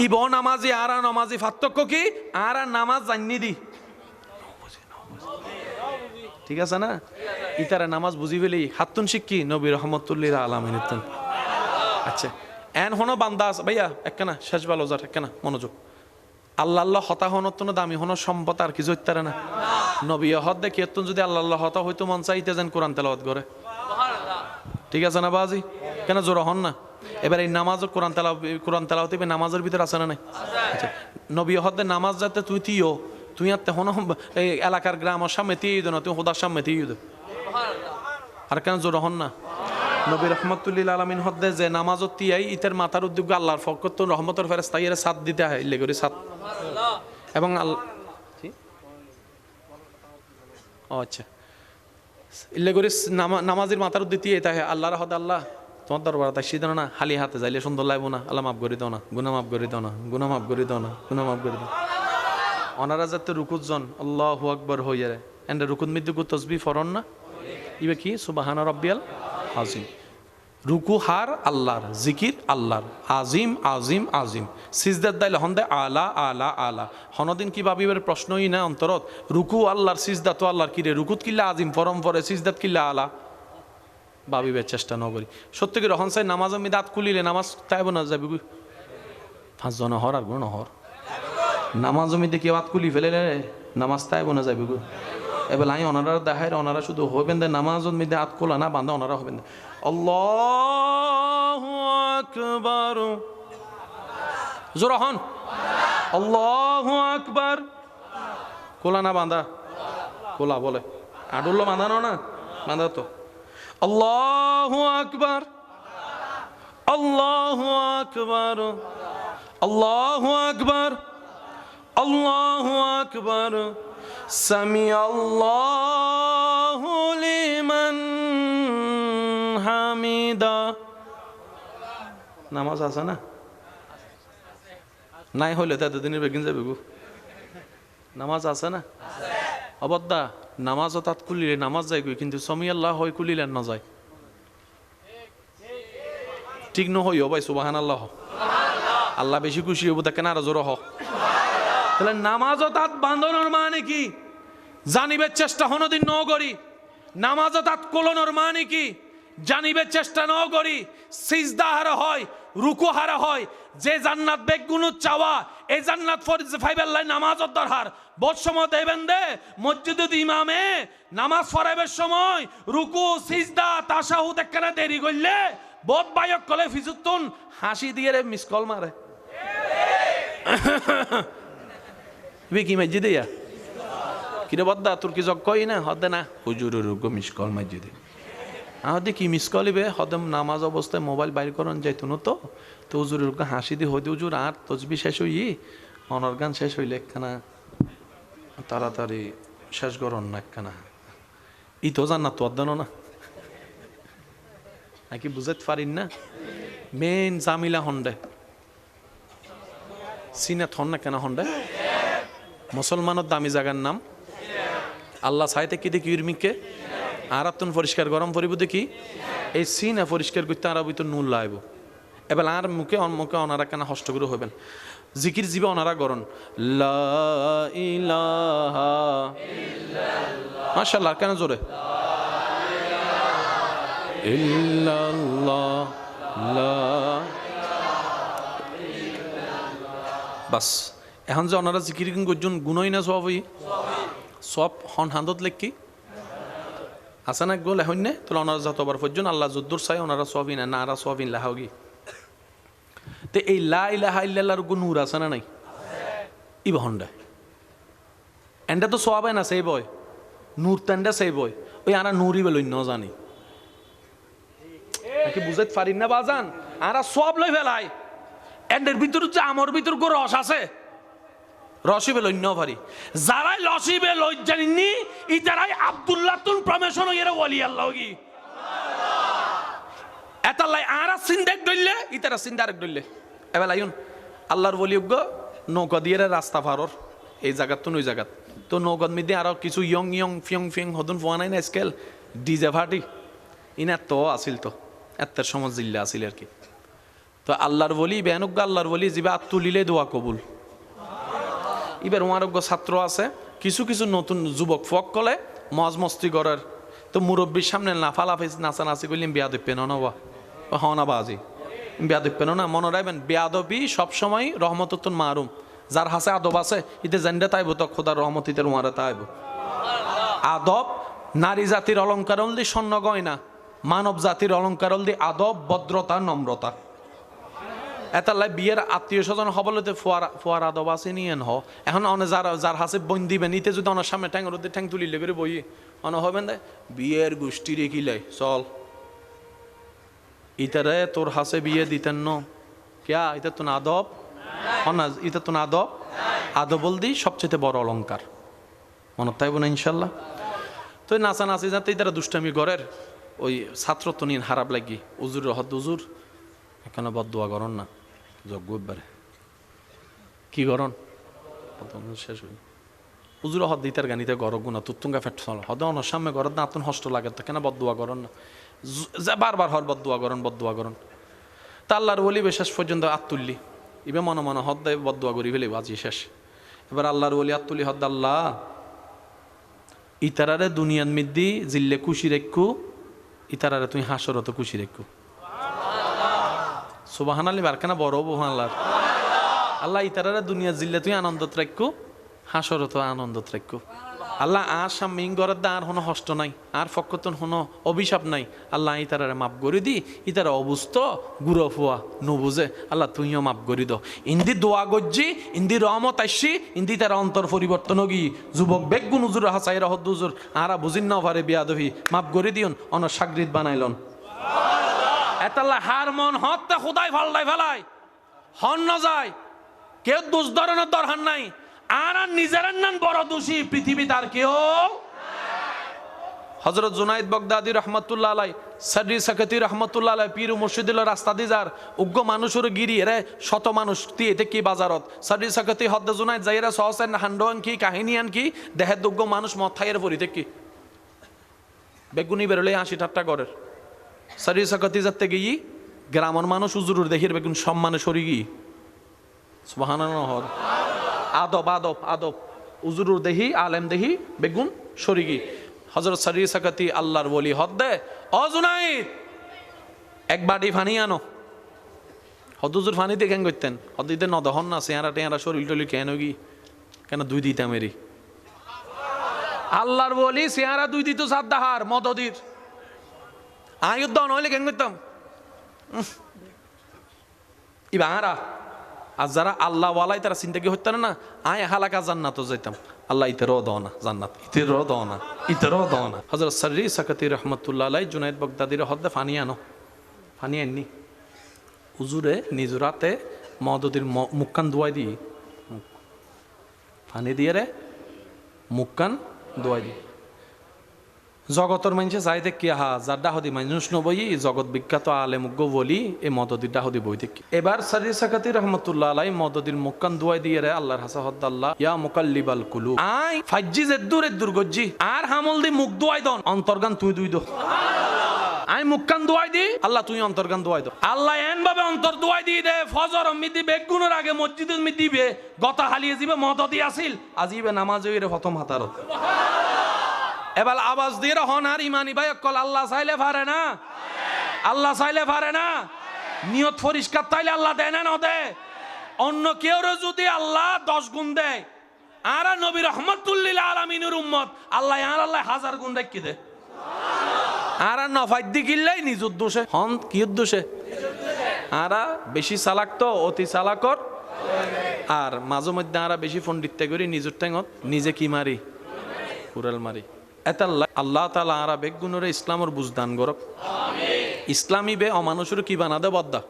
ইব নামাজি আর নামাজি পার্থক্য কি আর নামাজ জানি দি ঠিক আছে না ইতারা নামাজ বুঝি ফেলি হাতুন শিক্ষি নবী রহমতুল্লিল আলামিন। আচ্ছা এন হনো বান্দা আছে ভাইয়া একখানা শেষ ভালো যার একখানা মনোযোগ আল্লাহ আল্লাহ হতা হনত্তন দামি হন সম্পদ আর কিছু হইতারে না নবী হদ দেখি এত যদি আল্লাহ আল্লাহ হতা হইতো মন চাইতে যেন কোরআন তেলাওয়াত করে ঠিক আছে না বাজি কেন জোর হন না। এবার এই নামাজ কোরআন তেলাওয়াত নামাজের ভিতরে আছে না নাই আচ্ছা নবী হদে নামাজ যাতে তুই তিও তুই আর হন এই এলাকার গ্রামের সামনে তিয়ে না তুই হোদার সামনে তিয়ে দে আর কেন জোর হন না। নবী রহমতুল্লিল আলামিন হদে যে নামাজ তিয়াই ইতের মাথার উদ্যোগ আল্লাহর ফকত রহমতের ফেরেশতা এর সাত দিতে হয় ইল্লে করে সাত এবং আচ্ছা ইল্লে করে নামাজের মাথার উদ্যোগ দিয়ে তাই আল্লাহর হদ আল্লাহ তোমার দরবার তাই সিদ্ধান্ত না খালি হাতে যাইলে সুন্দর লাগবো না আল্লাহ মাফ করে দাও না গুনাহ মাফ করে দাও না গুনাহ মাফ করে দাও না গুনাহ মাফ করে দাও ওনারা যাতে রুকুত জন আল্লাহু আকবার হইয়া রে এন্ড রুকুত মধ্যে কো তাসবিহ ফরন না ইবে কি সুবহানা রাব্বিয়াল আজিম রুকু হার আল্লাহর জিকির আল্লাহর আজিম আজিম আজিম সিজদাত দাইলে হন্দে আলা আলা আলা হনদিন কি ভাবিবার প্রশ্নই না অন্তরত রুকু আল্লাহর সিজদা তো আল্লাহর কিরে রুকুত কিল্লা আজিম ফরম ফরে সিজদাত কিল্লা আলা ভাবিবার চেষ্টা ন করি সত্য কি রহন সাই নামাজ আমি দাঁত খুলিলে নামাজ তাইব না যাবি 5 জন হর আর গুণ হর নামাজ আমি দেখি বাত খুলি ফেলে নামাজ তাইব না যাবি গো এবার আই ওনারা দেখায় ওনারা শুধু হবেন দে নামাজ মধ্যে হাত খোলা না বান্ধা ওনারা হবেন দে আল্লাহু আকবার জোরে হন আল্লাহু আকবার খোলা না বান্ধা খোলা বলে আডুল্লো বাঁধানো না বাঁধা তো আল্লাহু আকবার আল্লাহু আকবার আল্লাহু আকবার আল্লাহু আকবার সামি আল্লাহু লিমান হামিদা নামাজ আছে না নাই হইলে তো এতদিনের বেগিন যাবে গো নামাজ আছে না অবদ্দা নামাজ তাত কুলিলে নামাজ যায় গই কিন্তু সামি আল্লাহ হয় কুলিলে না যায় ঠিক নহইও ভাই সুবহানাল্লাহ আল্লাহ বেশি খুশি হবো তা কেন আর জোর হ তাহলে নামাজও তাত বান্ধনের মানে কি জানিবের চেষ্টা হনদিন ন করি নামাজও তাত কোলনের মানে কি জানিবের চেষ্টা ন করি সিজদা হারা হয় রুকু হারা হয় যে জান্নাত বেগুন চাওয়া এই জান্নাত ফাইবাল্লাই নামাজের দরকার বহুত সময় দেবেন দে মসজিদে ইমামে নামাজ পড়াইবার সময় রুকু সিজদা তাশাহুদ একখানা দেরি করলে বহুত বায়ক কলে ফিজুতুন হাসি দিয়ে রে মিস কল মারে কি মসজিদে ইয়া কিরে বদ্দা তোর কি জগ কই না হদে না হুজুরের রুকু মিস কল মসজিদে আহদে কি মিস কলিবে হদম নামাজ অবস্থায় মোবাইল বাইর করন যাইতো না তো তো হুজুরের রুকু হাসি দিয়ে হইতে হুজুর আর তসবি শেষ হই অনর গান শেষ হইলে একখানা তাড়াতাড়ি শেষ করন না একখানা ই তো জান্নাত তো অদ্দানো না নাকি বুঝাতে পারিন না মেন জামিলা হন্ডে সিনাত হন না কেন হন্ডে মুসলমানের দামি জায়গার নাম আল্লাহ চাইতে কি দেখি ইরমিকে আর আত্মন পরিষ্কার গরম পরিব দেখি এই সিনা পরিষ্কার করতে আর ভিতর নুন লাইব এবার আর মুখে ওনারা কেন হষ্ট করে হইবেন জিকির জিবে ওনারা গরন লা ইলাহা ইল্লাল্লাহ মাশাআল্লাহ কেন জোরে ইল্লাল্লাহ লা বাস এখন যে ওনারা জিকির করছেন গুণই না সব সব হন হান্দত লেখি আছে না গোল এখন নে তাহলে ওনারা যতবার পর্যন্ত আল্লাহ যদ্দুর চাই ওনারা সবই না নারা সবিন লাহাগি তো এই লা ইলাহা ইল্লাল্লাহর গো নূর আছে না নাই ই বহন্ডা এন্ডা তো সবাই না সেই বয় নূর তেন্ডা সেই বয় ওই আরা নূরই বেলই ন জানি নাকি বুঝাইতে পারি না বাজান আরা সব লই ফেলাই এন্ডের ভিতর যে আমার ভিতর গো রস আছে রসিবে লইন্য পারি যারাই লসিবে লই জানিনি ইতারাই আব্দুল্লাহ তুন প্রমেশন এর ওলি আল্লাহ কি এতাল্লাই আরা সিন্দেক দইলে ইতারা সিন্দারেক দইলে এবেলা আইন আল্লাহর ওলিয়জ্ঞ নৌকা দিয়ে রাস্তা পারর এই জায়গাত তো ওই জায়গাত তো নৌকার মধ্যে আরো কিছু ইয়ং ইয়ং ফিয়ং ফিয়ং হদুন ফোয়া নাই না স্কেল ডিজে পার্টি ইনার তো আসিল তো এত্তের সমাজ জিল্লা আসিল আর কি তো আল্লাহর বলি বেনুজ্ঞ আল্লাহর বলি জিবা তুলিলে দোয়া কবুল এবার ওয়ারজ্ঞ ছাত্র আছে কিছু কিছু নতুন যুবক ফক কলে মজ মস্তি করার তো মুরব্বীর সামনে লাফালাফি নাচানাচি করলেন বিয়া দিপ্পেন নবা হনা বাজি বিয়া দিপ্পেন না মনে রাখবেন বেয়াদবি সবসময় রহমতুন মারুম যার হাসে আদব আছে ইতে জানডে তাইব তো খোদার রহমতিতে উমারে তাইব আদব নারী জাতির অলঙ্কার দি স্বর্ণ গয়না মানব জাতির অলঙ্কার দি আদব ভদ্রতা নম্রতা এতালাই বিয়ের আত্মীয় স্বজন হবলতে ফোয়ার আদব আছে নিয়ে হ এখন অনে যার হাসে বন দিবেন ইতে যদি ওনার সামনে ঠ্যাং রোদে ঠ্যাং তুলিলে করে বই অনে হবেন দে বিয়ের গোষ্ঠী রেখিলাই চল ইতারে তোর হাসে বিয়ে দিতেন ন কেয়া এটা তো আদব না এটা তো আদব আদব বল দি সবচেয়ে বড় অলঙ্কার মনে তাইব না ইনশাল্লাহ তো নাচা নাচি যাতে ইতারা দুষ্টামি ঘরের ওই ছাত্র তো নিন হারাপ লাগি উজুর হদ উজুর এখানে বদুয়া করন না যজ্ঞবারে কি করন শেষ হই উজুর হদ দিতার গানিতে গর গুণা তুতুঙ্গা ফেট চল হদ অন সামনে গরত না আতুন হষ্ট লাগে তো কেন বদুয়া করন না বারবার হর বদুয়া করন তা আল্লাহর ওলি শেষ পর্যন্ত আত্তুল্লি এবার মনে মনে হদ দেয় বদুয়া করি ফেলে বাজি শেষ এবার আল্লাহর ওলি আত্তুলি হদ আল্লাহ ইতারারে দুনিয়ার মিদ্দি জিল্লে খুশি রেখু ইতারারে তুই হাসরত খুশি রেখু সুবাহান আলী বারখানা বড় বহু আল্লাহ ইতারারা দুনিয়া জিল্লে তুই আনন্দত রাখু হাসরত আনন্দত রাখু আল্লাহ আর সামনে গড়ের দা আর কোনো হষ্ট নাই আর ফকতন কোনো অভিশাপ নাই আল্লাহ ইতারারে মাপ করি দি ইতারা অবুস্থ গুড়ো ফুয়া নবুঝে আল্লাহ তুইও মাপ করি দ ইন্দি দোয়া গজ্জি ইন্দি রহমত আসছি ইন্দি তারা অন্তর পরিবর্তন গি যুবক বেগুন উজুর হাসাই রহদ উজুর আরা বুঝিন না পারে বিয়াদহি মাপ করি দিউন অন সাগরিত বানাইলন এতাল্লা হার মন হত্যা খুদাই ফাল্লাই ফেলায় হন না যায় কেউ দোষ ধরনের দরকার নাই আর নিজের নাম বড় দোষী পৃথিবী তার কেউ হযরত জুনাইদ বাগদাদি রহমাতুল্লাহ আলাই সাদরি সাকাতি রহমাতুল্লাহ আলাই পীর মুর্শিদুল্লাহ রাস্তা দিজার উগ্র মানুষের গিরি রে শত মানুষ তে কি বাজারত সাদরি সাকাতি হদ্দ জুনাইদ যাইরা সহসেন হান্ডন কি কাহিনী আন কি দেহে উগ্র মানুষ মথাইয়ের পরিতে কি বেগুনি বেরলে 80 টাকা গরের সাদরি সাকাতি যাতে গিয়ে গ্রামের মানুষ উজুরুর দেখির বেগুন সম্মানে সরি গিয়ে সুবহানাল্লাহ আদব আদব আদব উজুরুর দেহি আলেম দেহি বেগুন সরিগি হযরত সারি সাকাতি আল্লাহর ওলি হদ্দে অজুনাইদ এক বাটি পানি আনো হদুজুর পানি দিয়ে কেন করতেন হদিতে নদহন না চেহারা টেহারা শরীর টলি কেন গি কেন দুই দিতাম এরি আল্লাহর ওলি চেহারা দুই দিত সাদ্দাহার মদদির আয়ুদ্ধ নইলে কেন করতাম ইবারা আর যারা আল্লাহ ওয়ালাই তারা চিন্তা কি হইতেন না আয় হালাকা জান্নাত যাইতাম আল্লাহ ইতেরও দাও না জান্নাত ইতেরও দাও না ইতেরও দাও না হযরত সারি সাকাতি রহমাতুল্লাহ আলাই জুনাইদ বাগদাদির হদ্দে ফানি আনো ফানি আননি হুজুরে নিজরাতে মদদির মুক্কান দোয়াই দি ফানি দিয়ে রে মুক্কান দোয়াই দি জগতর মানুষে যাইতে কি হা যার ডাহদি মানুষ নবই জগৎ বিখ্যাত আলেমুগ্য বলি এই মদদির ডাহদি বই দেখি এবার সারি সাকাতি রহমতুল্লাহ আলাই মদদির মুক্কান দুয়াই দিয়ে রে আল্লাহর হাসা হদ্দাল্লাহ ইয়া মুকাল্লিবাল কুলুব আই ফাজ্জি এদ্দুর গজ্জি আর হামল দি মুখ দুয়াই দন অন্তর্গান তুই দুই দো আই মুক্কান দুয়াই দি আল্লাহ তুই অন্তর্গান দুয়াই দো আল্লাহ এন ভাবে অন্তর দুয়াই দি দে ফজর মিদি বেগুনের আগে মসজিদের মি দিবে গতা হালিয়ে দিবে মদদি আসিল আজিবে নামাজ হইরে প্রথম হাতারত এবার আওয়াজ দিয়ে হন আর ইমানি ভাই কল আল্লাহ চাইলে পারে না আল্লাহ চাইলে পারে না নিয়ত পরিষ্কার তাইলে আল্লাহ দেয় না দে অন্য কেউ যদি আল্লাহ 10 গুণ দেয়, আর নবী রহমাতুল্লিল আলামিনের উম্মত আল্লাহ 1000 গুণ দেয় কি দে। আর নফাইদ্দি কিল্লাই নিজুর দোষে হন কি দোষে, আর বেশি চালাক তো অতি চালাকর, আর মাঝে মধ্যে আর বেশি পণ্ডিত করি নিজের ঠেঙত নিজে কি মারি কুড়াল মারি। এটা আল্লাহ তাআলা আর বেগুনরে ইসলামের বুঝদান গরক। ইসলামী বে অমানুষের কি বানাদে বদ্দা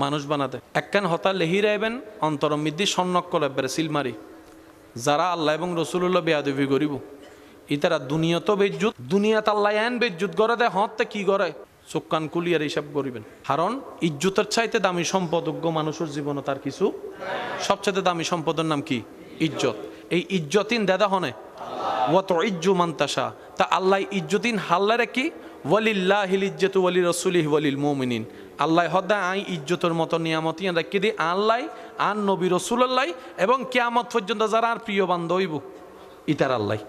মানুষ বানাতে একখান হতা লেহিরাইবেন অন্তরম মিদ্দি সন্নক কলেবের সিলমারি। যারা আল্লাহ এবং রসুল্লাহ বেয়াদবি করিব ইতারা দুনিয়াত বেজ্জুত, দুনিয়াত আল্লাহ এন বেজ্জুত করে দেয়, হতে কি করে চোখ কুলিয়ার হিসাব করিবেন। কারণ ইজ্জতের চাইতে দামি সম্পদজ্ঞ মানুষের জীবনে তার কিছু। সবচেয়ে দামি সম্পদের নাম কি? ইজ্জত। এই ইজ্জতিন দাদা হনে ওয়াত ইজ্জু মান্তাসা, তা আল্লাহ ইজ্জতিন হাল্লারে কি ওয়ালিল্লাহিল ইজ্জতু ওয়ালি রাসূলিহি ওয়ালিল মুমিনিন। আল্লাহ হদা আই ইজ্জতের মতো নিয়ামত ইয়ান রাখি দি আল্লাহ আর নবী রাসূলুল্লাহ এবং কিয়ামত পর্যন্ত যারা আর প্রিয় বান্ধব হইব ইতার আল্লাহ।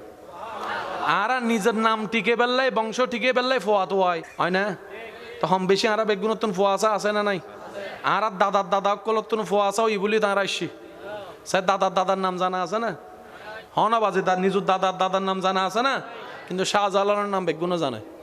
আর নিজের নাম টিকে বেললাই বংশ টিকে বেললাই ফোয়াত হয় না, তখন বেশি আর বেগুনতন ফোয়াশা আছে না নাই? আর দাদার দাদা কলতন ফোয়াশা ওই বলি তাঁর আসছি স্যার দাদার দাদার নাম জানা আছে না? হনা বাজে নিজের দাদার দাদার নাম জানা আছে না, কিন্তু শাহজালালের নাম বেগুনও জানে।